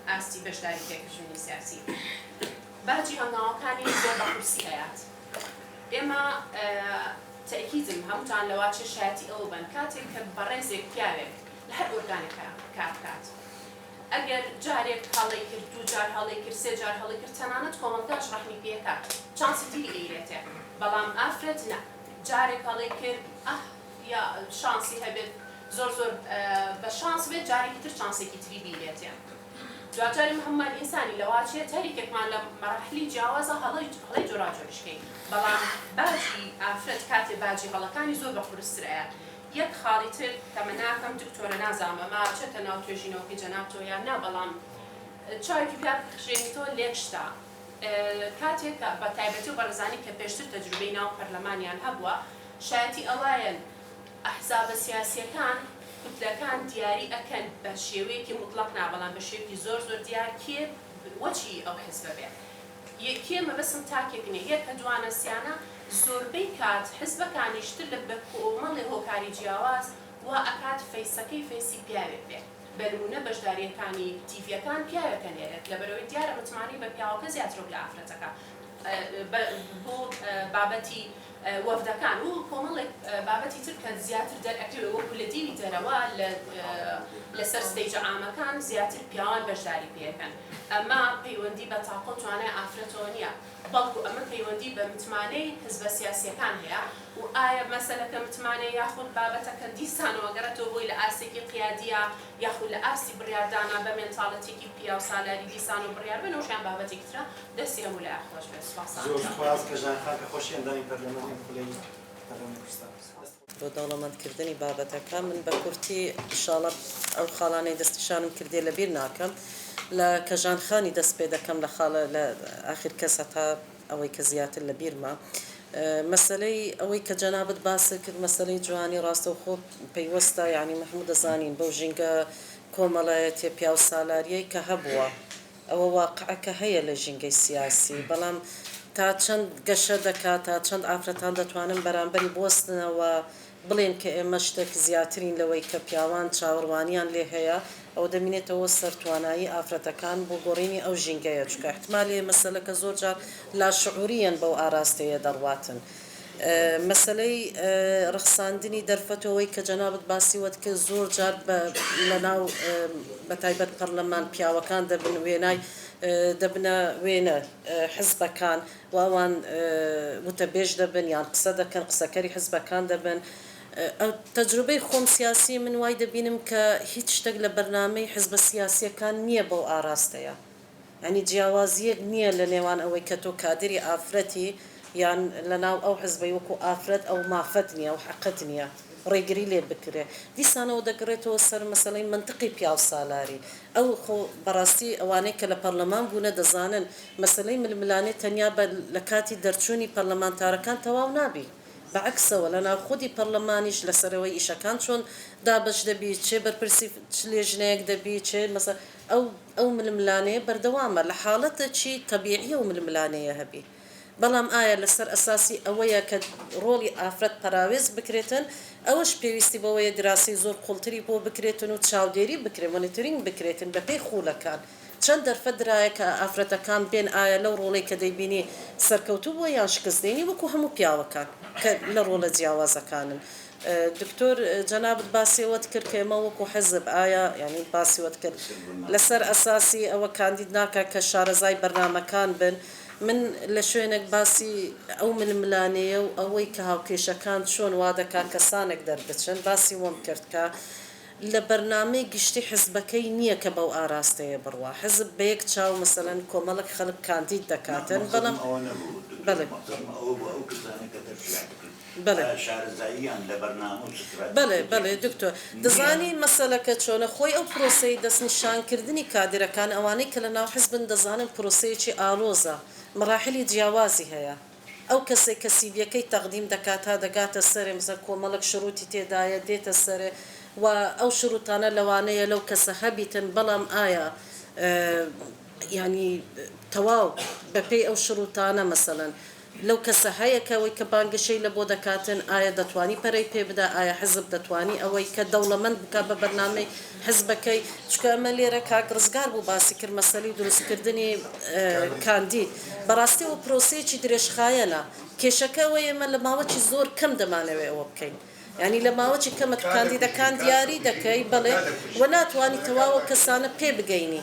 أستي باش داري كيكشوني سياسي باجي هنا كاني زور بكرسيات إما تأكيدم هەمووتان لەواچە شایەتی ئەوە بن کاتێک کە بەڕێزێک پیاوێک لە هەر ئۆرگانێکە کار بکات ئەگەر جارێک هەڵی کرد دوو جار هەڵی کرد سێ جار هەڵی کرد تەنانەت کۆمەلگاش ڕەحمی پێکات چانسی دیری ئەیرێتێ بەڵام ئافرەت نە جارێک هەڵی کرد یا شانسی هەبێت زۆر بە شانس بێت جارێکی تر چانسێکی تری بیرێتێ دواتر هەمومان ئینسانی لەواچێت هەریکێکمان لە مەراحلی جیاوازە هەڵی جۆراجۆریشکەین بەڵام باجی ئافرەت کاتێ باجی هەڵەکانی زۆر بە قورسترەیە یەک خاڵی تر کە من ناکەم دکتۆرە نازانم ئەمە چێتە ناو توێژینەوەکەی جەنابتۆ یان نا بەڵام چاوێکی پیا بخشێنیتەوە لێک شتا کاتێک بە تایبەتی و بەڕێزانی کە پێشتر تەجروبەی ناو پەرلەمانیان هەبووە شایەتی ئەوایەن ئەحزابە سیاسیەکان کوتلەکان دیاری ئەکەن بە شێوەیەکی مطلق نا بەڵام بە شێوەیەکی زۆر دیار کێ وەچی ئەو حزبە بێ یەکێ مەبەسم تاکێکنێ یەکە دوانەسیانە زۆربەی کات حزبەکانیشتر لە بە کۆمەڵی هۆکاری جیاواز وا ئەکات فەیسەکەی فەیسی پیاوێک بێ بەنمونە بەشداریەکانی تیڤیەکان پیاوەکە نێرێت لەبەرەوەی دیارە متمانی بە پیاوەکە زیاتر لە ئافرەتەکە بۆ بابەتی وەفدەکان و کۆمەڵێک بابەتی تر کە زیاتر دەرئەکرێت وەکو لە دیوی دەرەوە لەسەر ستەیجە عامەکان زیاتر پیاوان بەشداری پێەکەن ئەمە پەیوەندی بە تاقۆ توانای ئافرەتەوە نییە بەڵکو ئەمە پەیوەندی بە متمانەی حزبە سیاسیەکان هەیە و ئایا مەسەلەکە متمانەی یاخود بابەتەکە دیسانەوە گەڕێتەوە بۆی لە ئاسێکی قیادیە یاخود لە ئاسی بڕیاردانا بە مێنتاڵەتێکی پیا و سالاری دیسان و بڕیار بن وشیان بابەتێکی ترە دەستی هەموو لای خۆش بێت زۆر سپاس کەژان خان کە خۆشیێندانی پەرلەمانی خولەی پەرلەمانی کوردستان بۆ دەوڵەمەندکردنی بابەتەکە من بە کورتی ئینشاڵڵا ئەو خاڵانەی دەستیشانم کردێ لەبیر ناکەم لە کەژانخانی دەست پێ دەکەم لە خاڵە لە ئاخر کەس هەتا ئەوەی کە زیاتر لە بیرمە مەسلەی ئەوەی کە جەنابەت باسی کرد مەسلەی جوانی ڕاستەوخۆ پەیوەستە یعنی محموود دەزانین بەو ژینگە کۆمەڵایەتێ پیا و سالاریەی کە هەبووە ئەوە واقعەکە هەیە لە ژینگەی سیاسی بەڵام تا چەند گەشە دەکات تا چەند ئافرەتان دەتوانن بەرامبەری بوەستنەوە بڵێن کە ئێمە شتێک زیاترین لەوەی کە پیاوان چاوەڕوانیان لێ هەیە ئەو دەمێنێتەوە سەر توانایی ئافرەتەکان بۆ گۆڕینی ئەو ژینگەیە چکە احتمالێ مەسەلەکە زۆر جار لاشعوریەن بەو ئاراستەیە دەڕواتن مەسلەی ڕخساندنی دەرفەتەوەی کە جەنابەت باسیوەت کە زۆر جار لەناو بەتایبەت پەرلەمان پیاوەکان دەبن وێنای دەبنە وێنە حزبەکان واوان وتەبێژ دەبن یان قسە دەکەن قسەکەری حزبەکان دەبن ئەو تەجروبەی خۆم سیاسی من وای دەبینم کە هیچ شتێک لە بەرنامەی حزبە سیاسیەکان نییە بەو ئاراستەیە ینی جیاوازیەک نییە لە نێوان ئەوەی کە تۆ کادری ئافرەتی یان لەناو ئەو حزبەی وەکو ئافرەت ئەو مافەت نییە و حەقت نییە ڕێگری لێ بکرێ دیسانەوە دەگرێتەوە سەر مەسەلەی منطقی پیاو سالاری ئەو خۆ بەڕاستی ئەوانەی کە لە پەرلەمان بوونە دەزانن مەسەلەی ململانێ تەنیا لە کاتی دەرچوونی پەرلەمانتارەکان تەواو نابی بەعکسەوە لە ناو خودی پەرلەمانیش لەسەرەوەی ئیشەکان چۆن دابش دەبی چێ بەرپرسی لێژنەیەک دەبی چێ مەسە ئەو ململانەیە بەردەوامە لە حاڵەتە چی تەبیعیە و ململانەیە هەبی بەڵام ئایا لەسەر ئەساسی ئەوەیە کە ڕۆڵی ئافرەت پەراوێز بکرێتن ئەوەش پێویستی بەوەیە دراسی زۆر قوڵتری بۆ بکرێتن و چاودێری بکرێت مۆنیتۆرینگ بکرێتن بەپێی خولەکان چەند دەرفەت درایە کە ئافرەتەکان بێن ئایا لەو ڕۆڵی کە دەیبینی سەرکەوتوو بۆ یان شکستدێنی وەکو هەموو پیاوەکان کە لە ڕۆڵە جیاوازەکانن دکتۆر جەنابەت باسیەوەت کرد کە ئێمە وەکو حزب ئایا ینی باسیوەت کرد لەسەر ئەساسی ئەوە کاندید ناکە کە شارەزای بەرنامەکان بن من لە شوێنێک باسی ئەو ململانەیە و ئەوەی کە هاوکێشەکان چۆن وا دەکا کەسانێک دەربچن باسی وەم کرد کە لە بەرنامەی گشتی حزبەکەی نییە کە بەو ئاراستەیە بڕوا حزب بە یەک چاو مەسەلەن کۆمەڵک خەڵک کاندید دەکاتن بەڵام بەڵێ دکتۆر دەزانی مەسەلەکە چۆنە خۆی ئەو پرۆسەی دەستنیشانکردنی کادرەکان ئەوانەی کە لە ناو حزبن دەزانن پرۆسەیەکی ئالۆزە مراحلی جیاوازی هەیە ئەو کەسێک کە سیڤیەکەی تەقدیم دەکات تا دەگاتە سەرێ مەسەر کۆمەڵک شروعی تێدایە دێتە سەرێ و ئەو شروتانە لەوانەیە لەو کەسە هەبیتن بەڵام ئایا ینی تەواو بەپێی ئەو شروتانە مەسەلەن لەو کەسە هەیەکەوەی کە بانگشەی لە بۆ دەکاتن ئایا دەتوانی پەرەی پێ بدا ئایا حزب دەتوانی ئەوەی کە دەوڵەمەند بکە بە بەرنامەی حزبەکەی چکە ئەمە لێرە کاک ڕزگار بوو باسی کرد مەسەلەی دروستکردنی کاندید بەڕاستی و پرۆسەیەکی درێژخایەنە کێشەکەەوەی ئێمە لە ماوەی زۆر کەم دەمانەوێت ئەوە بکەین ینی لە ماوەی کەمە کاندیدەکان دیاری دەکەی بڵێ و ناتوانانی تەواوە کەسانە پێ بگەینی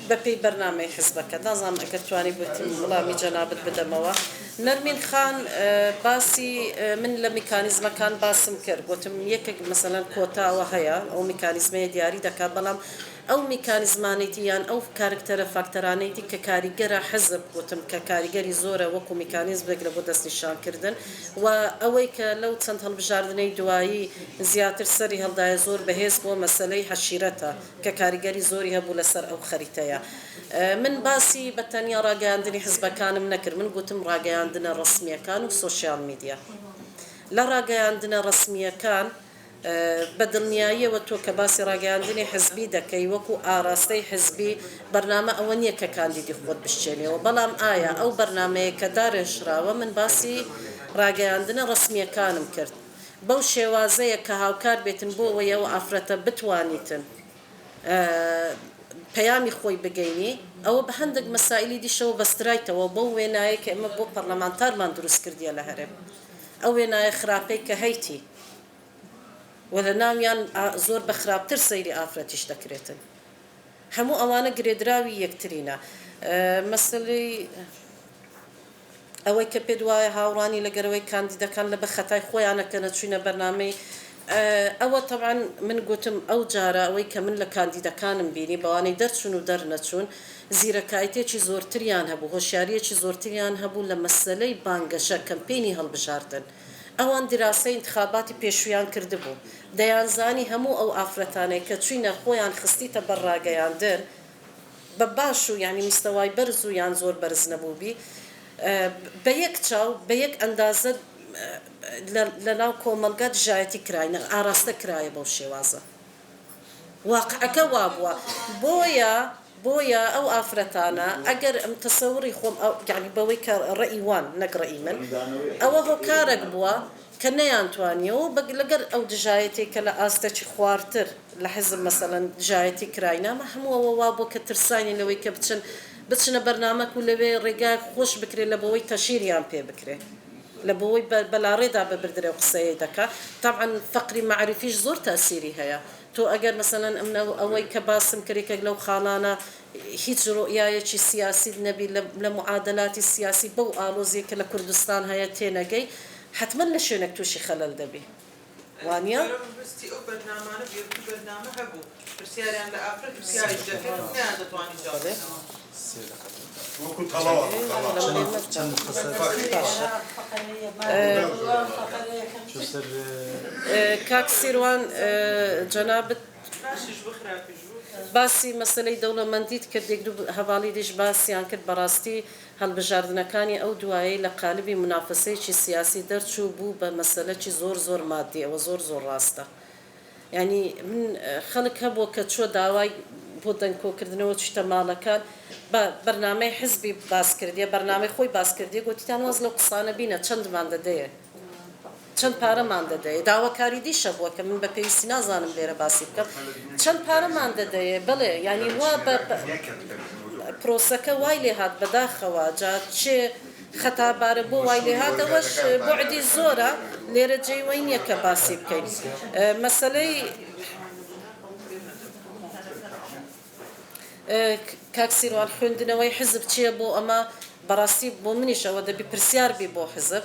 بەپێی بەرنامەی حزبەکە نازانم ئەگەر توانی بوتیم وڵامی جەنابەت بدەمەوە نەرمین خان باسی من لە میکانیزمەکان باسم کرد گوتم یەکێک مەسەلەن کۆتاوە هەیە ئەو میکانیزمەیە دیاری دەکات بەڵام ئەو میکانیزمانێتی یان ئەو کارکتەرە فاکتەرانەیەتی کە کاریگەرە حزب گوتم کە کاریگەری زۆرە وەکو میکانیزم بێک لە بۆ دەستنیشانکردن و ئەوەی کە لەو چەند هەڵبژاردنەی دوایی زیاتر سەری هەڵدایە زۆر بەهێز بۆ مەسەلەی حەشیرەتە کە کاریگەری زۆری هەبوو لەسەر ئەو خەریتەیە من باسی بە تەنیا ڕاگەیاندنی حزبەکانم نەکرد من گوتم ڕاگەیاندنە ڕسمیەکان و سۆشیال میدیا لە ڕاگەیاندنە ڕسمیەکان بە دڵنیاییەوە تۆ کە باسی ڕاگەیاندنی حزبی دەکەی وەکو ئاراستەی حزبی بەرنامە ئەوە نییە کە کاندیدی خۆت بشتێنێەوە بەڵام ئایا ئەو بەرنمەیە کە دارێژراوە من باسی ڕاگەیاندنە ڕسمیەکانم کرد بەو شێوازەیە کە هاوکار بێتن بۆ ئەوەیەوە ئافرەتە بتوانیتن پەیامی خۆی بگەینی ئەوە بە هەندێک مەسائلی دیشەوە بەسترایتەوە بۆ وێنایە کە ئێمە بۆ پەرلەمانتارمان دروست کردیە لە هەرێم ئەو وێنایە خراپەی کە هەیتی و لە ناویان زۆر بە خراپتر سەیری ئافرەتیش دەکرێتن هەموو ئەوانە گرێدراوی یەکترینە مەسەلەی ئەوەی کە پێ وایە هاوڕانی لەگەرەوەی کاندیدەکان لە بە خەتای خۆیانەکە نەچوینە بەرنامەی ئەوە طبعاً من گوتم ئەو جارە ئەوەی کە من لە کاندیدەکانم بینی بەوانەی دەرچوون و دەرنەچوون زیرەکایەتێکی زۆرتریان هەبوو هۆشیاریەکی زۆرتریان هەبوو لە مەسەلەی بانگەشە کەمپێنی هەڵبژاردن ئەوان دیراسەی انتخاباتی پێشویان کردبوو دەیانزانی هەموو ئەو ئافرەتانەی کە چوینە خۆیان خستیتە بەڕاگەیاندن بە باش و ینی مستەوای بەرز و یان زۆر بەرز نەبووبی بە یەک چاو بە یەک ئەندازە لە ناو کۆمەلگا دژایەتی کراینە ئاراستە کرایە بەو شێوازە واقعەکە وا بووە بۆیە ئەو ئافرەتانە ئەگەر ئەم تەسەوری خۆم یعنی بەوەی کە ڕێی وان نەک ڕێی من ئەوە هۆکارێک بووە کە نەیانتوانیەوە لەگەر ئەو دژایەتی کە لە ئاستەی خواردتر لە حزب مەسەڵەن دژایەتی کراینا هەمووەوە وا بۆ کە ترسانی لەوەی کە بچنە بەرنامەک و لەوێ ڕێگای خۆش بکرێت لە بەوەی تەشیریان پێ بکرێت لە بەوەی بەلاڕێدا ببردرێ و قسەیە دەکات طبعا فەقری معرفیش زۆر تاسیری هەیە تۆ ئەگەر مەسەڵەن ئەوەی کە باسم کردێکێک لەو خاڵانە هیچ ڕۆیایەکی سیاسی نەبی لە معادلاتی سیاسی بەو ئالۆزیە کە لە کوردستان هەیە تێنەگەی حتمما لە شوێنێک تووشی خەلەل دەبێ وانە بەرنامانە بەرنامە هەبوو پرسیاریان لە ئافرەت پرسیاریش دەکەن نیان دەتوانین جواب وەکو تەڵەوە کاک سیروان جەنابەت باسی مەسەلەی دەوڵەمەندیت کردێک هەواڵی دیش باسییان کرد بەڕاستی هەڵبژاردنەکانی ئەو دوایەی لە قالبی منافسەیەکی سیاسی دەرچوو بوو بە مەسەلەکی زۆر مادی ئەوە زۆر ڕاستە ینی من خەڵک هەبووە کە چۆ داوای بۆ دەنگکۆکردنەوە چتە ماڵەکان بە بەرنامەی حزبی باسکردیە بەرنامەی خۆی باسکردیە گوتیتان واز لەو قسانە بینە چەندمان دەدەیە چەند پارەمان دەدەیە داواکاری دیشە بووە کە من بە پێویستی نازانم لێرە باسی بکەم چەند پارەمان دەدەیە بڵێ ینی وا بە پرۆسەکە وای لێ هات بەداخەوە جا چێ خەتابارە بۆ وای لێ هاتەوەش بۆعدی زۆرە لێرە جێوەی نییە کە باسی بکەین مەسەلەی کاکسیروان خوێندنەوەی حزب چییە بۆ ئەمە بەڕاستی بۆ منیش ئەوە دەبی پرسیاربی بۆ حزب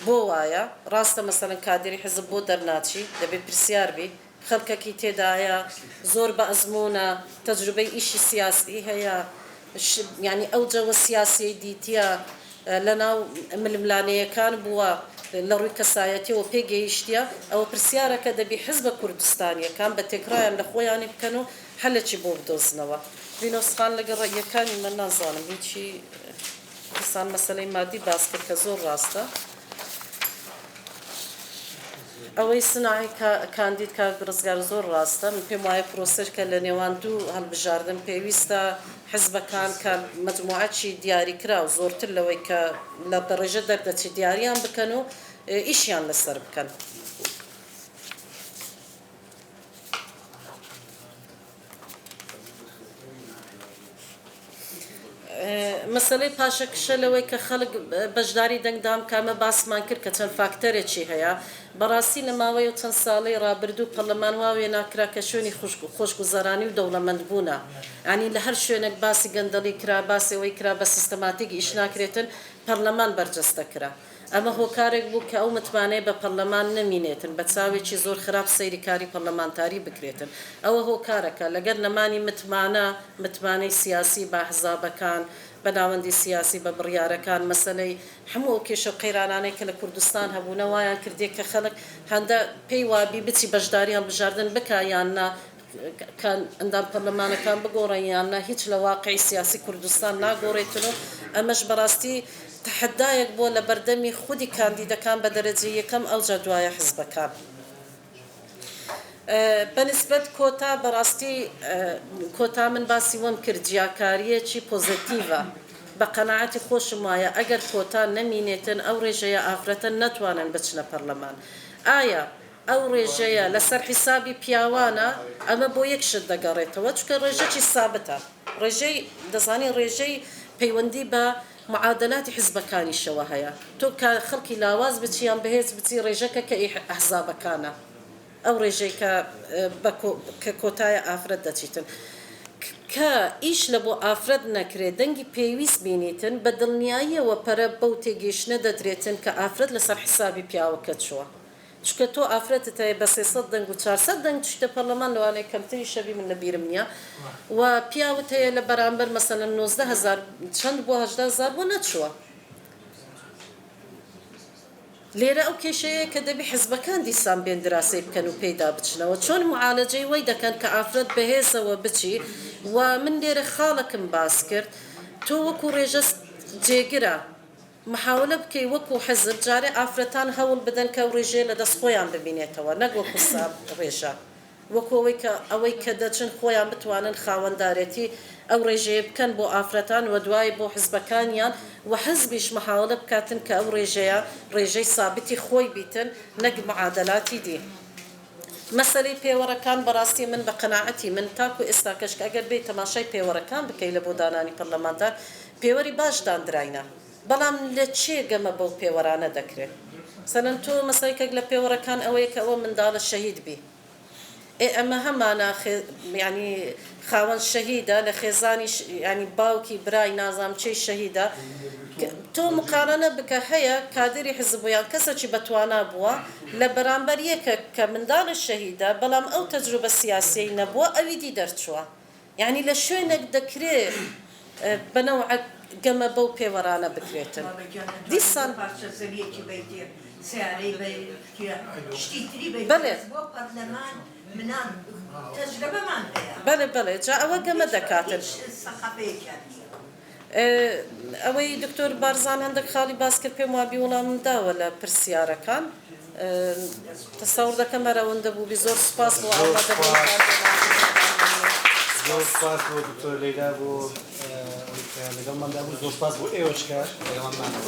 بۆ وایە ڕاستە مەسەڵەن کادری حزب بۆ دەرناچی دەبێت پرسیاربی خەڵکەکی تێدایە زۆر بە ئەزمونە تەجروبەی ئیشی سیاسی هەیە ینی ئەو جەوە سیاسی دیتیە لە ناو ململانەیەکان بووە لە ڕووی کەسایەتیەوە پێگەیشتە ئەوە پرسیارەکە دەبی حزبە کوردستانیەکان بە تێکرایان لە خۆیانی بکەن و هەلەکی بۆ بدۆزنەوە ڤینۆسخان لەگەڵ ڕێیەکانی من نازانم هیچی حسان مەسەلەی مادی باس کرد کە زۆر ڕاستە ئەوەی سناعی کاندید کات ڕزگار زۆر ڕاستە من پێم وایە پرۆسەرکە لە نێوان دوو هەڵبژاردن پێویستە حزبەکان کە مجموعەتی دیاریکرا و زۆرتر لەوەی کە لە دەڕێژە دەردەچی دیاریان بکەن و ئیشیان لەسەر بکەن. مەسەلەی پاشەکشە لەوەی کە خەڵک بەشداری دەنگدام کامە باسمان کرد کە چەند فاکتەرێکی هەیە بەڕاستی لە ماوەی و چەند ساڵەی ڕابردوو پەرلەمان واوێ ناکرا کە شوێنی خۆشگوزارانی و دەوڵەمەند بوونە ئەنی لە هەر شوێنێک باسی گەندەڵی کرا باسەوەی کرا بە سیستەماتیکی ئیش ناکرێتن پەرلەمان بەرجەستە کرا ئەمە هۆکارێک بوو کە ئەو متمانەی بە پەرلەمان نەمینێتن بە چاوێکی زۆر خراپ سەیری کاری پەرلەمانتاری بکرێتن ئەوە هۆکارەکە لەگەر نەمانی متمانەی سیاسی بە حزابەکان بەناوەندی سیاسی بە بڕیارەکان مەسەلەی هەموو کێشە و قەیرانانەی کە لە کوردستان هەبوونە وایان کردێ کە خەڵک هەندە پێی وابی بچی بەشداری هەڵبژاردن بکە یاننا ئەندام پەرلەمانەکان بگۆڕن یاننا هیچ لە واقعی سیاسی کوردستان ناگۆڕێتن و ئەمەش بەڕاستی تحدایەک بۆ لە بەردەمی خودی کاندیدەکان بە دەرەجە یەکەم ئەو جادوایە حزبەکان. بەنسبەت کۆتا بەڕاستی کۆتا من باسی وەم کرد جیاکاریەکی پۆزیتیڤە بە قەناعەتی خۆشم وایە ئەگەر کۆتا نەمینێتن ئەو ڕێژەیە ئافرەتە نەتوانن بچنە پەرلەمان. ئایا ئەو ڕێژەیە لەسەر حیسابی پیاوانە ئەمە بۆ یەک شت دەگەڕێتەوە چکە ڕێژەی سابتە ڕێژەی دەزانی ڕێژەی پەیوەندی بە معادلاتی حزبەکانیشەوە هەیە تۆ خەڵکی لاواز بچیان بەهێز بچی ڕێژەکە کە ئەحزابەکانە ئەو ڕێژەی کە کۆتایە ئافرەت دەچیتن کە ئیش لە بۆ ئافرەت نەکرێت دەنگی پێویست بینیتن بە دڵنیاییەوە پەرە بەو تێگەیشتنە دەدرێتن کە ئافرەت لەسەر حسابی پیاوەکە چووە چکە تۆ ئافرەتت هەیە بە 300 دەنگ و 400 دەنگ شتە پەرلەمان لەوانەیە کەمتری شەوی من لەبیرم نییە و پیاوت هەیە لە بەرامبەر مەسەلەن 19,000 چەند بۆ 18,000 بۆ نەچووە لێرە ئەو کێشەیە کە دەبی حزبەکان دیسان بێن دراسی بکەن و پێیدا بچنەوە چۆن معالەجەی وەی دەکەن کە ئافرەت بەهێزەوە بچی و من لێرە خاڵەکم باس کرد تۆ وەکو ڕێژە جێگرە محاولە بکەی وەکو حزب جارێ ئافرەتان هەوڵ بدەن کە ئەو ڕێژەیە لە دەست خۆیان ببینێتەوە نەک وەکو ساب ڕێژە وەکو ئەوەی کە دەچن خۆیان بتوانن خاوەندارێتی ئەو ڕێژەیە بکەن بۆ ئافرەتان و دوای بۆ حزبەکانیان و حزبیش محاولە بکاتن کە ئەو ڕێژەیە ڕێژەی سابتی خۆی بیتن نەک معادلاتی دی. مەسەلەی پێوەڕەکان بەڕاستی من بە قەناعەتی من تاکو ئێستا کەشک ئەگەر بێت تەماشای پێوەڕەکان بکەی لە بۆ دانانی پەرلەمانتار پێوەری باش دانراینە بەڵام لە چێ گەمە بەو پێوەرانە دەکرێت سەرەن تۆ مەسەلێکێک لە پێوەڕەکان ئەوەیە کە ئەوە منداڵە شەهید بی ئەمە هەمانە ینی خاوەن شەهیدە لە خێزانی ینی باوکی برای نازام چی شەهیدە تۆ مقارنە بکە هەیە کادری حزبیان کەسێکی بەتوانا بووە لە بەرامبەر یەکە کە منداڵی شەهیدە بەڵام ئەو تەجروبە سیاسی نەبووە ئەوی دی دەرچووە یعنی لە شوێنێک دەکرێت بەنەوع گەمە بەو پێوەرانە بکرێتن دیسان بەڵێ بەڵێ جا ئەوە گەمە دەکاتن ئەوەی دکتۆر بارزان هەندێک خاڵی باس کرد پێم وابی وەڵامم داوە لە پرسیارەکان تەسەوڕ دەکەم هەرەوەندە بووبی زۆر سوپاس بۆ زۆر سپاس بۆ دکتۆر لەیلا بۆ لەگەڵماندا بوو زۆر سپاس بۆ ئێوەشکە لەگەڵمان